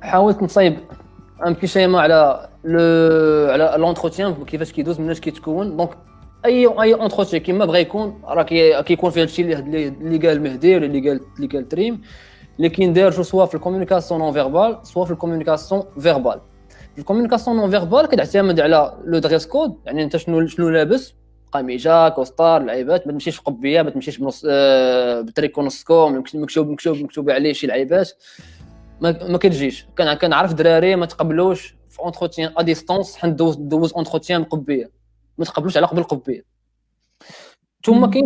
S1: حاولت نصايب ان بي شيما على على لونتروتيان كيفاش كيدوز مناش كيتكون. دونك اي اونتروتيان كيما بغى يكون راه كيكون فيه هادشي اللي قال المهدي ولا اللي قال تريم، اللي كيندار سوا في الكومونيكاسيون نون فيربال سوا في الكومونيكاسيون فيربال. الكومونيكاسيون نون فيربال كتعتمد على لو دريس كود، يعني انت شنو لابس، قميجه كوستار لعيبات، ما تمشيش في قبيه، ما تمشيش بنص بتريكو نص كوم مكتوب عليه شي لعيبات، ما كتجيش. كنعرف دراري ما تقبلوش في اونتروتيان ا ديستانس حنا دوز اونتروتيان بقبيه، ما تقبلوش على قبل قبيه. ثم كاين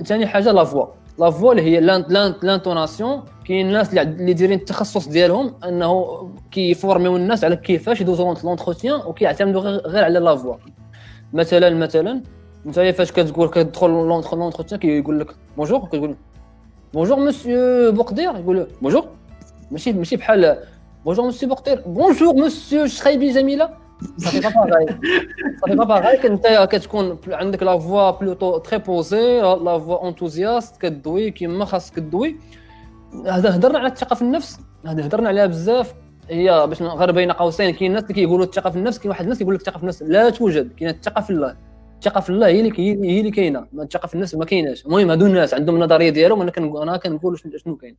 S1: ثاني حاجه لا فوا اللي هي لانتوناسيون. كاين الناس اللي دايرين التخصص ديالهم انه كيفورميو الناس على كيفاش يدوزو لونتروتيان وكيعتمدوا غير على لا فوا. مثلا انت فاش كتدخل لونتروتيان كيقول لك بونجور، كتقول بونجور مسيو بوقدير، يقول بونجور، ماشي بحال بونجور مسيو بوقدير بونجور مسيو شخيبي جميله. صافي با باغي كنت كتكون عندك لا فوا بلوتو تري بوزي، لا فوا انتوزياست، كدوي كيما خاصك تدوي. هذا هضرنا على الثقه في النفس، هذا هضرنا عليها بزاف. هي باش غير بين قوسين، كاين الناس اللي كيقولوا الثقه في النفس، كاين واحد الناس كيقول لك الثقه في النفس لا توجد، كاينه الثقه في الله. الثقه في الله هي اللي كاينه، ما الثقه في النفس ما كايناش. المهم هادو الناس عندهم النظريه ديالهم، انا كنقول شنو كاين.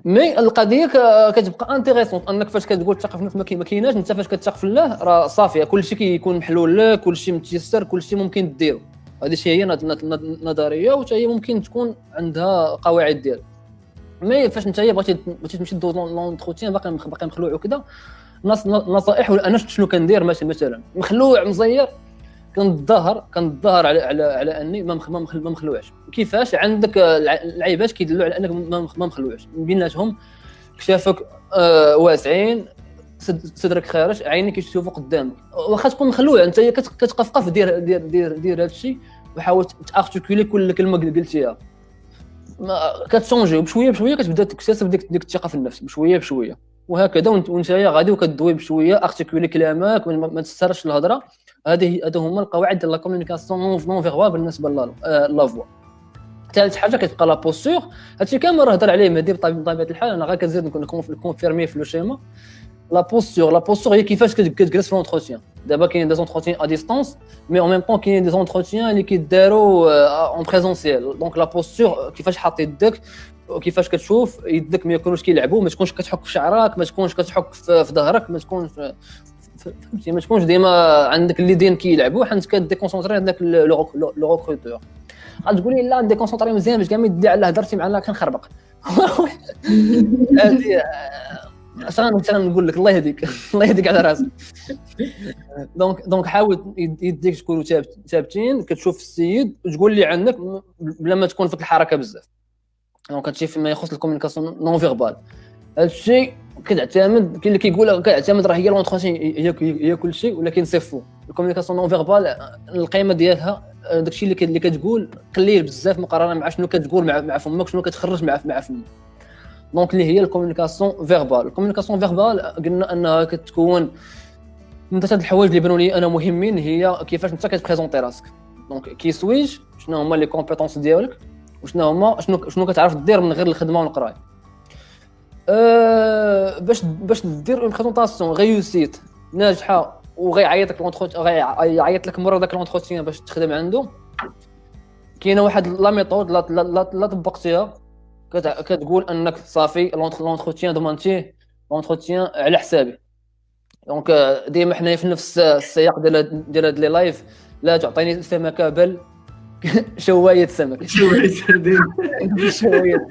S1: مي القضيه كتبقى انتريسونت انك فاش كتقول الثقه في النفس ما كايناش، انت فاش كتثق في الله راه صافي كلشي كيكون محلول لك، كلشي متيسر، كلشي ممكن ديرو. هذه هي نظريه وحتى هي ممكن تكون عندها قواعد ديال. مي فاش انت بغيتي تمشي دوز لونتروتيان باقي مخلوع وكذا، نصائح ولا انا شنو كندير مثلا مخلوع مزير، كنتظاهر على اني ما مخلوعش. كيفاش عندك اللعيبات كيدلوا على انك ما مخلوعش، من بيناتهم كشافك واسعين، صدرك خارج، عينيك كيشوفوا قدامك. واخا تكون مخلوع انت كتقفقف دير هادشي، وحاول تارتيكولي كل كلمه قلتيها. كتشونجي بشويه كتبدا تكتسب ديك الثقه في النفس بشويه وهكذا. وانت غادي وكدوي بشويه ارتيكولي كلامك، ما تسرش الهضره. هادو هما القواعد ديال لا كومونيكاسيون نون فيربال بالنسبه لا فوا. ثالث حاجه كتبقى لا بوستور. هادشي كامل راه هضر عليه مهدي بطبيعه الحال، انا غير كنزيد نكونفيرمي في لو شيما. لا بوستور هي كيفاش كتجلس في لونتروتيان. دابا كاين دي زونتروتيان ا ديستانس، مي اون ميم طون كاين دي زونتروتيان اللي كيداروا اون بريزونسيال. دونك لا بوستور كيفاش حاط يدك وكيفاش كتشوف يدك ما يكونوش كيلعبوا، ما تكونش كتحك في شعرك، ما تكونش كتحك في ظهرك، ما تكونش فهمتي، ما تكونش ديما عندك اليدين كيلعبوا، حيت كديكونسونطري عندك لو ريكروتور. غتقول لي لا ديكونسونطري مزيان باش كاع ما يدي على هضرتي معنا كنخربق. هذه مثلا نقول لك الله يهديك على راسك. دونك حاول يديك تكونوا ثابتين، كتشوف السيد وتقول لي عندك بلا ما تكون فيك الحركه بزاف. دونك هادشي فيما يخص الكومونيكاسيون نون فيربال. هادشي كتعتمد، كاين اللي كيقول كتعتمد راه هي لونتروتيان هي كل شيء، ولكن سي فو. الكومونيكاسيون نون فيربال القيمه ديالها داكشي اللي كتقول قليل بزاف مقارنه مع شنو كتقول مع فمك، شنو كتخرج مع فمك. دونك اللي هي الكومونيكاسيون فيربال. الكومونيكاسيون فيربال قلنا انها كتكون من ثلاث الحوايج اللي بانوا لي انا مهمين، هي كيفاش انت كتبريزونطي راسك. دونك كيسويج شنو هما لي كومبيتونس ديالك، وشنو هما شنو كتعرف دير من غير الخدمه والقرايه. باش دير اون بريزونطاسيون غيوسيت ناجحه وغيعيط لك لونتروتيان، غيعيط لك مره داك لونتروتيان باش تخدم عنده. كاينه واحد لا ميثود لا طبقتيها كتقول انك صافي لونتروتيان دومانتي لونتروتيان على حسابي. دونك ديما حنايا في نفس السياق ديال هاد لي لايف، لا تعطيني سمكه بل شوايه سمك. شوايه سمك.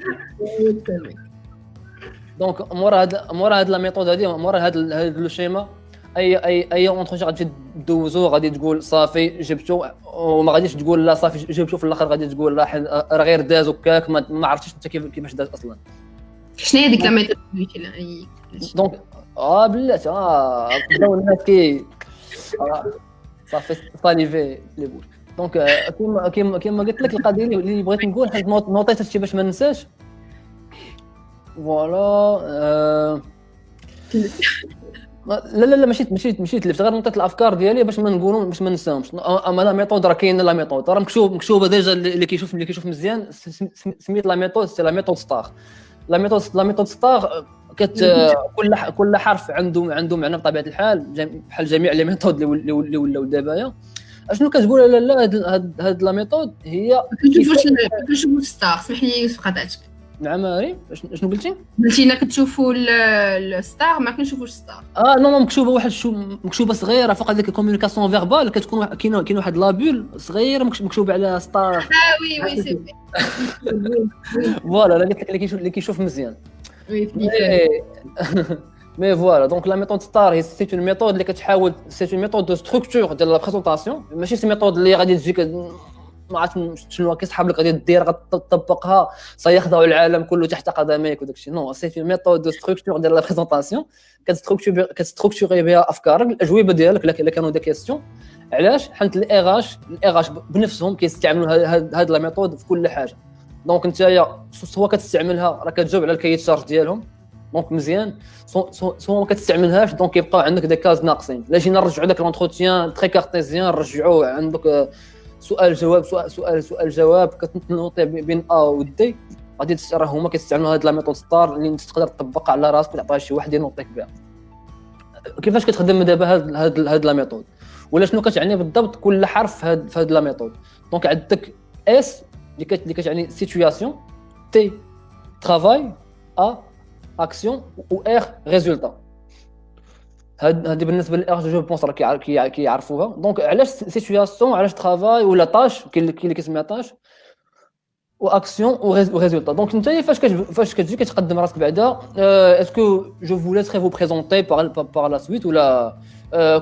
S1: دونك مورا هاد لا ميثود هادي، مورا هاد لو شيما، اي اونتروتيان غادي دوزو، غادي تقول صافي جبتو، وما غاديش تقول لا صافي جبتو في الاخر غادي تقول لا راه غير داز وكاك، ما عرفتيش انت كيفاش داز اصلا.
S2: شنو هي ديك لا ميثود؟
S1: دونك بلاتي بداو الناس صافي صاليفي لي بول. دونك كيما قلت لك القضيه اللي بغيت نقول، حيت نوطيت هادشي باش ما ننساش. فوالا لا مشيت لفت، غير نطيت الافكار ديالي باش ما نقولوا باش ما ننساهمش. اما لا ميثود راه كاينه، لا ميثود راه مكتوبه ديجا، اللي كيشوف مزيان سميت لا ميثود، سي لا ميثود ستار. لا ميثود ستار كل حرف عنده معنى بطبيعه الحال بحال جميع لي ميثود اللي ولاو دابايا. اشنو كتقول لا هاد لا ميثود هي
S2: كنشوفوا ستار. اسمح لي يوسف قطعتك.
S1: نعم ماري شنو قلتي
S2: قلتينا كتشوفوا الستار ما كنشوفوش ستار.
S1: نو مكتوبه واحد مكتوبه صغيره فوق هذيك الكومونيكاسيون فيربال كتكون كاين واحد لابول صغيره مكتوب على ستار.
S2: وي سي
S1: فوالا قلت لك اللي كيشوف مزيان.
S2: وي
S1: مي فوالا دونك لا ميثود ستار هي سي اون ميثود اللي كتحاول سي اون ميثود دو ستركتور ديال لا بريزونطاسيون ماشي سي ميثود اللي غادي تجيك ما عرفت شنو كيسحب لك غادي دير غتطبقها سيخضع العالم كله تحت قدميك وداك الشيء. نو سي اون ميثود دو ستركتور ديال لا بريزونطاسيون كتستركتوري بها افكارك الاجوبه ديالك الا كانوا دي كيسيون. علاش؟ حيت الاغ اش بنفسهم كيستعملوا هاد لا ميثود في كل حاجه. دونك نتايا سواء كتستعملها راه كتجاوب على الكايت شارج ديالهم دونك مزيان سواء ما كتستعملها دونك يبقى عندك دي كاز ناقصين. لا جينا نرجعوا داك لونتروتيان تري كارتيزيان نرجعوه عندك سؤال جواب كتنوطي بين و دي غادي راه هما كيستعملوا هاد لا ميثود ستار اللي تقدر تطبقها على راسك وتعطيها شي واحد ينوطيك بها. كيفاش كتخدم دابا هاد لا ميثود ولا شنو كتعني بالضبط كل حرف في هاد لا ميثود؟ دونك عندك اس اللي كتعني سيتوياسيون، تي ترافاي، اكسيون و ار ريزولتا. هادي بالنسبه للاغ جو بونس راه كيعرفوها. دونك علاش سيتوياسيون علاش ترافاي ولا طاش كاين اللي كيسميها طاش واكسيون وريزولتا. دونك انت فاش كتجي كتقدم راسك بعدا اسكو جو فو ليسري فو بريزونتي par la suite ولا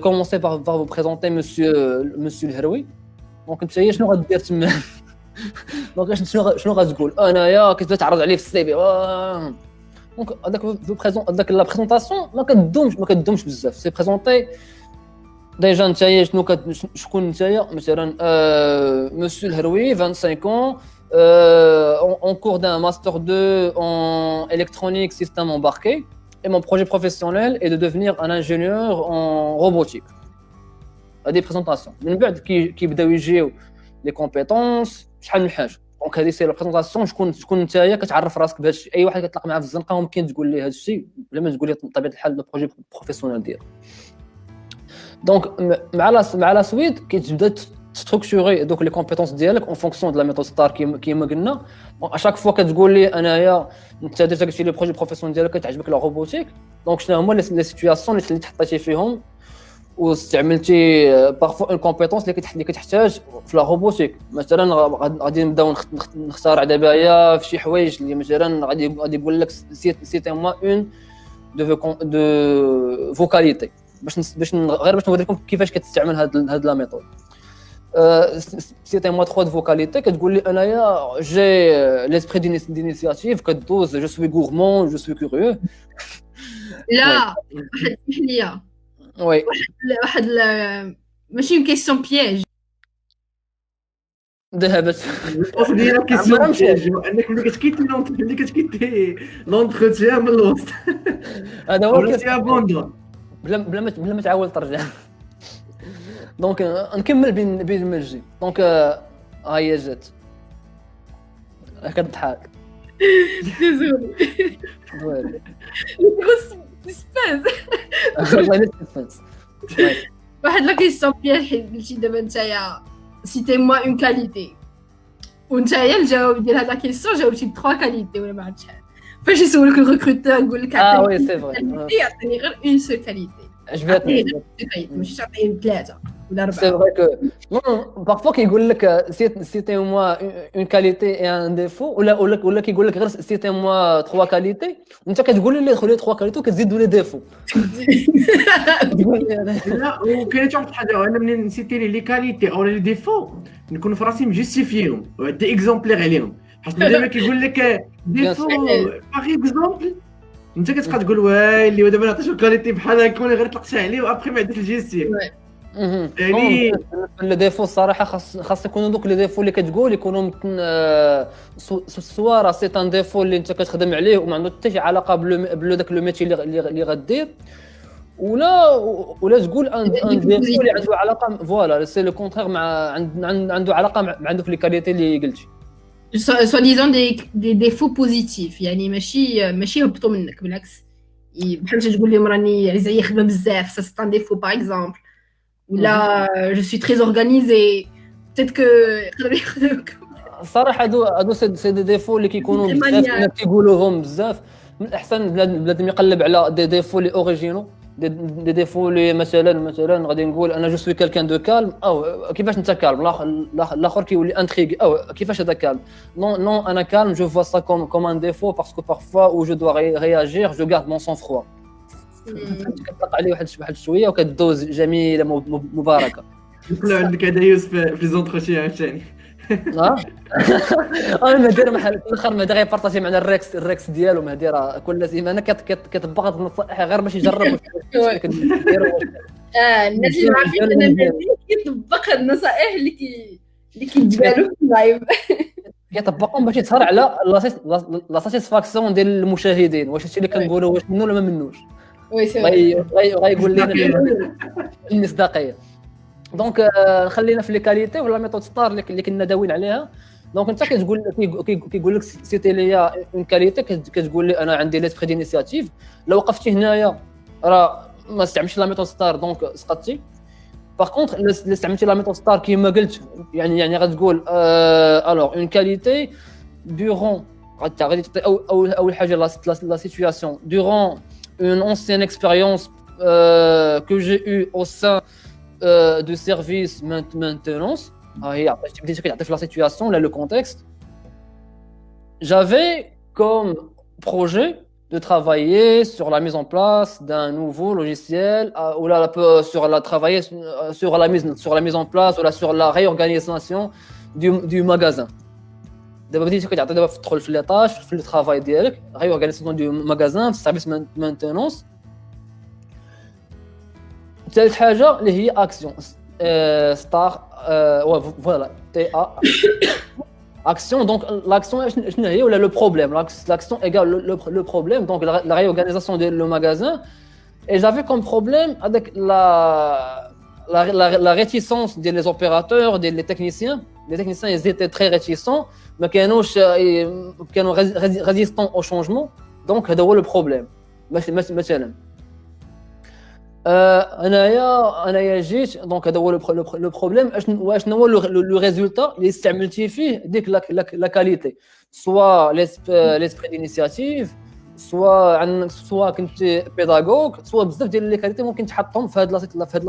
S1: commencer par vous présenter monsieur الهروي. دونك انت شنو غدير تما؟ دونك شنو غتقول انايا كتبدا تعرض عليه في السي في. دونك هذاك لا بريزونطاسيون ما كدومش بزاف. سي بريزونتي ديجا نتايا شكون نتايا مثلا monsieur الهروي 25 ans en cours d'un master 2 en électronique système embarqué et mon projet professionnel est de devenir un ingénieur en robotique. هذه بريزونطاسيون. من بعد كيبداو يجيو لي كومبيتونس شحال من حاجه. دونك هذه سي لا بريزونطاسيون شكون نتايا كتعرف راسك بهذا الشيء. اي واحد كتلاقى معاه في الزنقه ممكن تقول ليه هذا الشيء بلا ما تقول ليه بطبيعه الحال البروجي بروفيسيونيل ديالك. دونك مع لا سويت كتبدا ستركتوري دوك لي كومبيتونس ديالك اون فونكسيون دو لا ميثود ستار كيما قلنا. اشاك فوا كتقول لي انايا انت ديجا قلتي لي بروجي بروفيسيونيل ديالك كتعجبك لا روبوتيك. دونك شنو هما لي سيتوياسيون اللي تحطيتي فيهم واستعملتي بارفو اون كومبيتونس اللي كتحتاج في لا روبوتيك. مثلا غادي نبداو نختار دابايا في شي حوايج اللي مثلا غادي يقول لك سيتي موا اون دو فوكاليتي باش نوريكم كيفاش كتستعمل هاد لا ميثود. سيتي موا 3 دو فوكاليتي كتقول لي انايا جي ليسبري دينيسياتيف كدوز جو سوي غورمون جو سوي كوريو.
S2: لا واحد ليا
S1: وي
S2: واحد ماشي كيسيون بياج
S1: ذهبت
S3: ديال كيسيون بياج انك ملي كتكيتي لونتروتيان من الوسط
S1: هذا هو
S3: كيسيون
S1: بلا ما تعاود ترجع. دونك نكمل بين المجي. دونك هي جات كتضحك
S2: ديزولي
S1: ويلي
S2: سسبانس
S1: والله نتفنس.
S2: واحد لا كيسيون بياج قلتي دابا نتايا سيتي موا اون كاليتي ونتايا الجواب ديال هاد لا كيسيون جاوبتي ب 3 كاليتي ولا ما عرفتش شحال. فاش يسولك الريكروتور يقول لك
S1: وي سي فري
S2: يعطيني غير اون سول كاليتي.
S1: عجبتني
S2: ماشي تعطيني 3 ولا 4.
S1: سي فري كو نو بارفو كيقول لك سيتي موا اون كاليتي اي ان ديفو ولا كيقول لك غير سيتي موا 3 كاليتي وانت كتقول لي خلي 3 كاليتي وكتزيدوا لي ديفو.
S3: لا وكاين واحد الحاجه انا منين نسيتي لي كاليتي او لي ديفو نكون في راسي مجوستيفيهم وعندي اكزومبلير عليهم. حيت دابا كيقول لك ديفو باغ اكزومبل انت كتبقى تقول وايلي ودابا نعطيش الكاليتي بحال هكا وانا غير طلقت عليه وابخي ما عندك الجيستيف. يعني
S1: لي ديفو الصراحه خاص يكونوا دوك لي ديفو اللي كتقول يكونوا ممكن سوا راه سي ان ديفو اللي انت كتخدم عليه وما عنده حتى شي علاقه بلو داك لو ميتي اللي غدير ولا تقول ان ديفو اللي عنده علاقه فوالا سي لو كونترير مع عنده علاقه مع دوك لي كاليتي اللي قلتي.
S2: soi-disant des défauts positifs يعني ماشي يهبطوا منك بالعكس بحال تقول لهم راني زي خدمه بزاف ça c'est un défaut par exemple ou là je suis très organisée peut-être que
S1: صراحه هادو سي دي ديفو اللي كيكونوا بزاف الناس كيقولوهم بزاف. من الاحسن بلادم يقلب على دي ديفو لي اوريجينو دي ديفو لي مثلا غادي نقول انا جو سوي كالكان دو كالم او كيفاش انت كالم الاخر كيولي انتريغي او كيفاش هذا كالم نو انا كالم جو فوا سا كوم ان ديفو باسكو بارفوا او جو دو رياجير جو غارد مون سون فروا كتطلق عليه واحد شويه وكدوز جميله مباركه.
S3: يطلع عندك هذا يوسف في لي زونتروتيان عاوتاني
S1: انا داير محل الاخر ما داير يبارطاجي معنا الريكس ديالو ما داير كل سيمانه كتبغى النصائح غير باش يجرب
S2: الناس اللي عارفين انا كيطبق النصائح اللي كيتجبالوا في اللايف
S1: كيطبقهم باش يظهر على لا ساتيسفاكسيون ديال المشاهدين واش هادشي اللي كنقولوا واش منو ولا ما منوش.
S2: وي سي
S1: غايقول لنا المصداقيه. دونك خلينا في لي كاليتي ولا ميثود ستار اللي كنا داوين عليها. دونك انت كيقول لك سيتي ليا اون كاليتي كتقول لي انا عندي ليسبري دينيسياتيف. لو وقفتي هنايا راه ما استعملتش لا ميثود ستار دونك سقطتي. باغ كونطخ اللي استعملتي لا ميثود ستار كيما قلت يعني غتقول الوغ اون كاليتي دورون غادي تعطي اول حاجه لا سيتوياسيون دورون اون اونسيان اكسبيريونس que j'ai eu au sein de service maintenance. بديت كنعطي في لا سيتوياسيون لا لو كونتكست. J'avais comme projet de travailler sur la mise en place d'un nouveau logiciel ou là travailler sur la mise en place ou là sur la réorganisation du magasin. دابا بديتي كتعطي دابا تدخل في لي طاش في الترافاي ديالك réorganisation du magasin في service maintenance. ثالث حاجه اللي هي اكسيون ستار فوالا تي ا اكسيون. دونك لاكسيون شنو هي ولا لو بروبليم l'action égale le problème donc la réorganisation de le magasin. Et j'avais comme problème avec la réticence des opérateurs des techniciens. Les techniciens ils étaient très réticents ما كانوش résistants au changement. donc هذا هو le problème. مثلا انايا جيت دونك هذا هو لو بروبليم. اشنو هو لو ريزولتا اللي استعملتي فيه ديك لا كاليتي سوا ليسبري دينيسياتيف سوا كنت بيداغوغ سوا بزاف ديال لي كاليتي ممكن تحطهم في هاد لا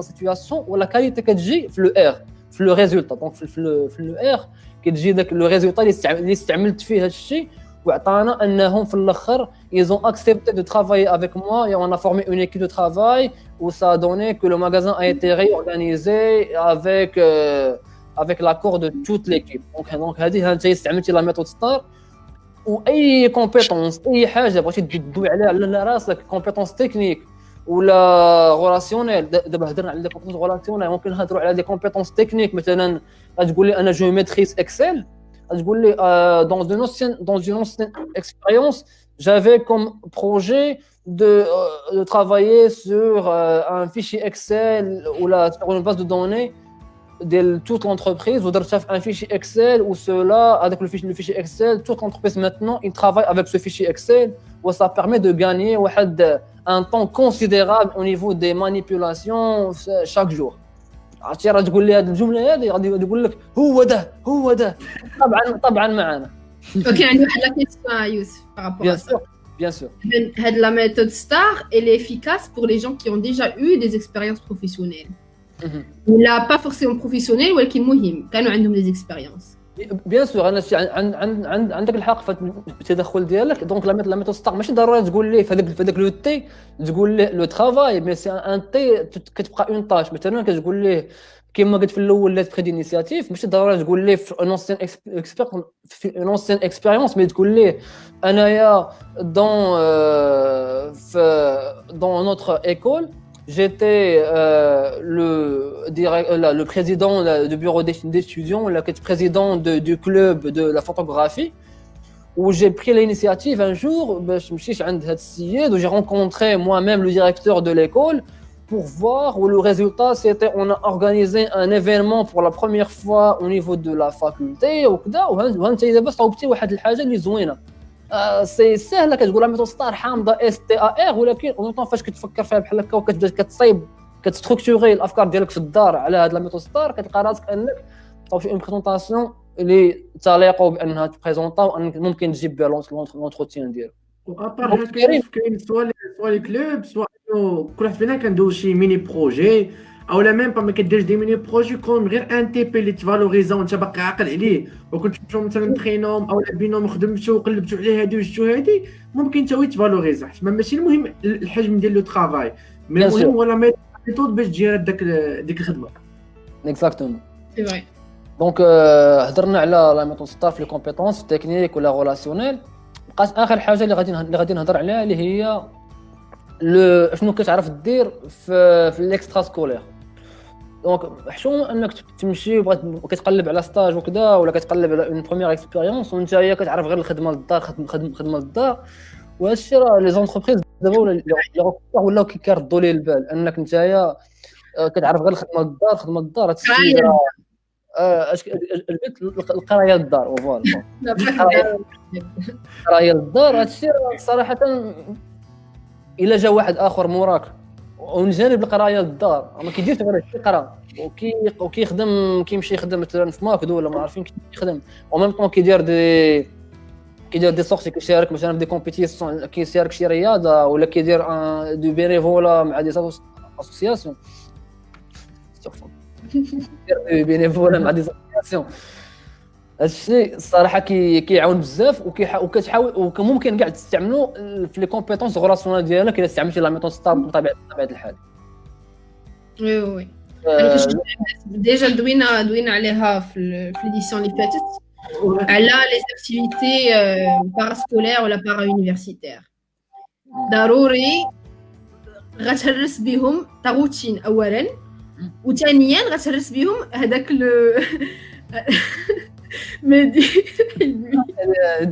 S1: سيتوياسيون ولا كاليتي كتجي في لو ار في لو ريزولتا. دونك في لو ار كتجي داك لو ريزولتا اللي استعملت فيه هاد الشيء وعطانا انهم في الاخر ils ont accepté de travailler avec moi et on a formé une équipe de travail où ça a donné que le magasin a été réorganisé avec l'accord de toute l'équipe. donc هذه انت استعملتي لا ميثود ستار واي كومبيتونس اي حاجه بغيتي تدوي عليها على راسك كومبيتونس تكنيك ولا غوراسيونيل. دابا هضرنا على دي كومبيتونس غوراسيونيل ممكن نهضروا على دي كومبيتونس تكنيك. مثلا غتقول لي انا جو ميتريس اكسل غتقول لي dans une ancienne expérience j'avais comme projet de travailler sur un fichier Excel ou là sur une base de données de toute l'entreprise ou درتها في un fichier Excel ou cela avec le fichier Excel toute l'entreprise maintenant il travaille avec ce fichier Excel où ça permet de gagner un temps considérable au niveau des manipulations chaque jour. عرفتي راه تقول لي هذه الجمله هذه غادي يقول لك هو ده طبعا معنا.
S2: اوكي عندي واحد لا كيسيون يوسف بارابور
S1: bien sûr
S2: هاد لا méthode STAR elle est efficace pour les gens qui ont déjà eu des expériences professionnelles ولا pas forcément professionnelles ولكن مهم كانوا عندهم des expériences.
S1: بيان سور انا عندك الحق في التدخل ديالك. دونك لا ميثود ستار ماشي ضروري تقول ليه في هذاك لو تي تقول ليه لو ترافاي مي سي ان تي كتبقى اون طاش. مثلا كتقول ليه كما قلت في الاول ليسبري دينيسياتيف ماشي ضروري تقول ليه في اون اونسيان اكسبيريونس مي تقول ليه انايا دون نوتر ايكول j'étais le président du bureau d'étudiants, le président du club de la photographie, où j'ai pris l'initiative un jour, où j'ai rencontré moi-même le directeur de l'école, pour voir où le résultat c'était on a organisé un événement pour la première fois au niveau de la faculté وكذا وانت دابا صاوبتي واحد الحاجه اللي زوينه سي سهله كتقول لا ميثود ستار حامضه اس تي ا ار ولكن اون فاش كتفكر فيها بحال هكا وكتبدا كتصايب كتستركتوري الافكار ديالك في الدار على هاد لا ميثود ستار كتلقى راسك انك صاوبتي اون بريزونطاسيون اللي تليق بانها تبريزونطا وانك ممكن تجيب بها لونتروتيان ديالك
S3: وابار هاد كاين سوا لي كلوب سوا انه كل واحد فينا كندوز شي ميني بروجي او لا ميم با ما كديرش دي ميني بروجي يكون غير ان تي بي اللي تفالوريزا وانت باقي عاقل عليه وكنت تمشيو مثلا تخينوم او بينهم خدمتو وقلبتو عليه هادي وشتو هادي ممكن تا هو تفالوريزا ماشي المهم الحجم ديال لو ترافاي مي المهم هو لا ميثود باش تجي ديك الخدمه
S1: اكزاكتومون
S2: سي فري
S1: دونك هضرنا على لا ميثود ستار في لي كومبيتونس تكنيك ولا ريلاسيونيل بقات اخر حاجه اللي غادي نهضر عليها اللي هي شنو كتعرف دير في الاكسترا سكولير دونك حشوم انك تمشي وكتقلب على ستاج وكذا ولا كتقلب على اون بروميير اكسبيريونس وانت هي كتعرف غير الخدمه للدار خدمه للدار وهذا الشيء راه لي زونتربريز دابا ولاو كيردوا ليه البال انك نتايا كتعرف غير خدمه للدار هادشي البيت القرايه للدار وفوالا القرايه للدار هادشي صراحه الا جا واحد اخر موراك ومن جانب القرايه للدار ما كيديرش غير يقرا وكيخدم كيمشي يخدم مثلا في ماكدو ولا ما عارفين كيخدم وميم طون كيدير دي سورتي كيشارك مثلا في دي كومبيتيسيون كيشارك شي رياضه ولا كيدير دو بينيفولا مع دي اسوسياسيون كيدير بينيفولا مع دي اسوسياسيون هادشي الصراحه كيعاون بزاف وكتحاول وممكن كاع تستعملو في لي كومبيتونس غوراسيونال ديالك الا استعملتي لا ميثود ستار بطبيعه الحال
S2: وي انا كنت ديجا دوينا عليها في ليديسيون اللي فاتت على لي اكتيفيتي باراسكولير ولا بارا يونيفرسيتير ضروري غتهرس بهم تاغوتين اولا وثانيا غتهرس بهم هذاك مهدي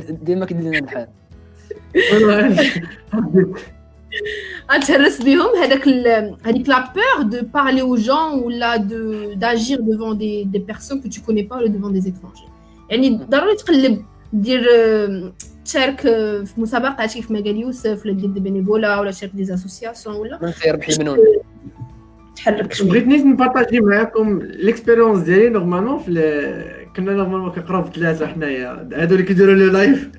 S1: ديما كيدير لنا الحال
S2: غتهرس بهم هذيك لا بور دو بارلي او جون ولا داجير devant des personnes que tu connais pas ou devant des étrangers يعني ضروري تقلب دير تشارك في مسابقات كيف ما قال يوسف ولا دير دي بينيفولا ولا تشارك دي اسوسياسيون ولا
S1: ربحي بنون
S2: تحرك شويه
S3: بغيت نبارطاجي معاكم ليكسبيريونس ديالي نورمالمون في كنا نورمالمون كنقراو في ثلاثه حنايا هادو اللي كيديروا لي لايف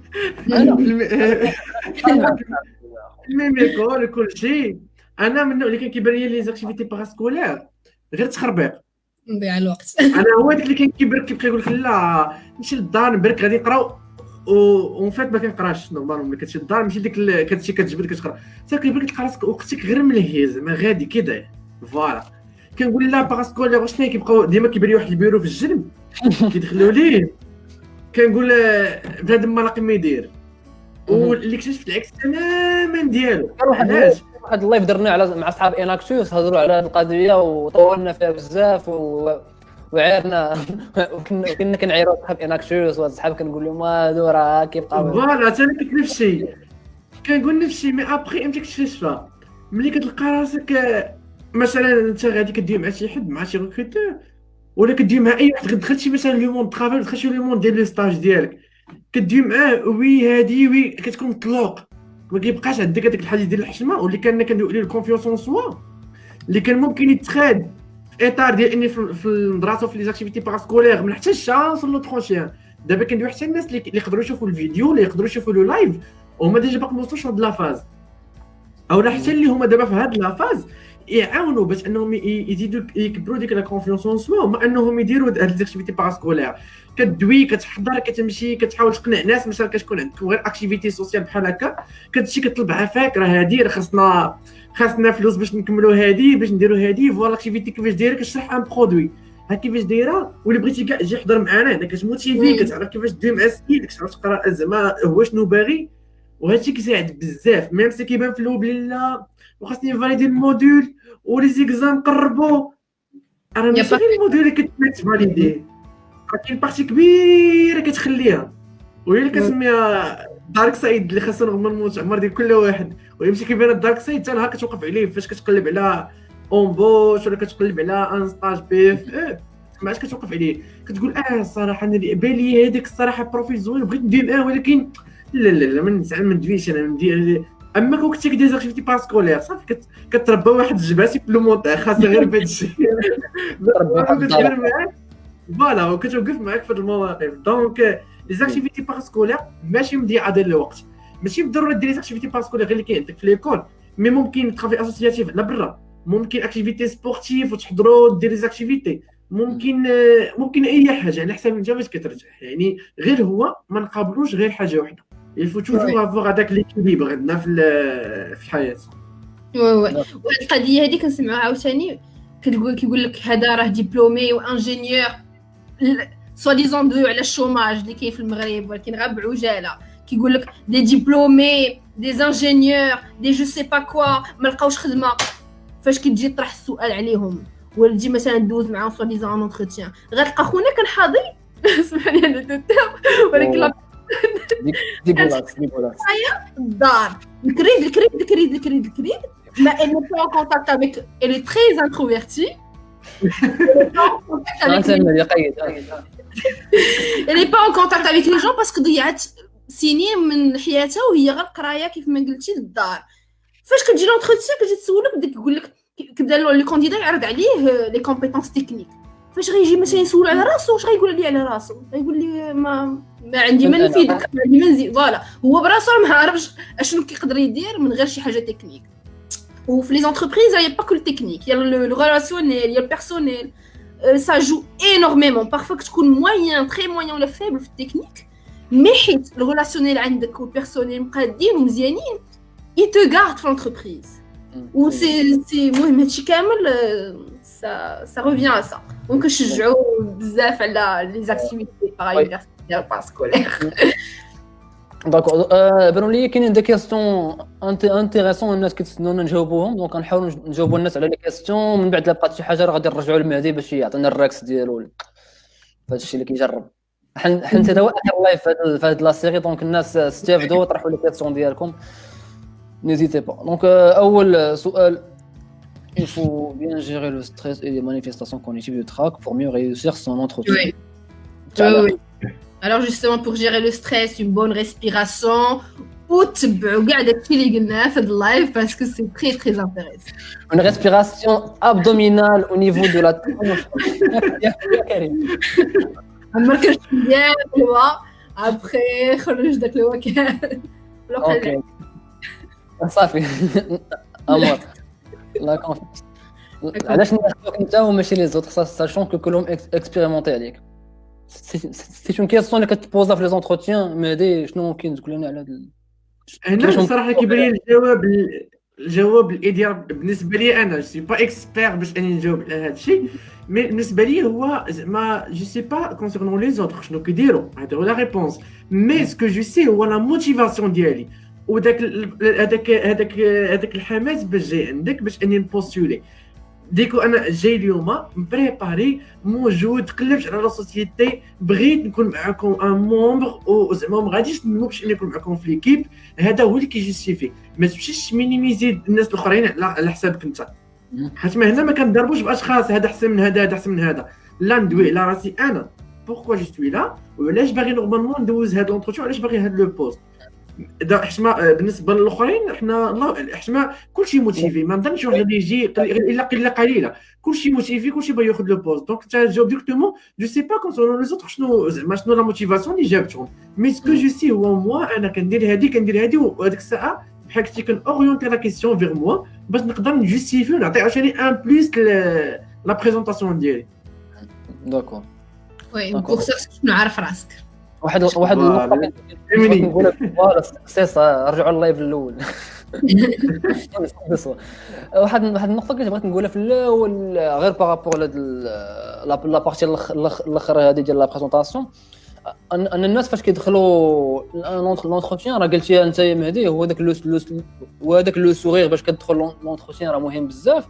S3: الميميكول كل شيء انا من النوع اللي كان كيبان لي زاكتيفيتي باراسكولير غير تخربيق
S2: نضيع الوقت
S3: انا هو داك اللي كان كيبرك كيبقى يقول لك لا نمشي للدار نبرك غادي نقراو ومن فات ما كنقراش نورمالمون ملي كتمشي للدار ماشي ديك كتمشي كتجبد كتقرا حتى كيبان تلقى راسك وقتك غير ملهيز ما غادي كذا فوالا كنقول لا باراسكولير واش كيبقاو ديما كيبان لي واحد البيرو في الجنب كيدخلوا ليه كنقول بنادم ما لاقي ما يدير واللي اكتشفت العكس تماما ديالو علاش
S1: واحد اللايف درنا على مع اصحاب اناكسيوس هضروا على هذه القضيه وطولنا فيها بزاف وعيرنا وكنا كنعيروا اصحاب اناكسيوس واصحاب كنقول لهم هادو راه كيبقاو
S3: فوالا حتى انا كنت نفس الشيء كنقول نفس الشيء مي ابخي امتى كتكتشفها ملي كتلقى راسك مثلا انت غادي كدير مع شي حد مع شي ريكروتور ولا كدير مع اي واحد دخلتي مثلا لو مون طرافاي دخلتي لو مون ديال لو ستاج ديالك كدير معاه وي هادي وي كتكون مطلوق ما كيبقاش عندك هذاك الحاجه ديال الحشمه واللي كان كندوي عليه الكونفيونس اون سوا اللي كان ممكن يتخاد في اطار ديال اني في المدرسه في لي زاكتيفيتي باراسكولير من حتى الشانس لو ترونشيان دابا كندوي حتى الناس اللي يقدروا يشوفوا الفيديو اللي يقدروا يشوفوا لو لايف وهما ديجا باقي ما وصلوش لهاد لافاز او حتى اللي هما دابا في هاد لافاز يعاونوا باش انهم يزيدوا يكبروا ديك لا كونفيونس اون سوا وما انهم يديروا هاد ليزاكتيفيتي باراسكولير كدوي كتحضر كتمشي كتحاول تقنع ناس مثلا كتكون عندك غير اكتيفيتي سوسيال بحال هكا كتمشي كطلب عافاك راه هادي راه خاصنا فلوس باش نكملوا هادي باش نديروا هادي فوالا اكتيفيتي كيفاش دايره كتشرح ان برودوي ها كيفاش دايره واللي بغيتي كاع تجي حضر معنا هنا كتموتيفي كتعرف كيفاش دير مع سكيل كتعرف تقرا زعما هو شنو باغي وهادشي كيساعد بزاف ميم سي كيبان في الاول بلي لا وخاصني نفاليدي الموديول ولي زيكزام قربوا راه ماشي غير الموديول اللي كتفاليدي كاين بارتي كبيره كتخليها وهي اللي كنسميها دارك سايد اللي خاصو نغمر المتعمر ديال كل واحد ويمشي كيبان الدارك سايد حتى نهار كتوقف عليه فاش كتقلب على اونبوش ولا كتقلب على ان ستاج بي اف او ما عادش كتوقف عليه كتقول الصراحه انا اللي بان لي هذيك الصراحه بروفيل زوين بغيت ندير معاه ولكن لا ما زعما ما ندويش انا ندير اما كون كنتي كدير زاكتيفيتي باسكولير صافي كتربى واحد الجبهه سيبلومونتير خاصها غير بهذا الشيء كتدير معاك فوالا وكتوقف معاك في هاد المواقف دونك لي زاكتيفيتي باسكولير ماشي مضيعه ديال الوقت ماشي بالضروره دير لي زاكتيفيتي باسكولير غير اللي كاين عندك في ليكول مي ممكن ترافي اسوسياتيف على برا ممكن اكتيفيتي سبورتيف وتحضروا دير لي زاكتيفيتي ممكن اي حاجه على حسب انت باش كترجع يعني غير هو ما نقابلوش غير حاجه واحده il faut toujours avoir هذاك ليكيليبر عندنا في الحياه
S2: وي القضيه هذه كنسمعوها عاوتاني كيقول لك هذا راه ديبلومي وانجينيور سوا ديزون دو على الشوماج اللي كاين في المغرب ولكن غير بعجاله كيقول لك دي ديبلومي دي انجينيور دي جو سي با كوا ما لقاوش خدمه فاش كتجي تطرح السؤال عليهم ولا تجي مثلا دوز معاهم سوا ديزون ان اونتروتيان غتلقى خونا كان حاضر سمعني انا دوتام ولكن
S1: ديغولاس
S2: الدار الكريد ما elle n'est pas en contact avec elle est très introvertie elle n'est pas en contact avec les gens parce que ضيعت سنين من حياتها وهي غير قرايه كيف ما قلتي للدار فاش كتجي لونتروتيان كتجي تسولك بدك يقول لك كيبدا لو كانديدا يعرض عليه لي كومبيتونس تكنيك فاش غيجي مثلا يسول على راسو واش غيقول لي على راسو غيقول لي ما عندي ما نفيدك ما عندي ما نزيد فوالا هو براسو ما عارفش اشنو كيقدر يدير من غير شي حاجه تكنيك وفي لي زونتربريز يا با كل تكنيك يا لو ريلاسيونيل يا البيرسونيل ça joue énormément parfois تكون موين تري موين ولا فيبل في التكنيك مي حيت الريلاسيونيل عندك والبيرسونيل مقادين ومزيانين il te garde في l'entreprise و سي مهم هادشي كامل ça revient à ça donc نشجعوا بزاف على لي زاكتيفيتي باغ باسكولير
S1: داكور بانوا لي كاينين دي كيسيون انتيريسون الناس كيتسناونا نجاوبوهم دونك غنحاولوا نجاوبوا الناس على لي كيسيون من بعد لقات شي حاجه راه غادي نرجعوا للمهدي باش يعطينا الراكس ديالو فهاد الشيء اللي كيجرب حنت هذا هو اخر لايف في هاد لا سيري دونك الناس استافدوا طرحوا لي كيسيون ديالكم n'hésitez pas donc اول سؤال il faut bien gérer le stress et les manifestations cognitives de TRAC pour mieux réussir son entretien.
S2: Oui. Alors justement pour gérer le stress, une bonne respiration وتبعوا كاع داكشي اللي قلناه في اللايف parce que c'est très très intéressant.
S1: Une respiration abdominale au niveau de la tronche.
S2: مركز ديال الهواء après خرج داك الهواء كامل.
S1: اوكي صافي امور لا كونفيونس علاش ناخذوك انت وماشي لي زوت ساشون كلهم اكسبيريمونتي عليك سي اون كيسيون اللي كتبوزا في لي زونتروتيان مهدي شنو ممكن تقول لنا على هذا
S3: هنا الصراحه كيبان لي الجواب الايديال بالنسبه لي انا سي با اكسبير باش اني نجاوب على هذا الشيء مي بالنسبه لي هو زعما جو سي با كونسيرنون لي زوتر شنو كيديروا هذا هو لا ريبونس مي سكو جو سي هو لا موتيفاسيون ديالي وداك هذاك الحماس باش جاي عندك باش اني نبوستولي ديكو انا جاي اليوم مبريباري موجود قلبت على لا سوسيتي بغيت نكون معكم ان مومبر وزعما ما غاديش نمو باش نكون معكم في ليكيب هذا هو اللي كيجيستيفي ما تمشيش مينيميزي الناس الاخرين على حسابك انت حيت ما هنا ما كنضربوش باشخاص هذا احسن من هذا احسن من هذا لا ندوي على راسي انا بوركوا جو سوي لا وعلاش باغي نورمالمون ندوز هذا لونتروتيون علاش باغي هذا لو بوست حشمه بالنسبه للاخرين حنا حشمه كلشي موتيفي ما نظنش واحد اللي يجي الا قله قليله كلشي موتيفي كلشي باغي ياخذ لو بوست دونك انت جاوب ديريكتومون جو سي با كونسون لي زوتر شنو زعما شنو لا موتيفاسيون اللي جابتهم مي سكو جو سي هو موا انا كندير هذه وهذيك الساعه بحال كنتي كن اورينتي لا كيسيون فيغ موا باش نقدر نجوستيفي ونعطي عشاني ان بليس لا بريزونطاسيون ديالي
S1: داكور
S2: وي بوغ سا شنو عارف راسك
S1: واحد النقطه نقول لك فوالا سيسا رجعوا اللايف الاول واحد النقطه كنت بغيت نقولها في الاول غير بارابور لا بارتي الاخر هذه ديال لا بريزونطاسيون ان الناس فاش كيدخلوا لونتروتيان راه قلتيها انت يا مهدي هو داك لو سورير باش كتدخل لونتروتيان راه مهم بزاف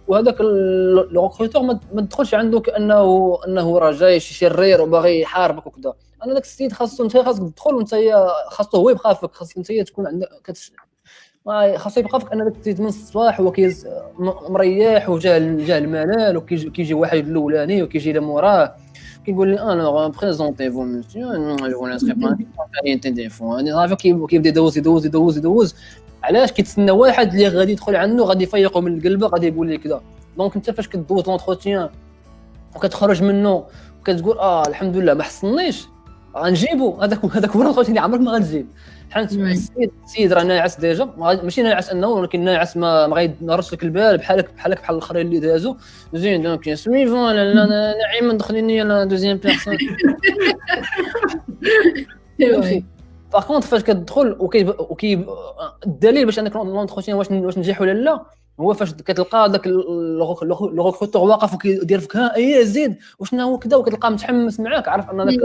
S1: وهذاك لو ريكروتور ما تدخلش عنده كانه راه جاي شي شرير وباغي يحاربك وكذا انا داك السيد خاصو انت خاصك تدخل وانت خاصو هو يبقى فيك خاصك انت تكون عندك خاصو يبقى فيك انك تزيد من الصباح هو مريح وجاه الملال وكيجي واحد الاولاني وكيجي لموراه كيقول لي انا بريزونتيفو مسيو جو نسكري با كاين تليفون صافي كيبدا يدوز علاش كيتسنى واحد اللي غادي يدخل عنده غادي يفيقو من القلبه غادي يقول لك كذا. دونك انت فاش كدوز لونتروتيان وكتخرج منه وكتقول الحمد لله ما حصلنيش غنجيبو هذاك هو الخوت اللي عمرك ما غتجيب حيت السيد راه ناعس ديجا ماشي ناعس انه ولكن ناعس ما غينرش لك البال بحال الاخرين اللي دازو زين دونك سويفون انا نعيم ندخلني انا دوزيام بيرسون باغ كونط فاش كتدخل الدليل باش انك لونتروتيان واش نجح ولا لا هو فاش كتلقى داك لو ريكروتور واقف وكيدير فيك ها زيد وشنا هو كذا وكتلقى متحمس معاك عارف ان داك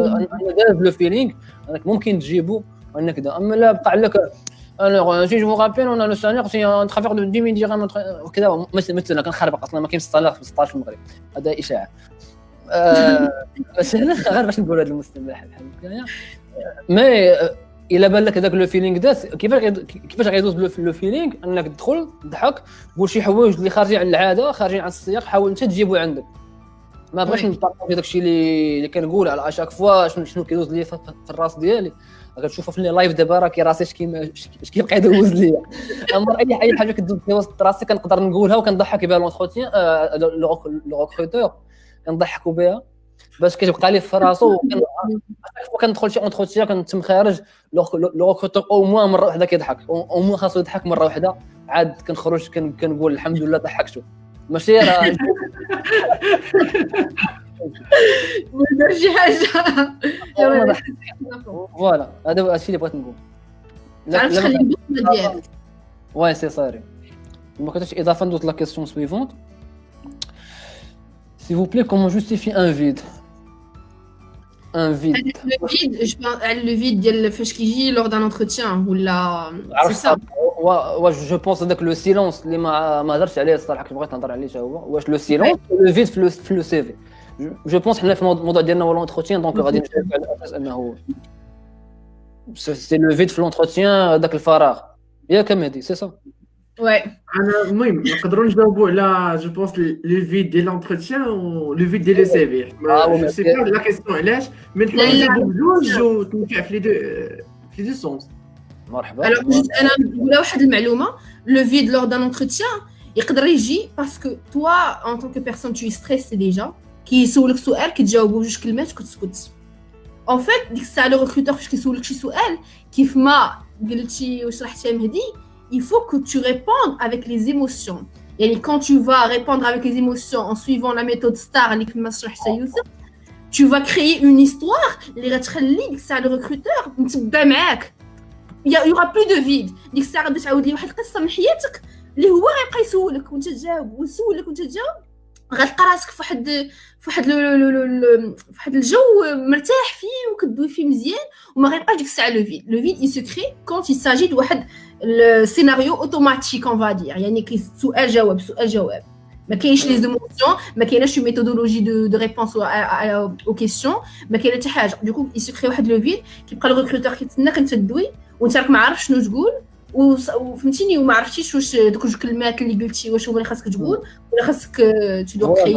S1: داز لو فيلينغ انك ممكن تجيبو انك كذا. اما لا بقى لك انا سي جو رابيل انا لو سالير سي ان ترافير دو 10000 درهم وكذا مثلا كنخربق اصلا ما كاينش الصالير في 16 في المغرب هذا اشاعه بس هنا غير باش نقول هذا المصطلح بحال مي الا بان لك هذاك لو فيلينغ داز كيفاش غيدوز لو فيلينغ انك تدخل تضحك قول شي حوايج اللي خارجين عن العاده خارجين عن السياق حاول انت تجيبو عندك ما بغيتش نبارطاجي داكشي اللي كنقول على اشاك فوا شنو كيدوز لي في الراس ديالي كتشوفوا في اللايف دابا راه كيراسي اش كيبقى يدوز ليا اما اي حاجه كدوز في وسط راسي كنقدر نقولها وكنضحك بها لونتروتيان لو ريكروتور كنضحكوا بها باش كتبقى لي في راسو كندخل شي اونتروتيان كنتم خارج لو ريكروتور او موان مره واحده كيضحك او موان خاصو يضحك مره واحده عاد كنخرج كنقول الحمد لله ضحكتو ماشي راه
S2: ندير شي حاجه
S1: فوالا هذا الشيء اللي بغيت نقول
S2: تعرف تخلي البصمه ديالك
S1: واي سي صاري ما كنتش اضافه ندوز لا كيسيون سويفونت s'il vous plaît comment justifier un vide
S2: le vide ديال فاش كيجي lors d'un entretien ولا c'est ça
S1: واش جو بونس هذاك لو سيلونس اللي ما هضرتش عليه الصراحه كنت بغيت نهضر عليه حتى هو واش لو سيلونس لو فيد في لو سي في جو بونس حنا في الموضوع ديالنا هو لونتروتيان دونك غادي نجاوب على اساس انه سي لو فيد في لونتروتيان هذاك الفراغ ياك مهدي سي سا
S2: وي
S3: انا المهم نقدروا نجاوبوا على جو بونس لو فيد ديال لونتروتيان و لو فيد ديال لو سي في جو سي با لا كيسيون علاش من نجاوبوا بجوج وتنفع في لي دو سونس
S1: مرحبا
S2: انا نقول واحد المعلومه لو فيد لور دان انتروتيان يقدر يجي باسكو توا ان طونك بيرسون تو ستريس ديجا كيسولك سؤال كتجاوبو جوج كلمات كتسكت ان فيت ديك الساعه لو ريكروتور فاش كيسولك شي سؤال كيف ما قلتي وشرحتي مهدي il faut que tu répondes avec les émotions يعني quand tu vas répondre avec les émotions en suivant la méthode STAR اللي كما شرحتها يوسف tu vas créer une histoire اللي غتخلي ديك الساعه لو ريكروتور متبع معاك il y aura plus de vide ديك الساعه غادي تعاود لي واحد القصه من حياتك اللي هو غيبقى يسولك وانت تجاوب ويسولك وانت تجاوب غتلقى راسك في واحد الجو مرتاح فيه وكدوي فيه مزيان وما غيبقاش ديك الساعه لو فيد il se crée quand il s'agit de واحد السيناريو اوتوماتيك اون فادير يعني سؤال جواب ما كاينش لي زيموسيون ما كايناش ميثودولوجي دو ريبونس او كيسيون ما كاينه حتى حاجه دوكو il se crée واحد لو فيد كيبقى لو ريكروتور كيتسناك انت تدوي وانت راك ما عارف شنو تقول وفهمتيني وما عرفتيش واش دوك الكلمات اللي قلتي واش هما اللي خاصك تقول ولا خاصك تدوق خي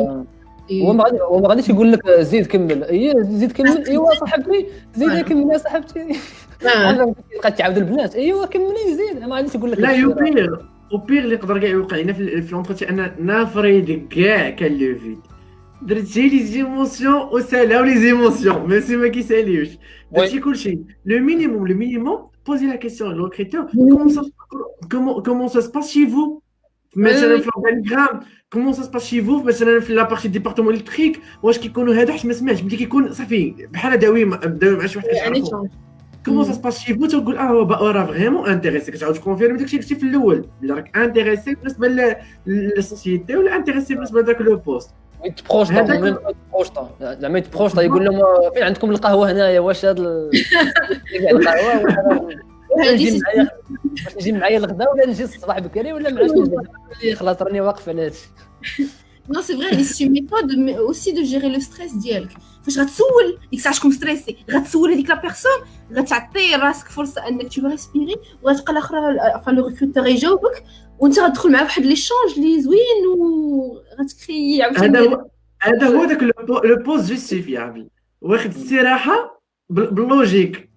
S1: هو ما غاديش يقول لك زيد كمل زيد كمل ايوا صاحبتي زيد كمل يا صاحبتي بقات تعاود البنات ايوا كملي زيد ما غاديش يقول لك
S3: لا يوبير اللي يقدر كاع يوقع لنا في لونتروتي انا نافريد كاع كان لو فيد درتي لي زيموسيون وسالاو لي زيموسيون ماشي ما كيساليوش درتي كلشي لو مينيموم poser la question à l'enquêteur comment ça se passe chez vous مثلا في الأورغانيغرام comment ça se passe chez vous مثلا في لا بارتي ديبارتمون الكتريك واش كيكونوا هذا حيت ما سمعتش ملي كيكون صافي بحال داوي مع شي واحد كيعرفو comment ça se passe chez vous تقول راه فريمون انتريسي كتعاود تكونفيرمي داكشي اللي قلتي في الاول بلي راك انتريسي بالنسبه للسوسيتي ولا انتريسي بالنسبه لذاك لو بوست
S1: زعما يتبروشطا يقول لهم فين عندكم القهوه هنايا واش هاد القهوه نجي معايا الغدا ولا نجي الصباح بكري ولا معاش خلاص راني واقف على هادشي
S2: Non, c'est vrai, c'est une méthode mais aussi de gérer le stress ديالك. فاش غتسول ديك الساعه تكون ستريسي غتسول هذيك لا بيرسون غتعطي راسك فرصه انك تو ريسبيري وغتبقى الاخر enfin لو ريكروتور يجاوبك وانت غتدخل معاه واحد ليشونج اللي زوين وغتكري
S3: هذا هو داك لو بوست جوستيفي عبي واخد استراحه باللوجيك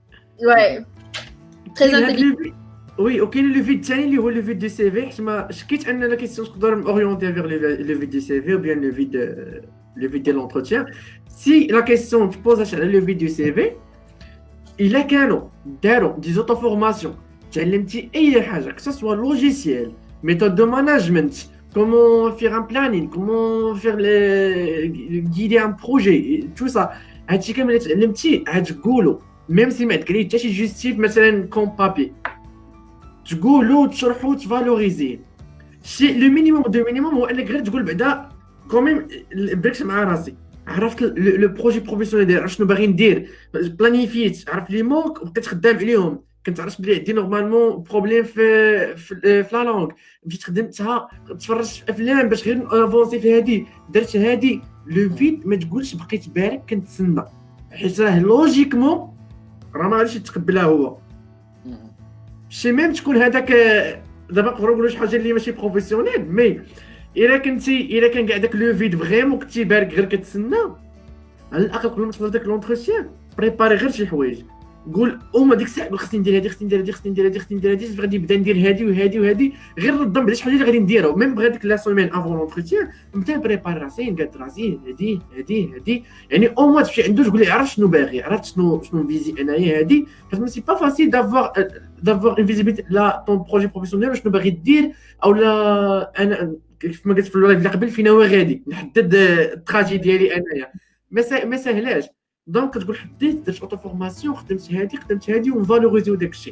S2: واي تري انتيليجنت
S3: وي وكاين لو فيد الثاني اللي هو لو فيد دو سي في حيت ما شكيت ان لا كيسيون تقدر اورينتي فيغ لو فيد دو سي في او بيان لو فيد ديال لونتروتيان سي لا كيسيون تبوزاش على لو فيد دو سي في الا كانوا داروا دي زوتو فورماسيون تعلمتي اي حاجه كسوا لوجيسيال méthode de management, comment faire un planning, comment faire guider un projet, tout ça. هادشي كامل تعلمتي غتقولوا ميم سي ما تقري حتى شي جوستيف مثلا كوم بابي تقولوا تشرحوا تفالوريزي شي لو مينيموم دو مينيموم هو انك غير تقول بعدا كوميم بريكس مع راسي عرفت لو بروجي بروفيسيونيل ديال شنو باغي ندير بلانيفيت عرفت لي مونك وبقيت خدام عليهم كنت عرفت بلي عندي نورمالمون بروبليم في لا لونغ مشيت خدمتها تفرجت في افلام باش غير افونسي في هذه درت هذه لو فيد ما تقولش بقيت بارك كنتسنى حيت راه لوجيكمون راه ما غاديش يتقبلها هو شي ميم تكون هذاك دابا نقدروا نقولوا شي حاجه اللي ماشي بروفيسيونيل مي الا كان كاع داك لو فيد فريمون كنتي بارك غير كتسنى على الاقل قبل ما تحضر داك لونتروتيان بريباري غير شي حوايج قول ديك الساعه قول خصني ندير هذه خصني ندير هذه خصني ندير هذه خصني ندير هذه غادي نبدا ندير هذه وهذه وهذه غير نضم بلا شي حاجه اللي غادي نديرها ميم بغا ديك لا سيمين افون لونتروتيان نبدا بريباري راسي نقاد راسي هذه يعني او موان تمشي عنده تقول لي عرفت شنو باغي عرفت شنو فيزي انايا هذه حيت ماشي با فاسيل دافوار ان فيزيبيليتي لا طون بروجي بروفيسيونيل شنو باغي دير او لا انا كيف ما قلت في اللايف اللي قبل فينا هو غادي نحدد التراجي ديالي انايا ما سهلاش دونك كتقول حديت درت اوتو فورماسيون خدمت هذه ونفالوريزيو داكشي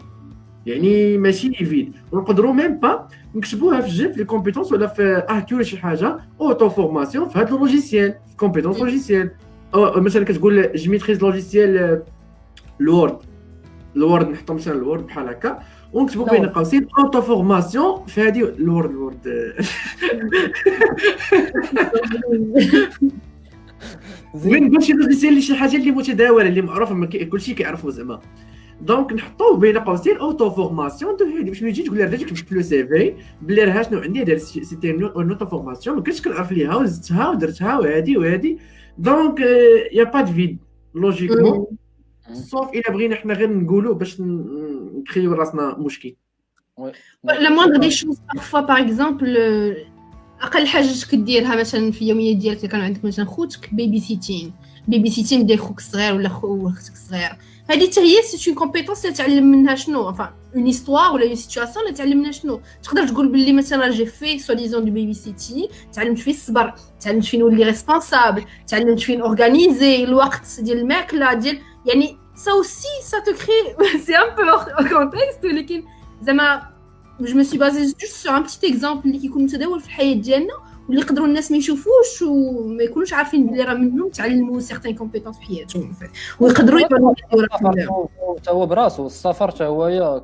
S3: يعني ماشي ايفيد ونقدروا ميم با نكتبوها في الجيب في لي كومبيتونس ولا في ولا شي حاجه اوتو فورماسيون في هذا اللوجيسيال في كومبيتونس لوجيسيال او مثلا كتقول جو ميتريز لوجيسيال الوورد نحطو مثلا الوورد بحال هكا ونكتبوا بين قوسين اوتو فورماسيون في هذه الوورد وين نقول شي لوجيسيال اللي شي حاجه اللي متداوله اللي معروفه كلشي كيعرفوا زعما دونك نحطوه بين قوسين اوتو فورماسيون دو هادي باش نجي تقول لها درتي كتبت له سي في بلي راه شنو عندي دار سيتي اوتو فورماسيون ما كنتش كنعرف ليها وزدتها ودرتها وهادي دونك يا با دو فيد لوجيكمون صوف الا بغينا حنا غير نقولوا باش نكريو راسنا مشكل
S2: لا موندر دي شوز بارفوا باغ اكزومبل اقل حاجه كديرها مثلا في اليوميه ديالك كان عندك مثلا خوتك بيبي سيتين ديال خوك الصغير ولا اختك الصغير هذه حتى هي سي اون كومبيتونس تعلم منها شنو enfin اون هيستوار ولا اون سيتوياسيون تعلم منها شنو تقدر تقول باللي مثلا جي في سو ديزون دو بيبي سيتي تعلمت فيه الصبر تعلمت فين نولي ريسبونسابل تعلمت فين اورغانيزي الوقت ديال الماكله ديال يعني ça aussi ça te crée c'est un peu hors contexte ولكن زعما je me suis basée juste sur un petit exemple اللي كيكون متداول في الحياه ديالنا واللي يقدروا الناس ما يشوفوش وما يكونوش عارفين بلي راه منهم تعلموا سيغتان كومبيتونس في حياتهم ويقدروا يبانوا
S1: حتى هو براسو السفر حتى هو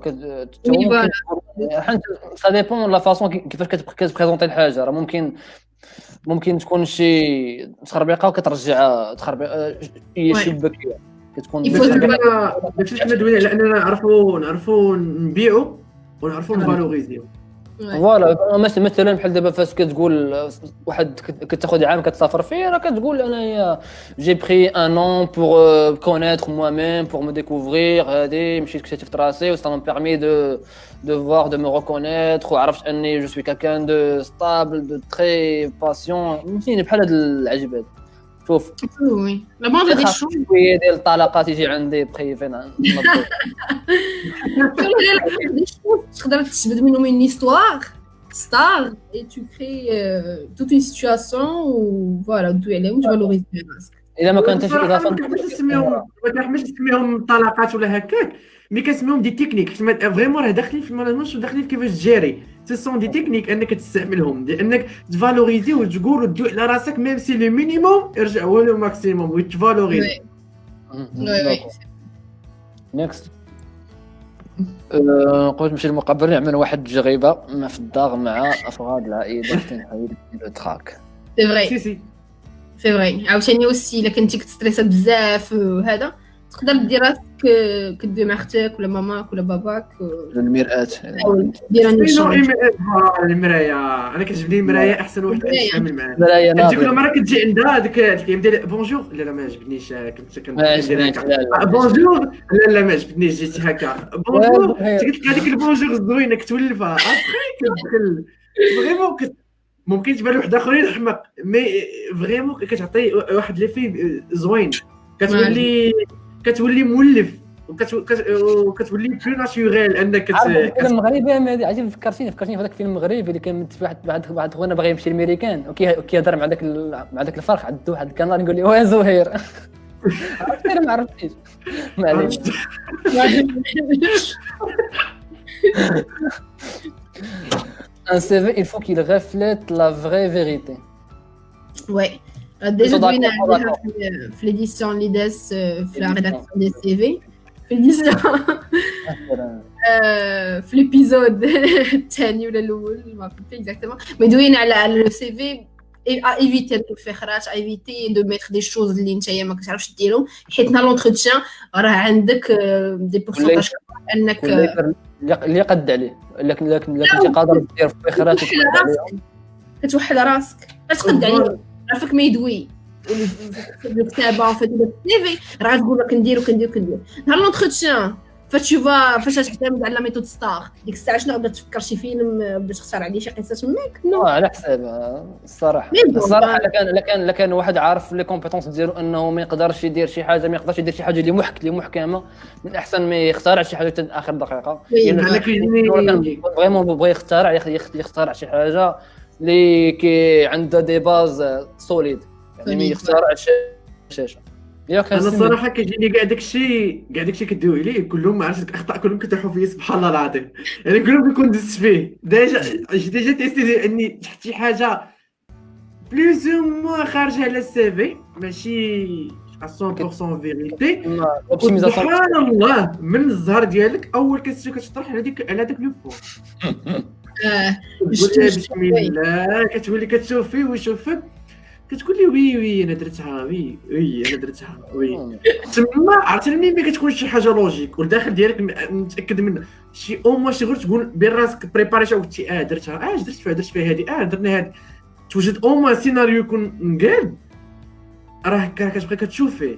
S1: حيت سا ديبون لا فاصون كيفاش كتبريزونطي الحاجه راه ممكن تكون شي تخربيقه وكترجع هي شي بكيه كتكون
S3: باش حنا دوينا على اننا نعرفوا نبيعوا ونعرفوا نفالوريزيو
S1: فوالا مثلا بحال دابا فاش كتقول واحد كتاخذ عام كتسافر فيه راه كتقول انايا جي بري ان ان بور كونيتر موا ميم بور مو ديكوفرير هادي مشيت اكتشفت راسي و سا مون بيرمي دو فوار دو مو ريكونيتر وعرفت اني جو سوي كالكان دو ستابل دو تري باسيون فهمتيني بحال هاد العجب شوف
S2: وي لا موندر دي شوز
S1: شويه ديال الطلاقات يجي عندي بريفين
S2: تقدر تجبد منهم une histoire star et tu crées toute une situation où voilà tu عليهم تفالوريزي راسك
S1: الا ما كانتش اضافه
S3: ما نسميهم طلاقات ولا هكاك مي كنسميهم دي تكنيك حيت فريمون راه داخلين في المانجمنت وداخلين في كيفاش تجيري سي سون دي تكنيك انك تستعملهم انك تفالوريزي وتقول ودوي على راسك ميم سي لو مينيموم يرجع هو لو ماكسيموم وتفالوريزي
S2: وي
S1: نيكست نقول نمشي للمقابله نعمل واحد التجربه في الدار مع افراد العائله تنحاول التراك
S2: سي فري
S3: سي
S2: سي فري. عاوتاني اوسي الا كنتي كتستريسا بزاف وهذا تقدر دير راسك كدوي مع اختك ولا ماماك ولا باباك
S1: المرآة
S2: حاول دير
S3: سينو
S2: نيشان.
S3: المرايه، انا كتعجبني المرايه احسن واحد
S2: المراية.
S3: تتعامل معاه.
S1: مراية
S3: كتجي كل
S1: ناظرة.
S3: مره كتجي عندها ديك دير بونجور، لا ما عجبنيش، كنت
S1: ما عجبنيش،
S3: كندير
S1: لا، لا.
S3: بونجور، لا ما عجبنيش، جيتي هكا بونجور، تلقى هذيك البونجور زوينه كتولفها ابخي كتدخل فريمون ممكن تبان لواحد اخرين حماق، مي فريمون كتعطي واحد لي في زوين، كتولي مولف وكتولي بلو ناتوريل انك
S1: عارف فيلم مغربي هذه عجيب، فكرتيني في هذاك الفيلم المغربي اللي كان واحد خونا باغي يمشي للميريكان وكيهضر مع داك الفرخ عند واحد الكنار يقول لي وين زهير. عرفت انا ما عرفتيش معليش. Un CV, il faut qu'il reflète la vraie vérité.
S2: Ouais. Déjà,
S1: Ils sont
S2: دوينا
S1: d'accord,
S2: عليها في l'édition LIDES في la rédaction des CV. في l'édition في l'épisode الثاني ولا الأول ما فهمت exactement. Mais دوينا على le CV et à éviter de faire خراج, à éviter de mettre des choses اللي نتايا ما كتعرفش ديرهم حيت نهار l'entretien راه عندك des pourcentages انك
S1: اللي قد عليه، لكن كنتي قادر دير في خرات
S2: كتوحل راسك تقد عليه رافك ما يدوي في الكتابه في السيفي راه تقول لك ندير نهار لونتروتيان فاش تعتمد على ميثود ستار ديك الساعه شنو غادي تفكر شي فيلم باش تختار عليه شي قصه تماك نو
S1: على حساب الصراحه لكان واحد عارف لي كومبيتونس ديالو انه ما يقدرش يدير شي حاجه اللي محكمه، من احسن ما يخترع شي حاجه حتى اخر دقيقه.
S3: انا كيجيني
S1: فريمون بغى يخترع شي حاجه اللي كي عندها دي باز سوليد، يعني ما يخترعش شاشه.
S3: انا الصراحه كيجيني كاع داكشي كدوي عليه كلهم، ما عرفتش الاخطاء كلهم كيطيحوا فيا سبحان الله العظيم، يعني كلهم كنكون دزت فيه ديجا تيستي اني تحت شي حاجه بلوز او موا خارجه على السي في ماشي 100% فيريتي، سبحان الله من الزهر ديالك اول كتطرح على داك لو بو بسم الله كتولي كتشوف فيه ويشوفك كتقول لي وي انا درتها وي انا درتها وي تما عرفتي ملي كتكون شي حاجه لوجيك والداخل ديالك متاكد منها شي او موا شي غير تقول بين راسك بريباري قلتي درتها درت فيها هذه درنا هذه توجد او موا سيناريو يكون مقاد راه كتبقى كتشوف فيه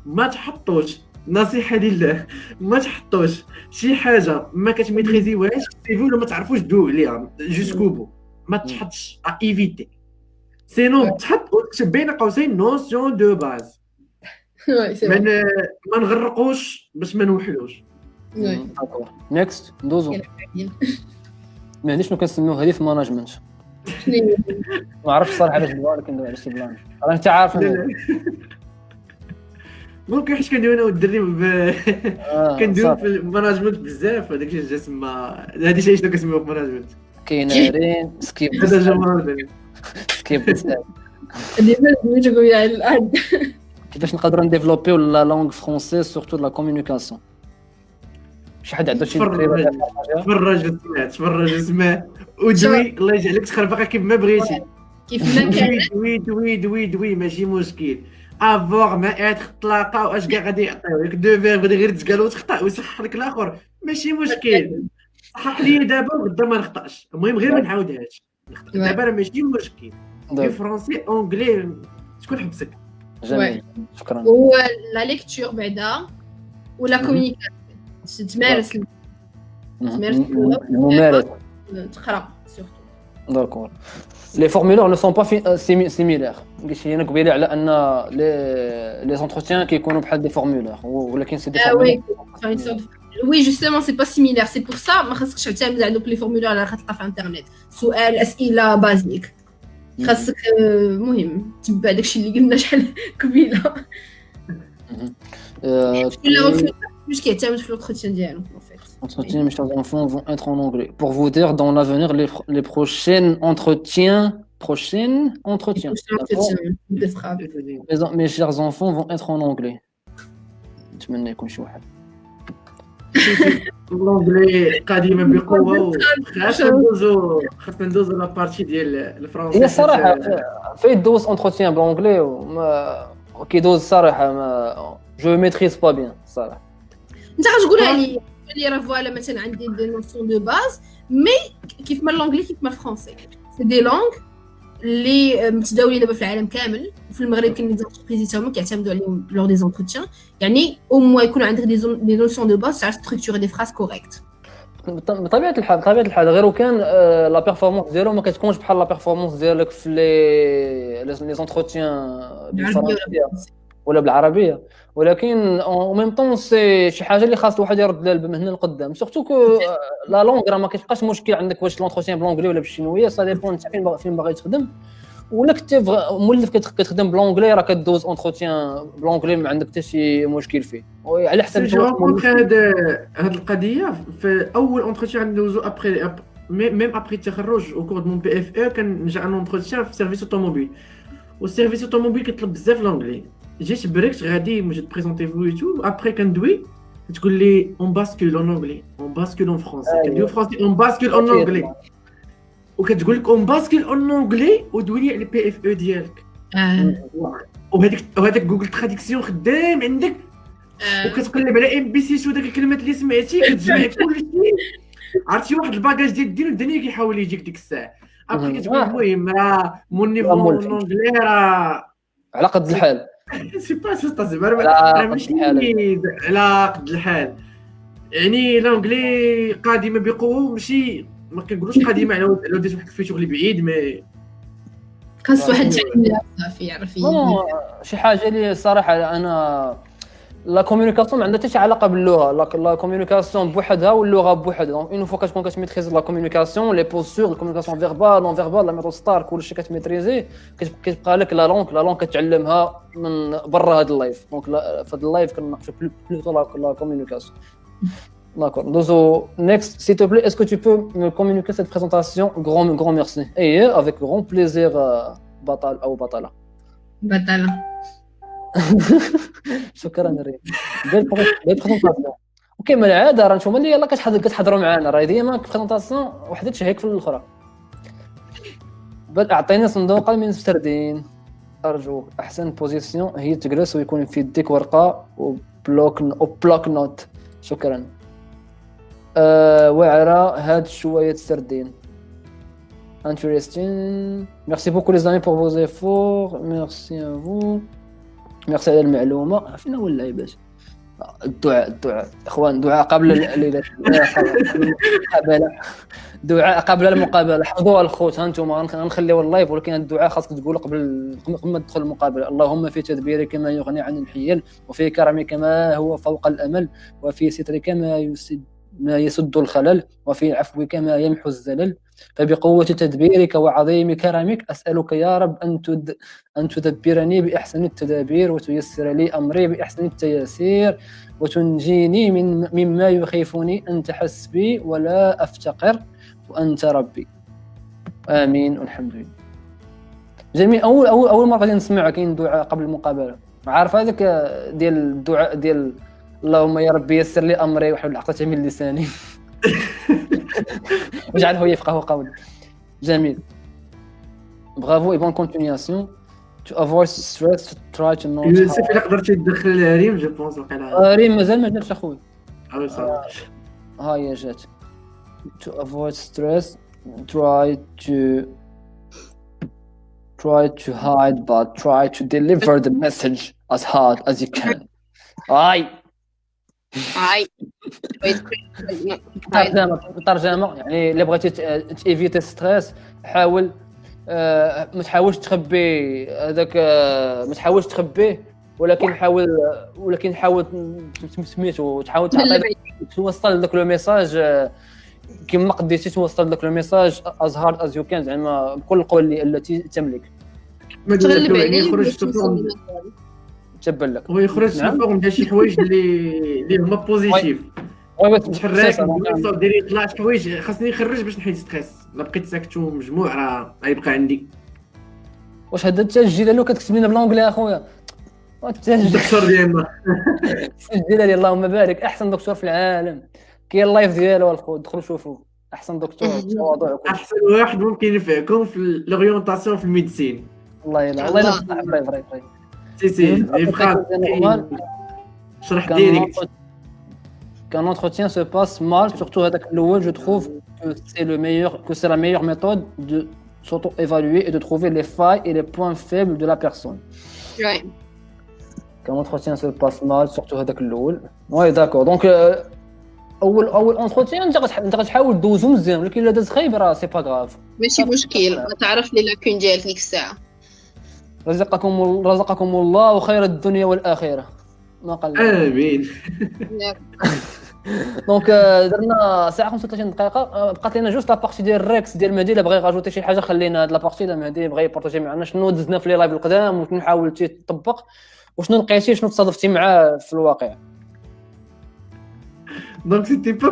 S3: ما تحطوش نصيحه لله ما تحطوش شي حاجه ما كتميتريزيوهاش سيفي ولا ما تعرفوش دوو عليها جوسكو بو ما تحطش ايفيتي سينو تحط وتكتب بين قوسين نوسيون دو باز ما نغرقوش باش ما نوحلوش.
S1: نيكست ندوزو ما عنديش شنو كنسميوه هذه في ماناجمنت ما عرفتش صراحه علاش دابا ولكن ندوي على شي بلان راه انت عارف
S3: ممكن حيت كندير انا والدري كندير في الماناجمنت بزاف هذاك الشيء جا سما هذه شي شنو كنسميوه في الماناجمنت
S1: كاينين سكيب
S3: هذا جمال
S1: سكيب كيفاش نقدروا نديفلوبيو لا لونغ فرونسي سورتو لا كومونيكاسيون. شي حد عنده شي تفرج وسمع ودوي الله يجعلك تخربقها كيف ما بغيتي
S2: كيف ما كان
S3: دوي ماشي مشكل افوغ ما تطلاقه واش كاع غادي يعطيوك دو فير غادي غير تقال وتخطا ويصحح لك الاخر ماشي مشكل صحح لي دابا وغدا ما نخطاش المهم غير ما نعاودهاش دابا راه ماشي مشكل في فرونسي اونغلي تكون حبسك.
S1: جميل شكرا.
S2: و لا ليكتور بعدا ولا كومونيكاسيون تمارس
S1: الممارسه
S2: تقرا سورتو.
S1: داكور لي فورمولور نو سون با سيميلير قلت انا قبيله على ان لي زونتروتيان كيكونوا بحال دي فورمولور ولكن سي دي فورمولور
S2: وي جوستومون سي با سيميلير سي بور سا ما خاصكش تعتمد على دوك لي فورمولور اللي غتلقى في انترنت سؤال اسئله بازيك خاصك مهم تبع داكشي اللي قلنا شحال قبيله ولا مش كيعتمد في l'entretien ديالو en fait.
S1: Entretien, mes chers enfants, vont être en anglais. Pour vous dire, dans l'avenir, les prochains entretiens, mes chers enfants vont être en anglais. نتمنى يكون شي واحد.
S3: لونجلي قديمه بقوه خاصنا ندوزو لابارتي ديال الفرنسي.
S1: هي الصراحه في دوز اونتروتيان بلونجلي وما كيدوز الصراحه ما جو ميتريز با بيان الصراحه.
S2: انت غتقولها لي راه فوالا مثلا عندي دي نوسيون دو باز مي كيف ما لونجلي كيف ما الفرنسي سي دي لونغ اللي متداولين دابا في العالم كامل. في المغرب كاين لي زونتربريز تاعهم كيعتمدوا عليهم لور دي زونتروتيان، يعني او موا يكون عندك دي نوسيون دو باز تاع ستركتور دي فراز كوريكت.
S1: بطبيعه الحال غير وكان لا بيرفورمانس ديالو ما كتكونش بحال لا بيرفورمانس ديالك في لي زونتروتيان بالفرنسيه ولا بالعربيه، ولكن او ميم طون سي شي حاجه اللي خاص الواحد يرد لها من هنا لقدام. سورتو كو لا لونغ راه ما كيبقاش مشكل عندك واش لونتروتيان بلونجلي ولا بالشينويه، سا ديبون انت فين باغي تخدم. ولا كنت مولف كتخدم بلونجلي راه كدوز اونتروتيان بلونجلي ما عندك حتى شي مشكل فيه على حسب
S3: هاد القضيه. في اول اونتروتيان ندوزو ابري ميم ابري التخرج او كور مون بي اف او كان جا ان اونتروتيان في سيرفيس اوتوموبيل، والسيرفيس اوتوموبيل كيطلب بزاف لونجلي. جيت بريكت غادي مجي بريزونتي في يوتيوب ابري كندوي تقول لي اون باسكول اون انجلي اون باسكول اون فرونسي كندوي فرونسي اون باسكول اون انجلي وكتقول لك اون باسكول اون انجلي ودوي على البي اف او ديالك. وهذاك جوجل تراديكسيون خدام عندك وكتقلب على ام بي سي شو داك الكلمات اللي سمعتي كتجمع كلشي. عرفتي واحد الباكاج ديال الدين الدنيا كيحاول يجيك ديك الساعه ابري كتقول المهم راه مون نيفو اونجلي راه
S1: على قد الحال.
S3: سي با سا زعما ماشي على قد الحال، يعني لونجلي قادمه بقوه ماشي ما كنقولوش قديمه على ديت واحد الفيتور اللي بعيد مي
S2: خاص واحد يتعلم صافي يعرف
S1: شي حاجه اللي صراحه انا لا كومونيكاسيون ما عندها حتى شي علاقه باللغه. لا كومونيكاسيون بوحدها واللغه بوحدها. دونك اون فوا كتكون كتميتريز لا كومونيكاسيون لي بوستور الكومونيكاسيون فيربال نون فيربال لا ميثود ستار كلشي كتميتريزي كتبقى لك لا لونغ كتعلمها من برا هذا اللايف. دونك في هذا اللايف كنناقشوا بلوتو لا كومونيكاسيون. D'accord. Dozo, next, s'il te plaît, est-ce que tu peux me communiquer cette présentation? Grand merci. Et avec grand plaisir, Batal ou Batala.
S2: Batala.
S1: شكرا ريم. بيل بريزونطاسيون. اوكي من العاده راه نتوما اللي يلاه كتحضروا معنا راه ديما بريزونطاسيون وحده تشهيك في الاخرى. بل اعطيني صندوقا من السردين ارجوك. احسن بوزيسيون هي تجلس ويكون في يديك ورقه وبلوك نوت. شكرا. واعره هاد شويه السردين. Interesting. Merci beaucoup les amis pour vos efforts. Merci à vous. Merci على المعلومه. فين هو اللعيبات؟ الدعاء اخوان، دعاء قبل الليله المقابله. دعاء قبل المقابله. حفظوها الخوت هانتوما غنخليو اللايف، ولكن الدعاء خاصك تقولوا قبل ما تدخل المقابله. اللهم في تدبيرك ما يغني عن الحيل، وفي كرمك ما هو فوق الامل، وفي سترك ما يسد الخلل، وفي عفوك ما يمحو الزلل. فبقوة تدبيرك وعظيم كرمك أسألك يا رب أن تدبرني بأحسن التدابير، وتيسر لي أمري بأحسن التياسير، وتنجيني مما يخيفني. أنت حسبي ولا أفتقر، وأنت ربي. آمين والحمد لله. جميل. أول مرة نسمعها كاين دعاء قبل المقابلة. عارف هذاك ديال الدعاء ديال اللهم يا ربي يسر لي أمري وحل عقدة من لساني واجعله يفقه قولي. جميل. برافو et bonne continuation. To avoid stress, try to not.
S3: يوسف إلا قدرتي تدخل ريم جو بونس وقيلا.
S1: ريم مازال ما جاتش اخويا.
S3: ها
S1: هي جات. To avoid stress, try to hide but try to deliver the message as hard as you can. هاي ترجمة يعني اللي بغيتي تيفيتي ستريس حاول ما تحاولش تخبي هذاك ما تحاولش تخبيه، ولكن حاول سميتو تحاول توصل لك لو ميساج كما قديتي توصل لك لو ميساج as hard as you can زعما بكل القوة التي تملك.
S3: ما تغلب عليه يخرج تفهم
S1: تبان لك
S3: ويخرج في فورم ديال شي حوايج اللي هما بوزيتيف. تحرك ديري طلع شي حوايج خاصني نخرج باش نحيد ستريس. لا بقيت ساكت ومجموع راه غيبقى عندي.
S1: واش هذا التسجيل ديالو كتكتب لنا بالانجلي اخويا؟
S3: الدكتور ديالنا
S1: سجل لي اللهم بارك احسن دكتور في العالم. كاين اللايف ديالو الخو دخلوا شوفوا احسن دكتور تواضع.
S3: احسن واحد ممكن ينفعكم في الاورينتاسيون في الميديسين.
S1: الله يلا الله يلا فري
S3: سي يبقى شرح ديريكت.
S1: Qu'un entretien se passe mal, surtout avec l'eau, je trouve que c'est la meilleure méthode de s'auto-évaluer et de trouver les failles et les points faibles de la personne.
S2: Ouais.
S1: Qu'un entretien se passe mal, surtout avec l'eau. Ouais, d'accord. Donc, أول entretien أنت غتحاول دوزو مزيان، ولكن إلا داز خايب راه سي با غاف.
S2: ماشي مشكل، ما تعرف لي لاكون ديالك ديك الساعة.
S1: رزقكم الله خير الدنيا والآخرة. ما قال
S3: امين.
S1: دونك درنا ساعه 35 دقيقه. بقات لنا جوست لابارتي ديال الريكس ديال مهدي. الا بغى يغاجوتي شي حاجه خلينا هاد لابارتي. لا مهدي بغى يبارطاجي معنا شنو دزنا في لي لايف القدام وشنو حاولتي تطبق وشنو لقيتي شنو تصادفتي معاه في الواقع.
S3: دونك سيتي با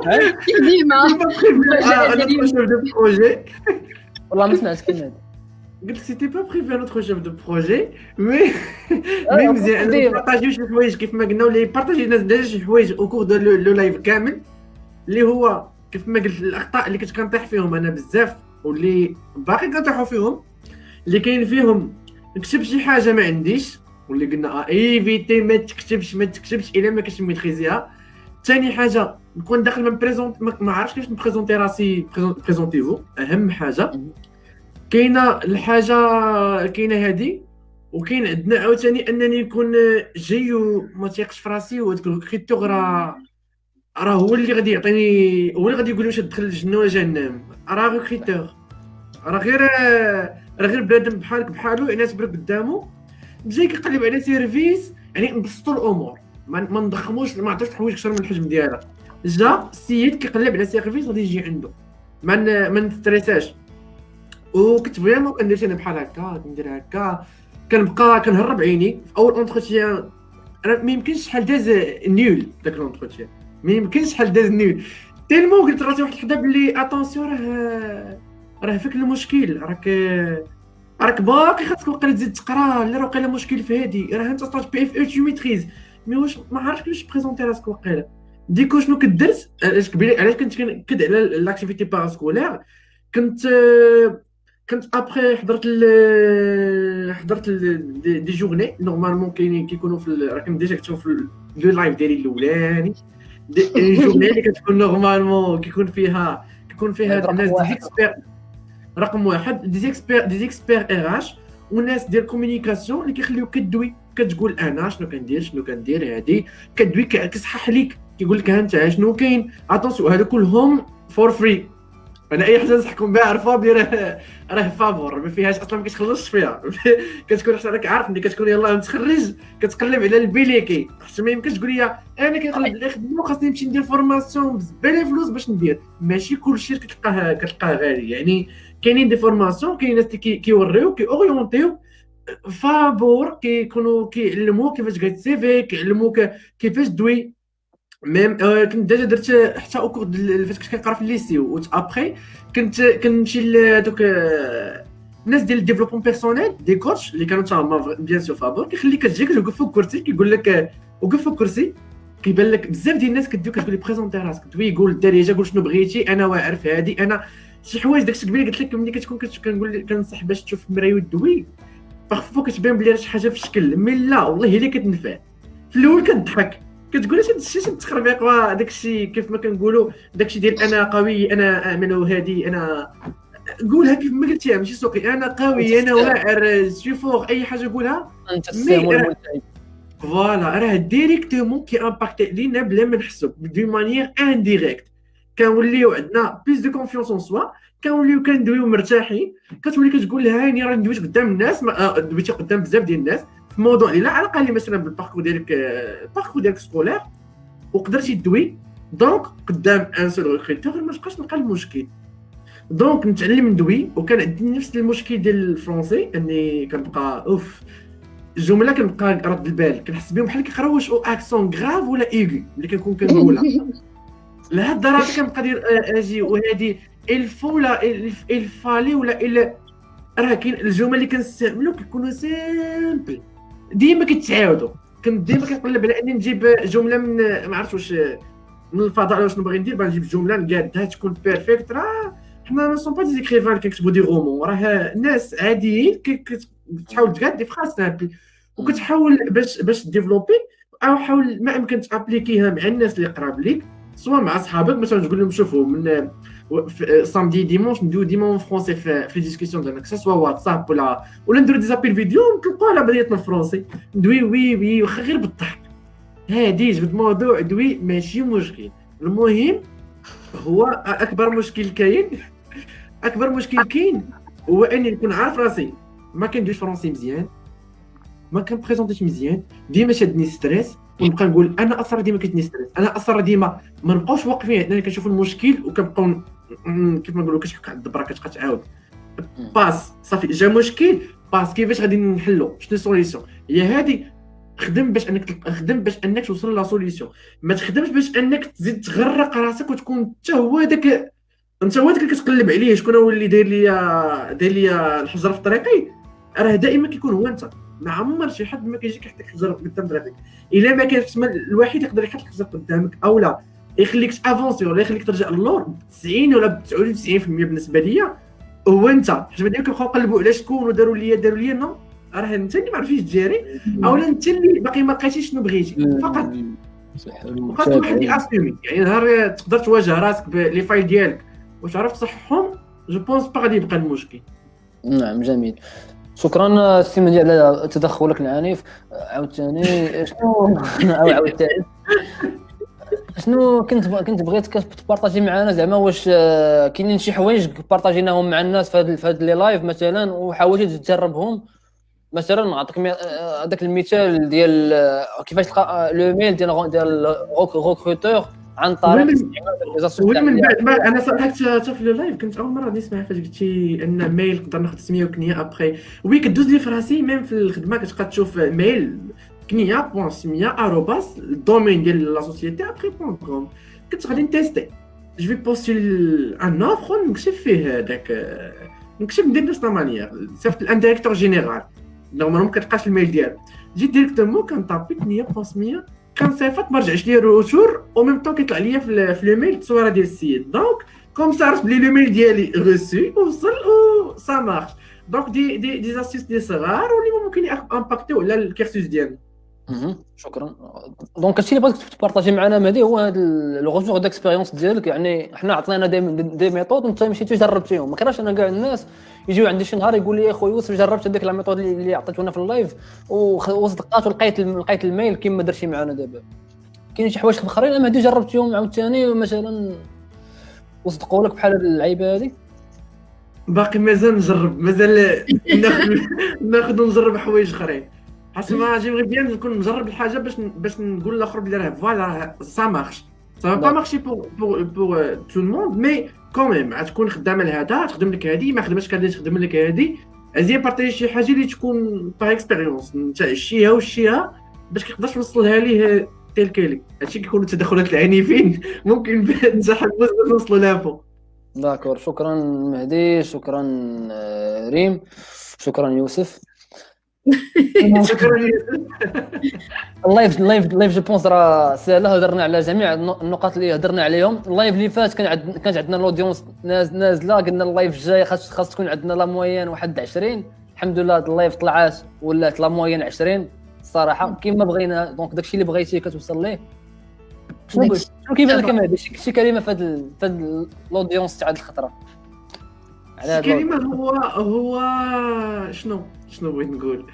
S3: بريفي
S2: ديما
S3: notre chef de projet.
S1: والله ما سمعت كلمه.
S3: قلت سيتي با بريفي notre chef de projet مي مزيان نبارطاجيو شي حوايج كيف ما قلنا ولا بارطاجينا ديجا شي حوايج او كور دو لو لايف كامل اللي هو كيف ما قلت الاخطاء اللي كنت كنطيح فيهم انا بزاف واللي باقي كنطيحوا فيهم اللي كاين فيهم نكتب شي حاجه ما عنديش واللي قلنا ايفيتي ما تكتبش الا ما كنتش ميتريزيها. ثاني حاجه نكون داخل من بريزونت ما عرفتش كيفاش نبريزونتي راسي بريزونتيفو اهم حاجه كاينه الحاجه كاينه هذه. وكاين عندنا عاوتاني انني نكون جاي وما تيقش في راسي وهذاك الكريتور راه هو اللي غادي يعطيني هو اللي غادي يقول لي واش تدخل الجنه ولا جهنم. راه غير كريتور راه غير بنادم بحالو يعني تبرك قدامه جاي كيقلب على سيرفيس يعني نبسطوا الامور ما نضخموش ما عطوش حوايج اكثر من الحجم ديالها. جا السيد كيقلب على سيرفيس غادي يجي عنده ما نستريساش. وكنت فريمون كندير انا بحال هكا كندير هكا كنبقى كنهرب عيني في اول اونتروتيان. راه ما يمكنش شحال داز نيول داك الاونتروتيان ما يمكنش شحال داز نيول تيلمون قلت راسي واحد الحدا بلي اتونسيون راه فيك المشكل راك باقي خاصك وقيلا تزيد تقرا لا وقيلا مشكل في هادي راه انت ستاج بي اف او تي ميتريز مي واش ما عرفتش كيفاش بريزونتي راسك وقيلا ديكو شنو كدرت علاش كنت كنكد على لاكتيفيتي باراسكولير. كنت ابري حضرت دي جورني نورمالمون كيكونوا في راكم ديجا كتشوف لو لايف ديالي الاولاني دي جورني اللي كتكون نورمالمون كيكون فيها الناس دي اكسبير رقم واحد دي اكسبير ار اش والناس ديال كومونيكاسيون اللي كيخليوك كدوي كتقول انا شنو كندير هادي كدوي كيصحح ليك كيقول لك ها انت شنو كاين اتونسيون هادو كلهم فور فري. انا اي حاجه نصحكم بها عرفها بلي راه فابور ما فيهاش اصلا ما كتخلصش فيها كتكون حتى راك عارف ملي كتكون يلاه متخرج كتقلب على البيليكي حتى ما يمكنش تقول لي انا كنقلب على الخدمه خاصني نمشي ندير فورماسيون بزاف فلوس باش ندير. ماشي كلشي كتلقاه غالي يعني كاينين دي فورماسيون كاين ناس كيوريو اورينتيو فابور كيكونوا كيعلموك كيفاش كايت سي في كيعلموك كيفاش دوي ميم. كنت ديجا درت حتى او كور فاش كنت كنقرا في الليسي و ابري كنمشي لهذوك الناس ديال الديفلوبمون بيرسونيل دي كوتش اللي كانوا تما بيان سور فابور كيخليك تجي توقف فوق كرسي كيقول لك وقف فوق كرسي كيبان لك بزاف ديال الناس كدوي كتقول لي بريزونتي راسك دوي قول الدارجه قول شنو بغيتي انا واعر في هذه انا شي حوايج داكشي قبيله قلت لك ملي كتكون كنقول لك كنصح باش تشوف في المرايه ودوي بارفو كتبان بلي شي حاجه في الشكل مي لا والله هي اللي كتنفع. في الاول كتضحك كتقول اش التخربيق داكشي كيف ما كنقولوا داكشي ديال انا قوي انا امن وهادي انا قولها كيف ما قلتيها ماشي سوقي انا قوي انا واعر سي فور اي حاجه قولها
S1: انت السهم والملتهب
S3: فوالا راه ديريكتومون كي امباكتي لينا بلا ما نحسوا دي مانيير انديريكت كنوليو عندنا بليس دو كونفيونس اون سوا كنوليو كندويو مرتاحين كتولي كتقول لها هاني راه ندويت قدام الناس دويتي قدام بزاف ديال الناس في موضوع اللي لا علاقه لي مثلا بالباركور ديالك سكولير وقدرتي تدوي دونك قدام ان سول ريكروتور ما بقاش نلقى المشكل دونك نتعلم ندوي. وكان عندي نفس المشكل ديال الفرونسي اني كنبقى اوف الجمله كنبقى رد البال كنحس بهم بحال كيقراو واش او اكسون غراف ولا ايغو اللي كنكون كنقولها لهاد الدرجه كنبقى دير اجي وهادي الفو لا الفالي ولا راه كاين الجمل اللي كنستعملو كيكونوا سامبل ديما كيتعاودوا. ديما كنقلب على اني نجيب جمله من ما عرفتش واش من الفضاء ولا شنو باغي ندير، باغي نجيب جمله نقادها تكون بيرفكت. راه حنا ما سون با دي زيكريفان كيكتبوا دي رومون، راه ناس عاديين كتحاول تقاد دي فراس سامبل وكتحاول باش ديفلوبي، او حاول ما امكن تابليكيها مع الناس اللي قراب ليك، سواء مع صحابك مثلا تقول لهم شوفوا من سامدي ديمونش ندوي ديما اون فرونسي في لي ديسكسيون ديالنا سوا واتساب ولا نديرو دي زابيل فيديو نطلقوها على بدايتنا الفرونسي ندوي وي واخا غير بالضحك. هادي جبد موضوع دوي ماشي مشكل. المهم هو اكبر مشكل كاين هو اني نكون عارف راسي ما كندويش فرونسي مزيان، ما كنبريزونتيش مزيان، ديما شادني ستريس، ونبقى نقول انا اصلا ديما كيتني ستريس، انا اصلا ديما ما نبقاوش واقفين انا كنشوف المشكل وكنبقاو كيف ما نقولوا كتحك على الدبره كتبقى تعاود باس صافي جا مشكل باس كيفاش غادي نحلو شنو سوليسيون. هي هذه خدم باش انك توصل لا سوليسيون، ما تخدمش باش انك تزيد تغرق راسك وتكون انت هو داك اللي كتقلب عليه شكون هو اللي داير ليا الحجر في طريقي. راه دائما كيكون هو انت، ما عمر شي حد ما كيجي كيحط لك حجر قدام طريقك. الا ما كان احتمال الوحيد يقدر يحط لك حجر قدامك او لا يخليك تافونسي ولا يخليك ترجع للور 90 ولا 99% بالنسبه ليا هو انت. حيت ديما كيبقاو يقلبوا على شكون وداروا ليا نو، راه انت اللي ما عرفتيش تجاري اولا انت اللي باقي ما لقيتيش شنو بغيتي فقط. وقت واحد ياسيمي يعني نهار تقدر تواجه راسك بلي فايل ديالك وتعرف تصححهم، جو بونس با غادي يبقى المشكل.
S1: نعم جميل، شكرا سي مهدي على تدخلك العنيف. عاوتاني شنو كنت بغيت تبارطاجي معنا زعما واش كاينين شي حوايج بارطاجيناهم مع الناس في هاد لي لايف مثلا وحاولتي تجربهم؟ مثلا نعطيك هذاك المثال ديال كيفاش تلقى لو ميل ديال روكروتور عن طريق
S3: استعمال من بعد ما انا صراحه حتى في اللايف كنت اول مره نسمع فاش قلتي ان ميل نقدر ناخذ سميه وكنيه ابخي وي كدوز لي في راسي ميم في الخدمه كتبقى تشوف ميل كنيه بون سميه اروباس الدومين ديال لا سوسيتي ابخي بون كوم. كنت غادي نتيستي جو في بوستول ان اوفر نكتب فيه هذاك نكتب ندير نفس لا مانيير صيفط الان ديريكتور جينيرال نورمالمون ما كتلقاش الميل ديالو جيت ديريكتومون كنطابي كنيه بونسميه كنصيفط ما رجعش لي روتور او ميم طون كيطلع ليا في لو ميل التصويره ديال السيد دونك كوم سا عرفت بلي لو ميل ديالي غوسي وصل و سا مارش. دونك دي زاستيس دي صغار واللي ممكن امباكتيو على الكيرسوس ديالنا.
S1: شكرا. دونك هادشي اللي بغيتك تبارطاجي معنا مهدي هو هذا لو ريتور ديكسبيريونس ديالك. يعني حنا عطينا دي ميثود وانت مشيتي جربتيهم. ما كرهش انا كاع الناس يجيو عندي شي نهار يقول لي اخويا يوسف جربت هذيك لا ميثود اللي عطيتونا في اللايف وصدقات ولقيت الميل كيما درتي معنا دابا. كاين شي حوايج اخرين مهدي جربتيهم عاوتاني مثلا وصدقوا لك بحال اللعيبه هذه؟
S3: باقي مازال نجرب مازال ناخذ ونجرب حوايج اخرين حيت ما جيبغي بيان نكون نجرب الحاجه باش نقول للاخر بلي راه فوالا سا مارش سا با مارشي بور تو الموند مي كوميم غتكون خدامه لهذا تخدم لك هذه ما خدمتش كادي تخدم لك هذه ازين بارطاجي شي حاجه اللي تكون با اكسبيريونس نتا عشيها باش كيقدرش توصلها ليه تيل كيلي. هادشي كيكونوا التدخلات العنيفين ممكن نتحمس نوصلوا لها فوق.
S1: داكور شكرا مهدي، شكرا ريم، شكرا يوسف.
S3: شكرا يوسف.
S1: اللايف جو بونس راه ساهله هضرنا على جميع النقاط اللي هضرنا عليهم. اللايف اللي فات كانت عندنا الاودينس نازله قلنا اللايف الجاي خاص تكون عندنا لا موين واحد 20. الحمد لله اللايف طلعات ولات لا موين 20 الصراحه كيما بغينا. دونك داكشي اللي بغيتي كتوصل ليه. شنو كيبان لك هذا شي كلمه في هذا الاودينس تاع هذه الخطره
S3: على كلمه هو شنو بغيت نقول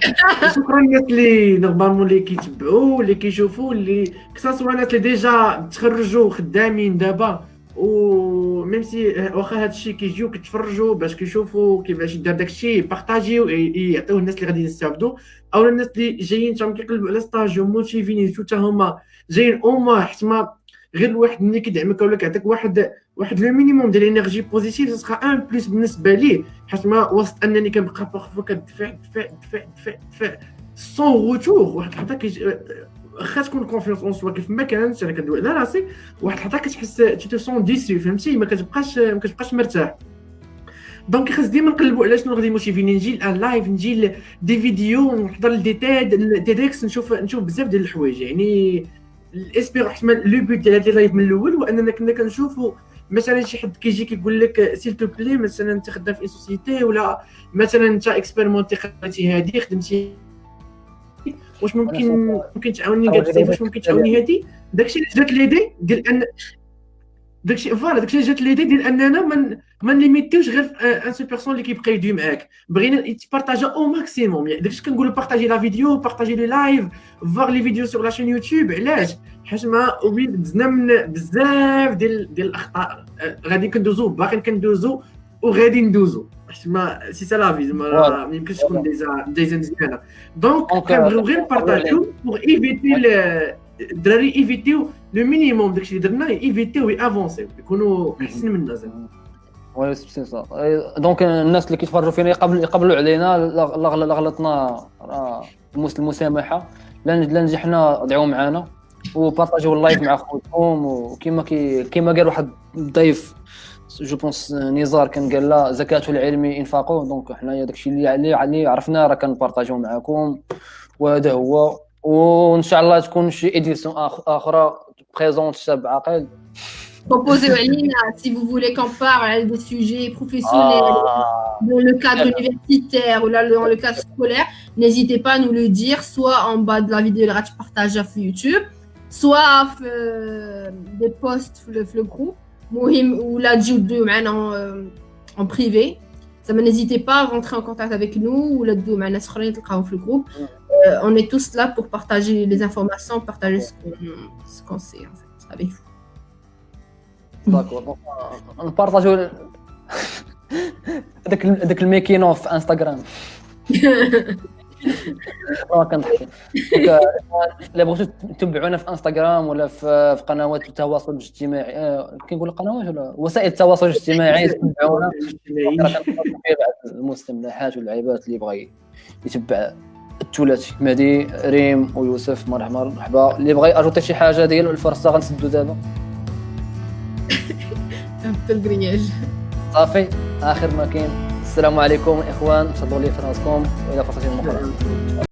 S3: شكرا للناس اللي نورمالمون اللي كيتبعوا اللي كيشوفوا اللي كساسوا الناس اللي ديجا تخرجوا خدامين دابا و ميم سي واخا هذا الشيء كيجيو كيتفرجوا باش كيشوفوا كيفاش دار داكشي بارطاجيو يعطيوه الناس اللي غادي يستافدوا او الناس اللي جايين تما كيقلبوا على ستاج موتيفين حتى هما جايين اوما حيت ما غير الواحد ملي كيدعمك ولا كيعطيك واحد لو مينيموم ديال الانرجي بوزيتيف سا ان بلس بالنسبه ليه حيت ما وسط انني كنبقى بارفو كدفع سون روتور واحد اللحظه واخا تكون كونفيونس اون سوا كيف ما كانت انا كندوي على راسي واحد اللحظه كتحس تي تو سون ديسي فهمتي ما كتبقاش مرتاح. دونك خاص ديما نقلبوا على شنو غادي موتيفيني، نجي الان لايف، نجي دي فيديو، نحضر دي تيدكس، نشوف بزاف ديال الحوايج. يعني الاسبير احتمال لو بوت ديال هاد اللايف من الاول هو اننا كنا كنشوفوا مثلا شي حد كيجي كيقول لك سيل تو بلي مثلا انت خدام في سوسيتي، ولا مثلا انت اكسبيرمونتي قريتي هادي خدمتي، واش ممكن تعاوني كاع الصيف، واش ممكن تعاوني هادي. داكشي اللي جات ليدي ديال ان داكشي اللي جات ليدي ديال اننا ما نليميتيوش غير ان سو بيرسون اللي كيبقى يدوي معاك، بغينا يتبارطاجا او ماكسيموم. يعني داكشي كنقولوا بارطاجي لا فيديو، بارطاجي لي لايف، فوار لي فيديو سور لا شين يوتيوب. علاش؟ حيت ما دزنا من بزاف ديال الاخطاء غادي كندوزو، باقي كندوزو وغادي ندوزو، حيت ما سي سا لا في، ما يمكنش تكون ديزا مزيانه. دونك كنبغيو غير نبارطاجيو بوغ ايفيتي الدراري، ايفيتيو لو مينيموم داكشي اللي درنا، ايفيتيو ويافونسيو يكونوا احسن منا زعما.
S1: وي سي صا. دونك الناس اللي كيتفرجوا فينا يقبلوا علينا، لا غلطنا راه المسامحه، لا نجحنا دعوا معنا وبارطاجيو اللايف مع خوتكم. وكما قال واحد الضيف جو بونس نزار كان قال لا زكاة العلم انفاقه. دونك حنايا داكشي اللي عرفنا راه كنبارطاجيو معكم، وهذا هو. وان شاء الله تكون شي اديسيون اخرى بريزونت شاب عاقل.
S2: Proposez Alina si vous voulez qu'on parle des sujets professionnels dans le cadre universitaire ou là dans le cadre scolaire, n'hésitez pas à nous le dire, soit en bas de la vidéo اللي غتبارطاجها في YouTube, soit des posts في le groupe مهم ولا تجيو معنا en privé. Ça n'hésitez pas à rentrer en contact avec nous ou la تدو معنا اخرين تلقاو في الجروب. On est tous là pour partager les informations, partager ce qu'on sait en fait avec vous.
S1: داكور. نبارطاجيو داك الميكينو في انستغرام. كنضحك. الا بغيتو تتبعونا في انستغرام ولا في قنوات التواصل الاجتماعي، كنقول قنوات ولا وسائل التواصل الاجتماعي، تتبعونا. راه كنحطوا فيه بعض المستملحات واللعيبات اللي بغى يتبع الثلاثي مهدي ريم ويوسف. مرحبا. اللي بغى اجوتي شي حاجه ديال الفرصه غنسدو دابا.
S2: بالغرياج
S1: صافي اخر ما كاين. السلام عليكم اخوان، تفضلوا لي في راسكم والى فرصه اخرى.